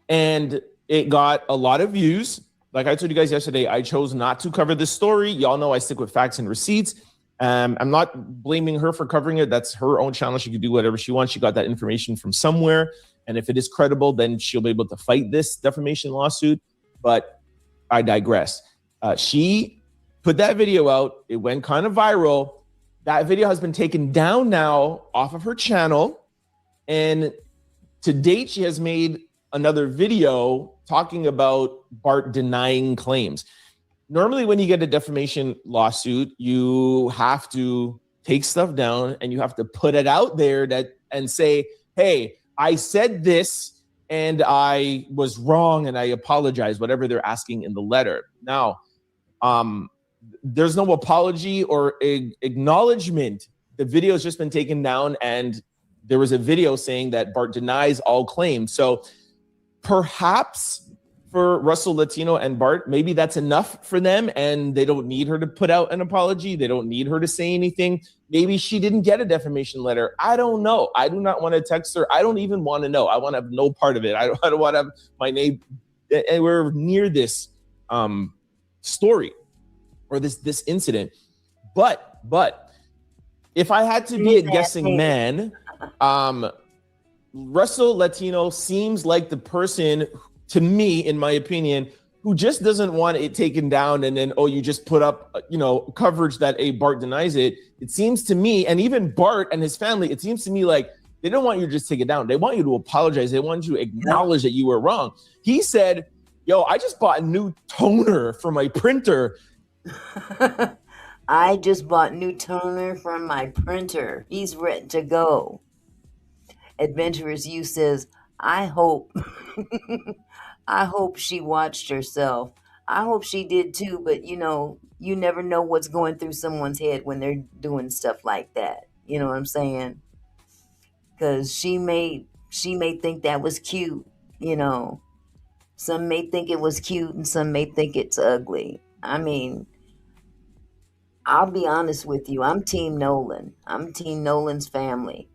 And it got a lot of views. Like I told you guys yesterday, I chose not to cover this story. Y'all know I stick with facts and receipts. I'm not blaming her for covering it. That's her own channel. She can do whatever she wants. She got that information from somewhere. And if it is credible, then she'll be able to fight this defamation lawsuit. But I digress. She put that video out. It went kind of viral. That video has been taken down now off of her channel. And to date, she has made another video talking about Bart denying claims. Normally, when you get a defamation lawsuit, you have to take stuff down and you have to put it out there and say, "Hey, I said this and I was wrong and I apologize," whatever they're asking in the letter. Now, there's no apology or acknowledgement. The video has just been taken down, and there was a video saying that Bart denies all claims. So perhaps for Russell Latino and Bart, maybe that's enough for them and they don't need her to put out an apology. They don't need her to say anything. Maybe she didn't get a defamation letter. I don't know. I do not want to text her. I don't even want to know. I want to have no part of it. I don't want to have my name anywhere near this story or this incident. But if I had to be a guessing man, Russell Latino seems like the person, to me, in my opinion, who just doesn't want it taken down and then, oh, you just put up, coverage that Bart denies it. It seems to me, and even Bart and his family, it seems to me like they don't want you to just take it down. They want you to apologize. They want you to acknowledge that you were wrong. He said, yo, I just bought a new toner for my printer. I just bought new toner from my printer. He's ready to go. Adventurous You says, I hope she watched herself. I hope she did too, but you never know what's going through someone's head when they're doing stuff like that. You know what I'm saying? Because she may think that was cute, Some may think it was cute and some may think it's ugly. I mean, I'll be honest with you. I'm Team Nolan. I'm Team Nolan's family.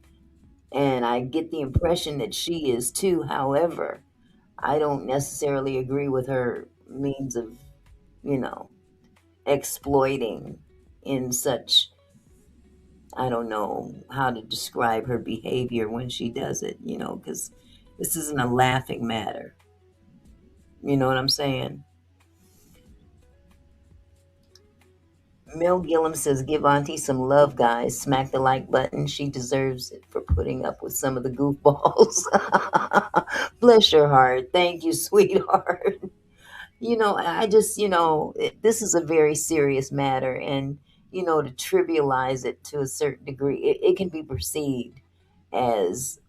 And I get the impression that she is too. However, I don't necessarily agree with her means of, exploiting in such, I don't know how to describe her behavior when she does it, because this isn't a laughing matter. You know what I'm saying? Mel Gillum says, give Auntie some love, guys. Smack the like button. She deserves it for putting up with some of the goofballs. Bless your heart. Thank you, sweetheart. I just, this is a very serious matter. And, to trivialize it to a certain degree, it can be perceived as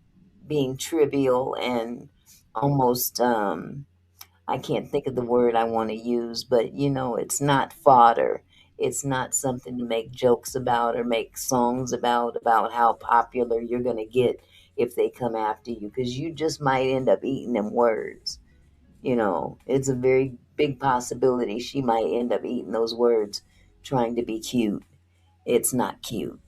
being trivial and almost, I can't think of the word I want to use, but, it's not fodder. It's not something to make jokes about or make songs about how popular you're going to get if they come after you, because you just might end up eating them words. It's a very big possibility she might end up eating those words trying to be cute. It's not cute,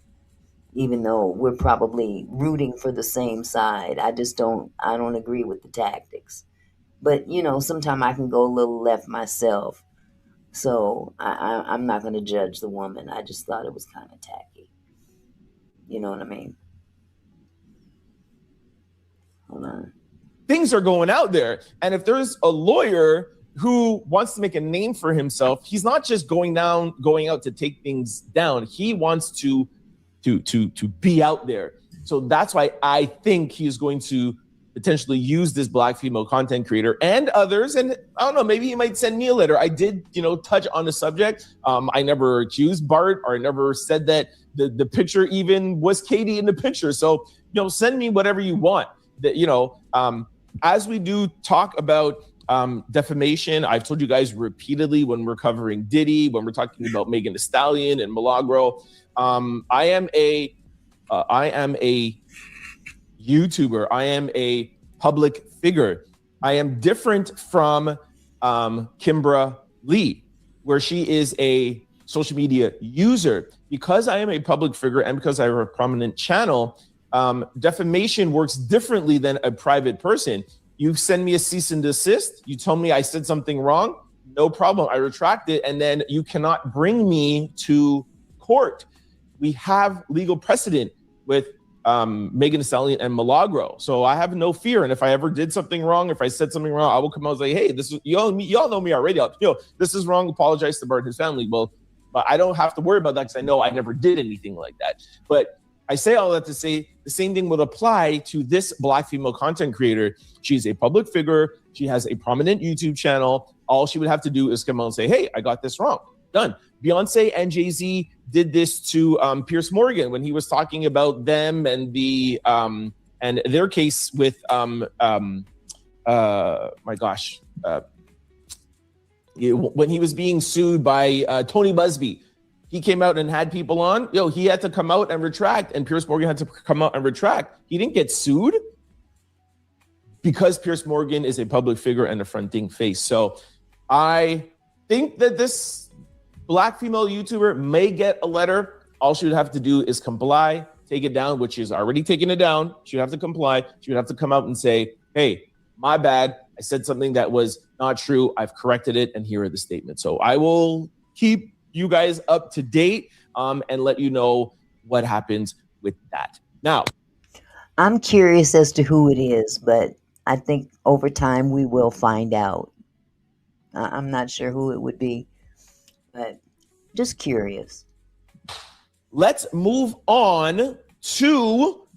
even though we're probably rooting for the same side. I don't agree with the tactics. But, sometimes I can go a little left myself. So I'm not going to judge the woman. I just thought it was kind of tacky. You know what I mean? Hold on. Things are going out there. And if there's a lawyer who wants to make a name for himself, he's not just going out to take things down. He wants to be out there. So that's why I think he's going to potentially use this Black female content creator and others. And I don't know, maybe he might send me a letter. I did, touch on the subject. I never accused Bart, or I never said that the picture even was Katie in the picture. So, send me whatever you want. That, as we do talk about defamation, I've told you guys repeatedly when we're covering Diddy, when we're talking about Megan Thee Stallion and Milagro, I am a YouTuber. I am a public figure. I am different from Kimbra Lee, where she is a social media user. Because I am a public figure and because I have a prominent channel, defamation works differently than a private person. You send me a cease and desist. You tell me I said something wrong. No problem. I retract it. And then you cannot bring me to court. We have legal precedent with Megan Thee Stallion and Milagro. So I have no fear. And if I ever did something wrong, if I said something wrong, I will come out and say, hey, this is, y'all know me already. This is wrong. Apologize to Bart and his family. Well, but I don't have to worry about that because I know I never did anything like that. But I say all that to say the same thing would apply to this Black female content creator. She's a public figure. She has a prominent YouTube channel. All she would have to do is come out and say, hey, I got this wrong. Done. Beyonce and Jay-Z did this to Pierce Morgan when he was talking about them and the and their case with when he was being sued by Tony Busby. He came out and had people on. He had to come out and retract, and Pierce Morgan had to come out and retract. He didn't get sued because Pierce Morgan is a public figure and a fronting face. So I think that this Black female YouTuber may get a letter. All she would have to do is comply, take it down, which is already taking it down. She would have to comply. She would have to come out and say, hey, my bad. I said something that was not true. I've corrected it, and here are the statements. So I will keep you guys up to date and let you know what happens with that. Now, I'm curious as to who it is, but I think over time we will find out. I'm not sure who it would be, but just curious. Let's move on to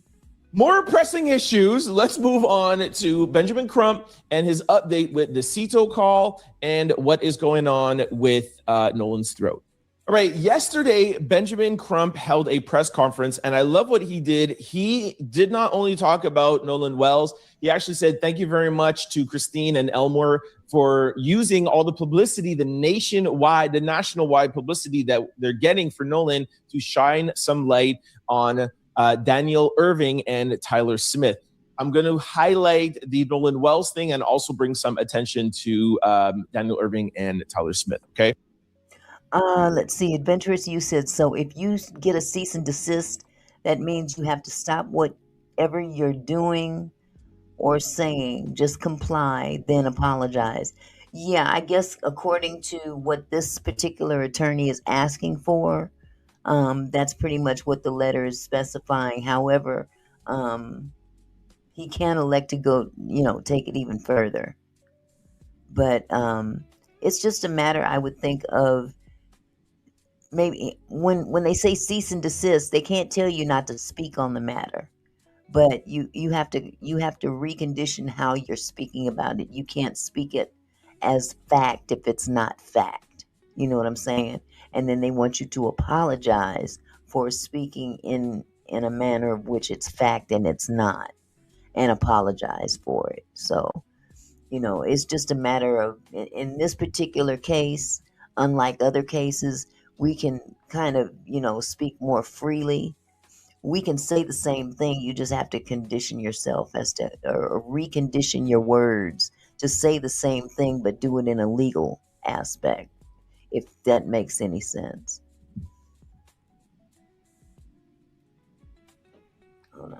more pressing issues. Let's move on to Benjamin Crump and his update with the CETO call and what is going on with Nolan's throat. All right, yesterday, Benjamin Crump held a press conference, and I love what he did. He did not only talk about Nolan Wells, he actually said, thank you very much to Christine and Elmore for using all the publicity, the national-wide publicity that they're getting for Nolan to shine some light on Daniel Irving and Tyler Smith. I'm going to highlight the Nolan Wells thing and also bring some attention to Daniel Irving and Tyler Smith, okay? Let's see. Adventurous You said, so if you get a cease and desist, that means you have to stop whatever you're doing or saying. Just comply, then apologize. Yeah, I guess according to what this particular attorney is asking for, that's pretty much what the letter is specifying. However, he can elect to go, take it even further. But it's just a matter, I would think, of maybe when they say cease and desist, they can't tell you not to speak on the matter, but you have to recondition how you're speaking about it. You can't speak it as fact if it's not fact. You know what I'm saying? And then they want you to apologize for speaking in a manner of which it's fact and it's not, and apologize for it. So, it's just a matter of, in this particular case, unlike other cases, we can kind of, speak more freely. We can say the same thing. You just have to condition yourself or recondition your words to say the same thing, but do it in a legal aspect, if that makes any sense. Hold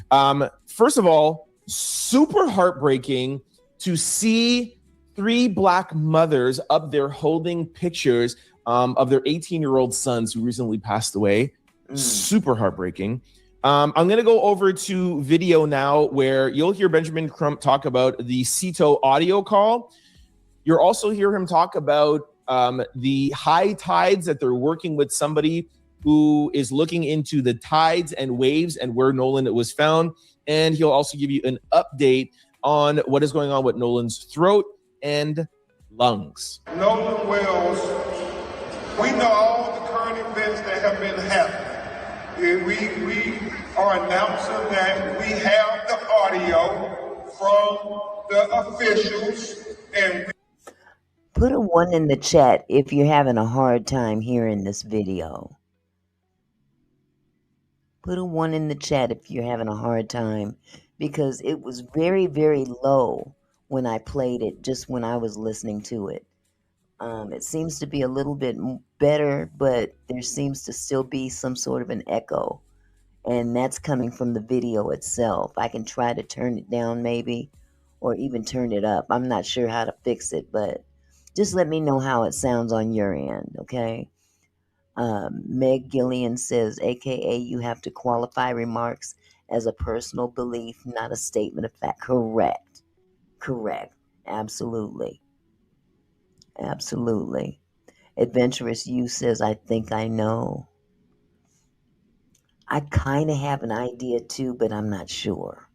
on. First of all, super heartbreaking to see 3 Black mothers up there holding pictures of their 18-year-old sons who recently passed away. Super heartbreaking. I'm going to go over to video now where you'll hear Benjamin Crump talk about the CETO audio call. You'll also hear him talk about the high tides, that they're working with somebody who is looking into the tides and waves and where Nolan was found. And he'll also give you an update on what is going on with Nolan's throat and lungs. Nolan Wells, we know all the current events that have been happening. We are announcing that we have the audio from the officials. And put a 1 in the chat if you're having a hard time hearing this video. Put a 1 in the chat if you're having a hard time, because it was very, very low when I played it, just when I was listening to it. It seems to be a little bit better, but there seems to still be some sort of an echo, and that's coming from the video itself. I can try to turn it down maybe, or even turn it up. I'm not sure how to fix it, but just let me know how it sounds on your end, okay? Meg Gillian says, AKA, you have to qualify remarks as a personal belief, not a statement of fact. Correct. Absolutely. Adventurous You says, I think I know. I kind of have an idea too, but I'm not sure.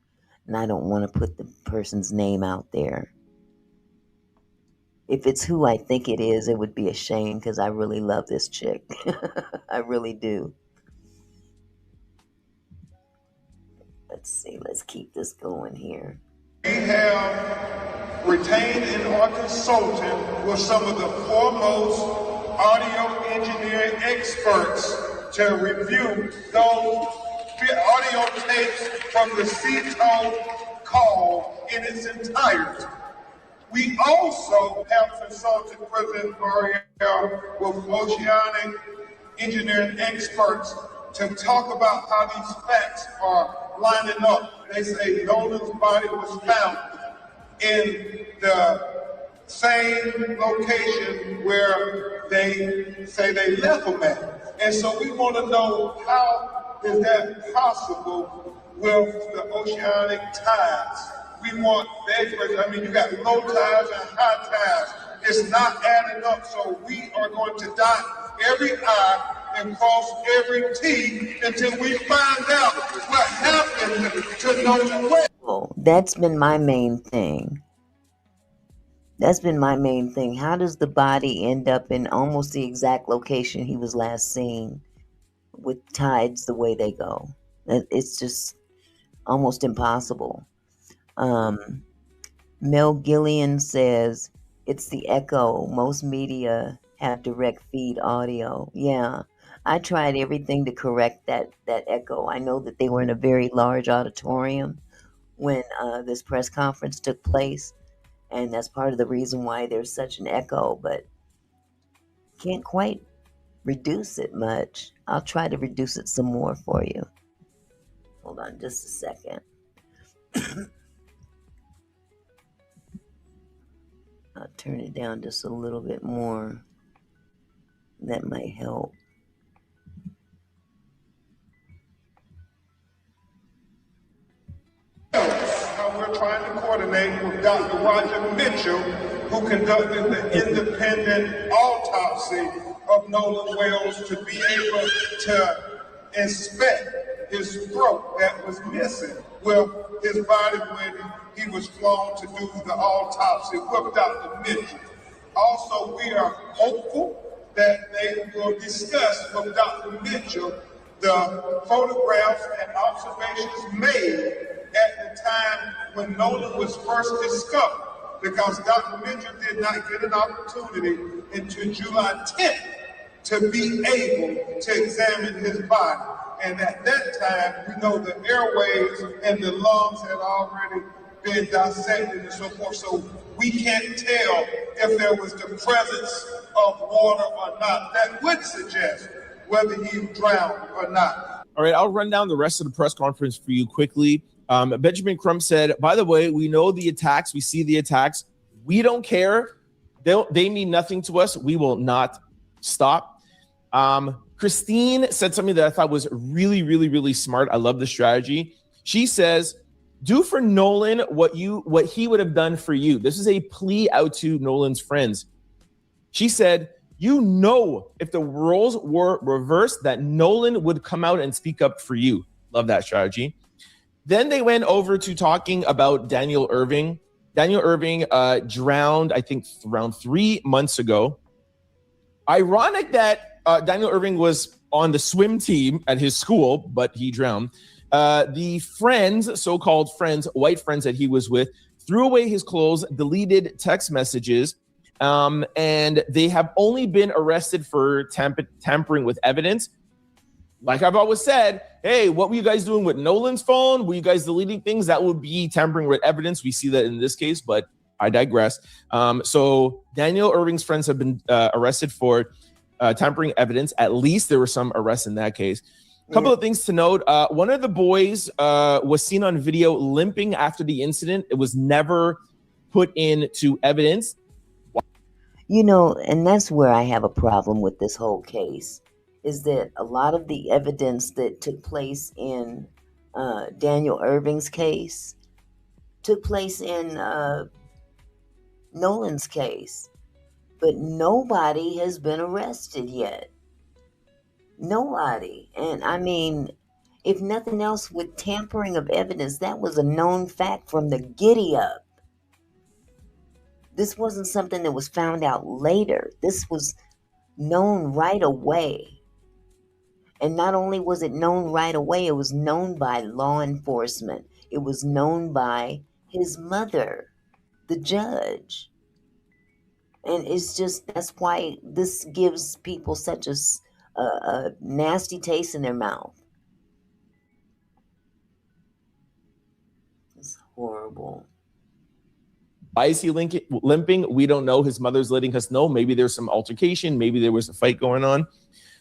And I don't want to put the person's name out there. If it's who I think it is, it would be a shame, because I really love this chick. I really do. Let's see. Let's keep this going here. We have retained and are consulting with some of the foremost audio engineering experts to review those audio tapes from the CETO call in its entirety. We also have consulted President L'Oreal with oceanic engineering experts to talk about how these facts are lining up. They say Nolan's body was found in the same location where they say they left him at. And so we want to know, how is that possible with the oceanic tides. We want the I mean, you got low tides and high tides. It's not adding up, so we are going to dot every I and cross every T until we find out what happened to Nolan Wells. Well, that's been my main thing. That's been my main thing. How does the body end up in almost the exact location he was last seen with tides the way they go? It's just almost impossible. Mel Gillian says, it's the echo. Most media have direct feed audio. Yeah, I tried everything to correct that echo. I know that they were in a very large auditorium when this press conference took place, and that's part of the reason why there's such an echo, but can't quite reduce it much. I'll try to reduce it some more for you. Hold on just a second. I'll turn it down just a little bit more. That might help. How we're trying to coordinate with Dr. Roger Mitchell, who conducted the independent autopsy of Nolan Wells, to be able to inspect his throat that was missing with his body when he was flown to do the autopsy with Dr. Mitchell. Also, we are hopeful that they will discuss with Dr. Mitchell the photographs and observations made at the time when Nolan was first discovered, because Dr. Mitchell did not get an opportunity until July 10th to be able to examine his body. And at that time, we know the airways and the lungs had already been dissected and so forth, so we can't tell if there was the presence of water or not. That would suggest whether he drowned or not. All right, I'll run down the rest of the press conference for you quickly. Benjamin Crump said, by the way, we know the attacks. We see the attacks. We don't care. They mean nothing to us. We will not stop. Christine said something that I thought was really, really, really smart. I love the strategy. She says, do for Nolan what he would have done for you. This is a plea out to Nolan's friends. She said, you know, if the roles were reversed, that Nolan would come out and speak up for you. Love that strategy. Then they went over to talking about Daniel Irving. Daniel Irving drowned, I think, around 3 months ago. Ironic that Daniel Irving was on the swim team at his school, but he drowned. The friends, so-called friends, white friends that he was with, threw away his clothes, deleted text messages, and they have only been arrested for tampering with evidence. Like I've always said, hey, what were you guys doing with Nolan's phone? Were you guys deleting things? That would be tampering with evidence. We see that in this case, but I digress. So Daniel Irving's friends have been arrested for tampering evidence. At least there were some arrests in that case. A couple of things to note. One of the boys was seen on video limping after the incident. It was never put into evidence. You know, and that's where I have a problem with this whole case, is that a lot of the evidence that took place in Daniel Irving's case took place in Nolan's case, but nobody has been arrested yet. Nobody. And I mean, if nothing else, with tampering of evidence, that was a known fact from the giddy up. This wasn't something that was found out later. This was known right away. And not only was it known right away, it was known by law enforcement. It was known by his mother, the judge. And it's just, that's why this gives people such a nasty taste in their mouth. It's horrible. Why is he limping? We don't know. His mother's letting us know. Maybe there's some altercation. Maybe there was a fight going on.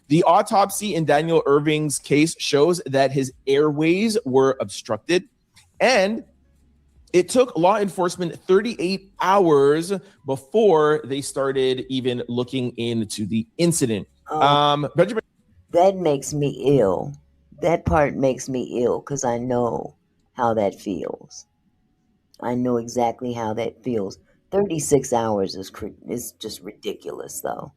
The autopsy in Daniel Irving's case shows that his airways were obstructed, and it took law enforcement 38 hours before they started even looking into the incident. Benjamin, that makes me ill. that part makes me ill because I know how that feels. I know exactly how that feels. 36 hours is just ridiculous, though.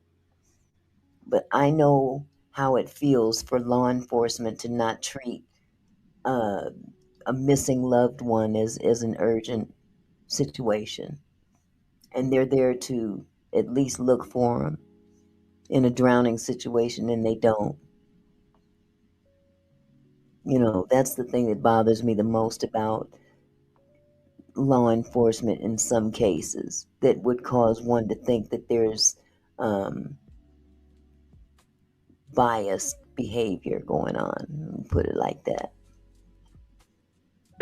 But I know how it feels for law enforcement to not treat uh, a missing loved one as an urgent situation. And they're there to at least look for them in a drowning situation, and they don't. You know, that's the thing that bothers me the most about law enforcement in some cases that would cause one to think that there's um, biased behavior going on, put it like that.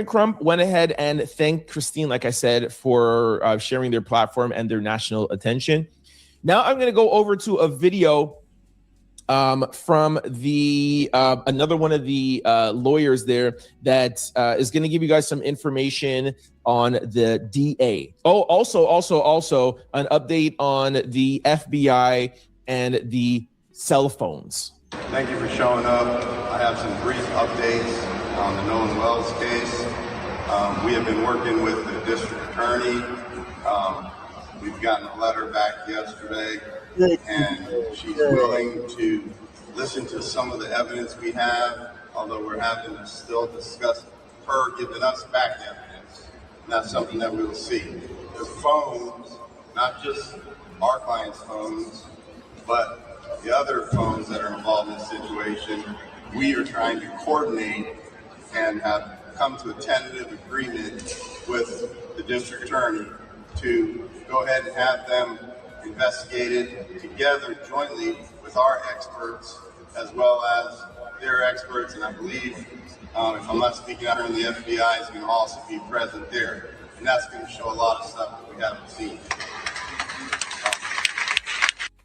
Crump went ahead and thanked Christine, like I said, for sharing their platform and their national attention. Now I'm going to go over to a video from the another one of the lawyers there that is going to give you guys some information on the DA. Oh, also an update on the FBI and the cell phones. Thank you for showing up. I have some brief updates on the Nolan Wells case. We have been working with the district attorney. We've gotten a letter back yesterday, and she's willing to listen to some of the evidence we have, although we're having to still discuss her giving us back evidence. And that's something that we will see. The phones, not just our clients' phones, but the other phones that are involved in this situation, we are trying to coordinate and have come to a tentative agreement with the district attorney to go ahead and have them investigated together jointly with our experts as well as their experts. And I believe, if I'm not speaking out here in the FBI, is going to also be present there. And that's going to show a lot of stuff that we haven't seen.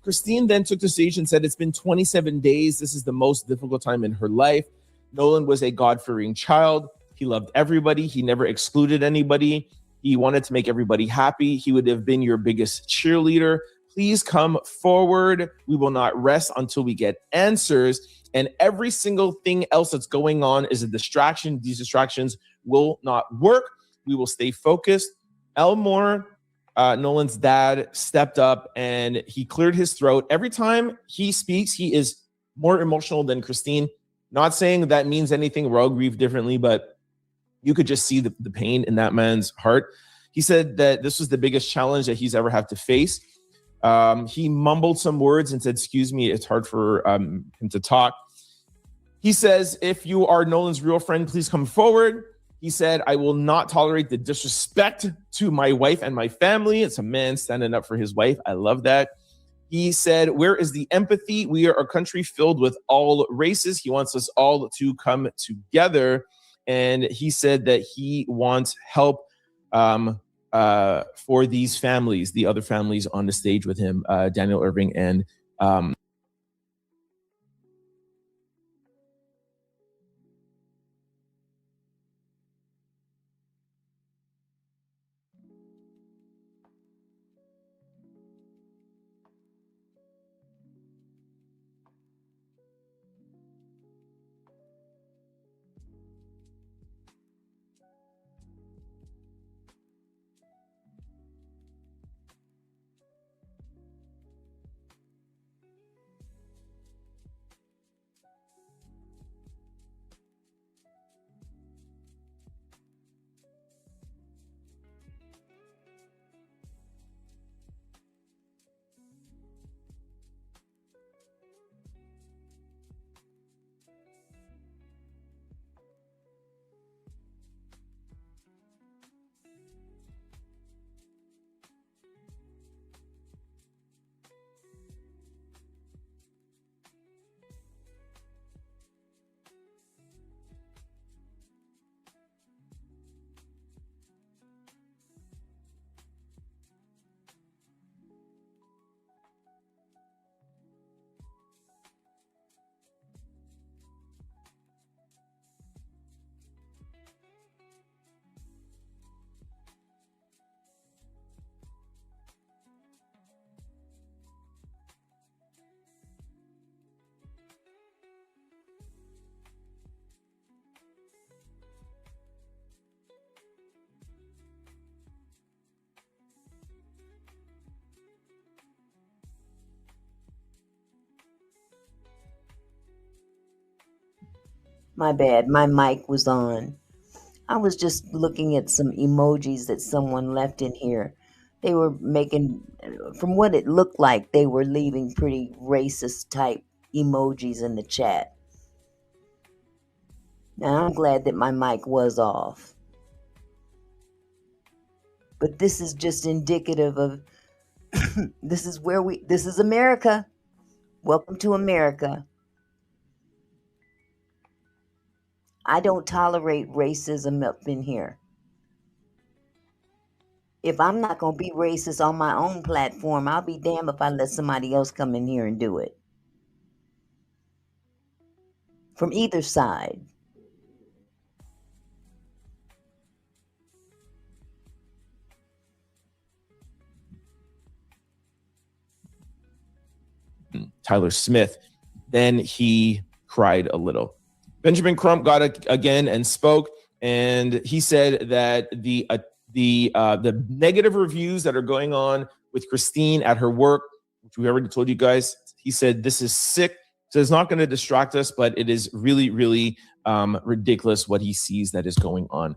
Christine then took the stage and said, it's been 27 days. This is the most difficult time in her life. Nolan was a God-fearing child. He loved everybody. He never excluded anybody. He wanted to make everybody happy. He would have been your biggest cheerleader. Please come forward. We will not rest until we get answers. And every single thing else that's going on is a distraction. These distractions will not work. We will stay focused. Elmore, Nolan's dad, stepped up and he cleared his throat. Every time he speaks, he is more emotional than Christine. Not saying that means anything. We're all grieved differently, but you could just see the pain in that man's heart. He said that this was the biggest challenge that he's ever had to face. He mumbled some words and said, excuse me, it's hard for him to talk. He says, if you are Nolan's real friend, please come forward. He said, I will not tolerate the disrespect to my wife and my family. It's a man standing up for his wife. I love that. He said, where is the empathy? We are a country filled with all races. He wants us all to come together. And he said that he wants help for these families, the other families on the stage with him, Daniel Irving and My bad. My mic was on. I was just looking at some emojis that someone left in here. They were making, from what it looked like, they were leaving pretty racist type emojis in the chat. Now, I'm glad that my mic was off. But this is just indicative of, this is America. Welcome to America. I don't tolerate racism up in here. If I'm not going to be racist on my own platform, I'll be damned if I let somebody else come in here and do it. From either side. Tyler Smith. Then he cried a little. Benjamin Crump got it again and spoke, and he said that the negative reviews that are going on with Christine at her work, which we already told you guys, he said this is sick. So it's not going to distract us, but it is really, really ridiculous what he sees that is going on.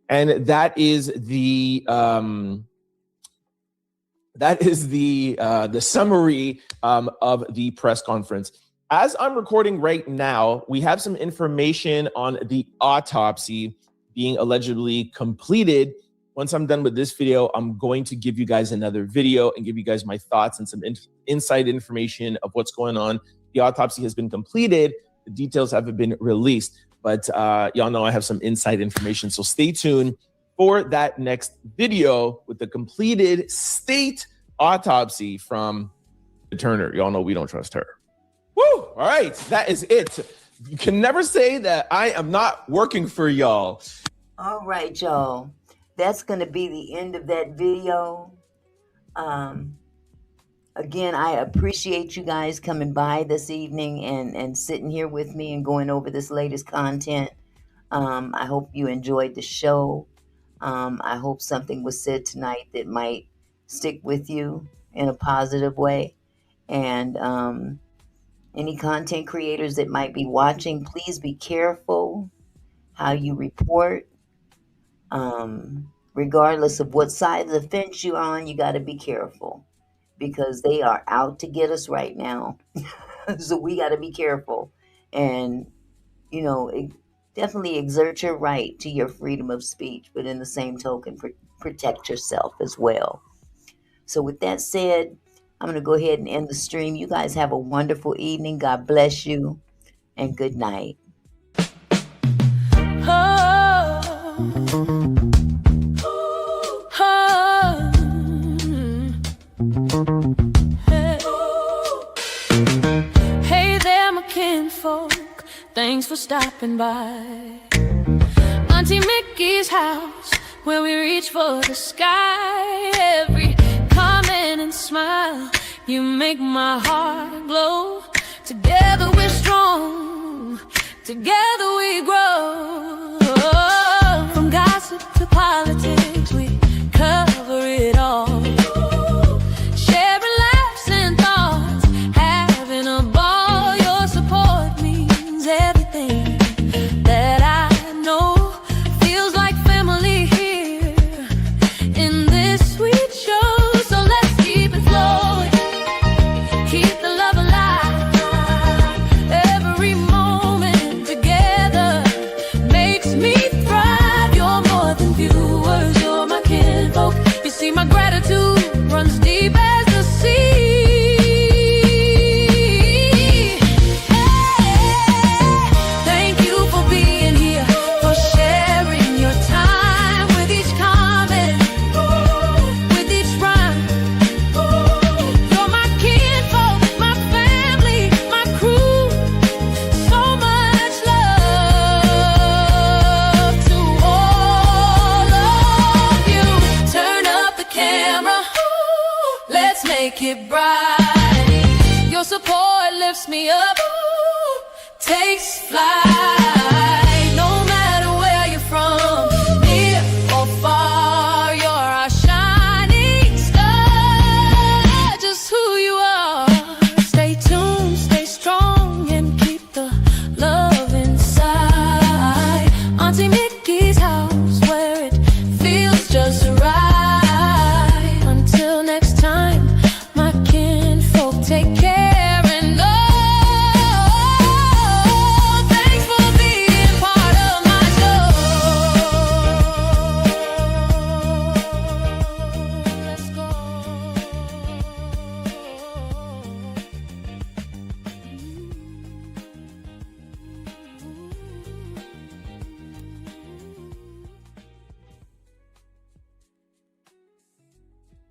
And that is the summary of the press conference. As I'm recording right now, we have some information on the autopsy being allegedly completed. Once I'm done with this video, I'm going to give you guys another video and give you guys my thoughts and some inside information of what's going on. The autopsy has been completed. The details haven't been released, but y'all know I have some inside information. So stay tuned for that next video with the completed state autopsy from Turner. Y'all know we don't trust her. Woo! All right, that is it. You can never say that I am not working for y'all. All right, y'all. That's going to be the end of that video. Again, I appreciate you guys coming by this evening and sitting here with me and going over this latest content. I hope you enjoyed the show. I hope something was said tonight that might stick with you in a positive way. And any content creators that might be watching, please be careful how you report. Regardless of what side of the fence you're on, you got to be careful because they are out to get us right now. So we got to be careful and, you know, definitely exert your right to your freedom of speech, but in the same token, protect yourself as well. So with that said, I'm going to go ahead and end the stream. You guys have a wonderful evening. God bless you and good night. Hey there, my kinfolk, thanks for stopping by. Auntie Mickey's house, where we reach for the sky. Every comment and smile, you make my heart glow. Together we're strong, together we grow. From gossip to politics, we cover it all. Sharing laughs and thoughts, having a ball. Your support means everything that I know. Feels like family here in this sweet show. So let's keep it flowing, keep the love alive. Every moment together makes me thrive. You're more than viewers, you're my kinfolk. You see my gratitude runs deep as the sea. Thank you for being here, for sharing your time with each comment, with each rhyme. You're my kinfolk, my family, my crew. So much love to all of you. Turn up the camera, let's make it bright. Your support lifts me up, takes flight.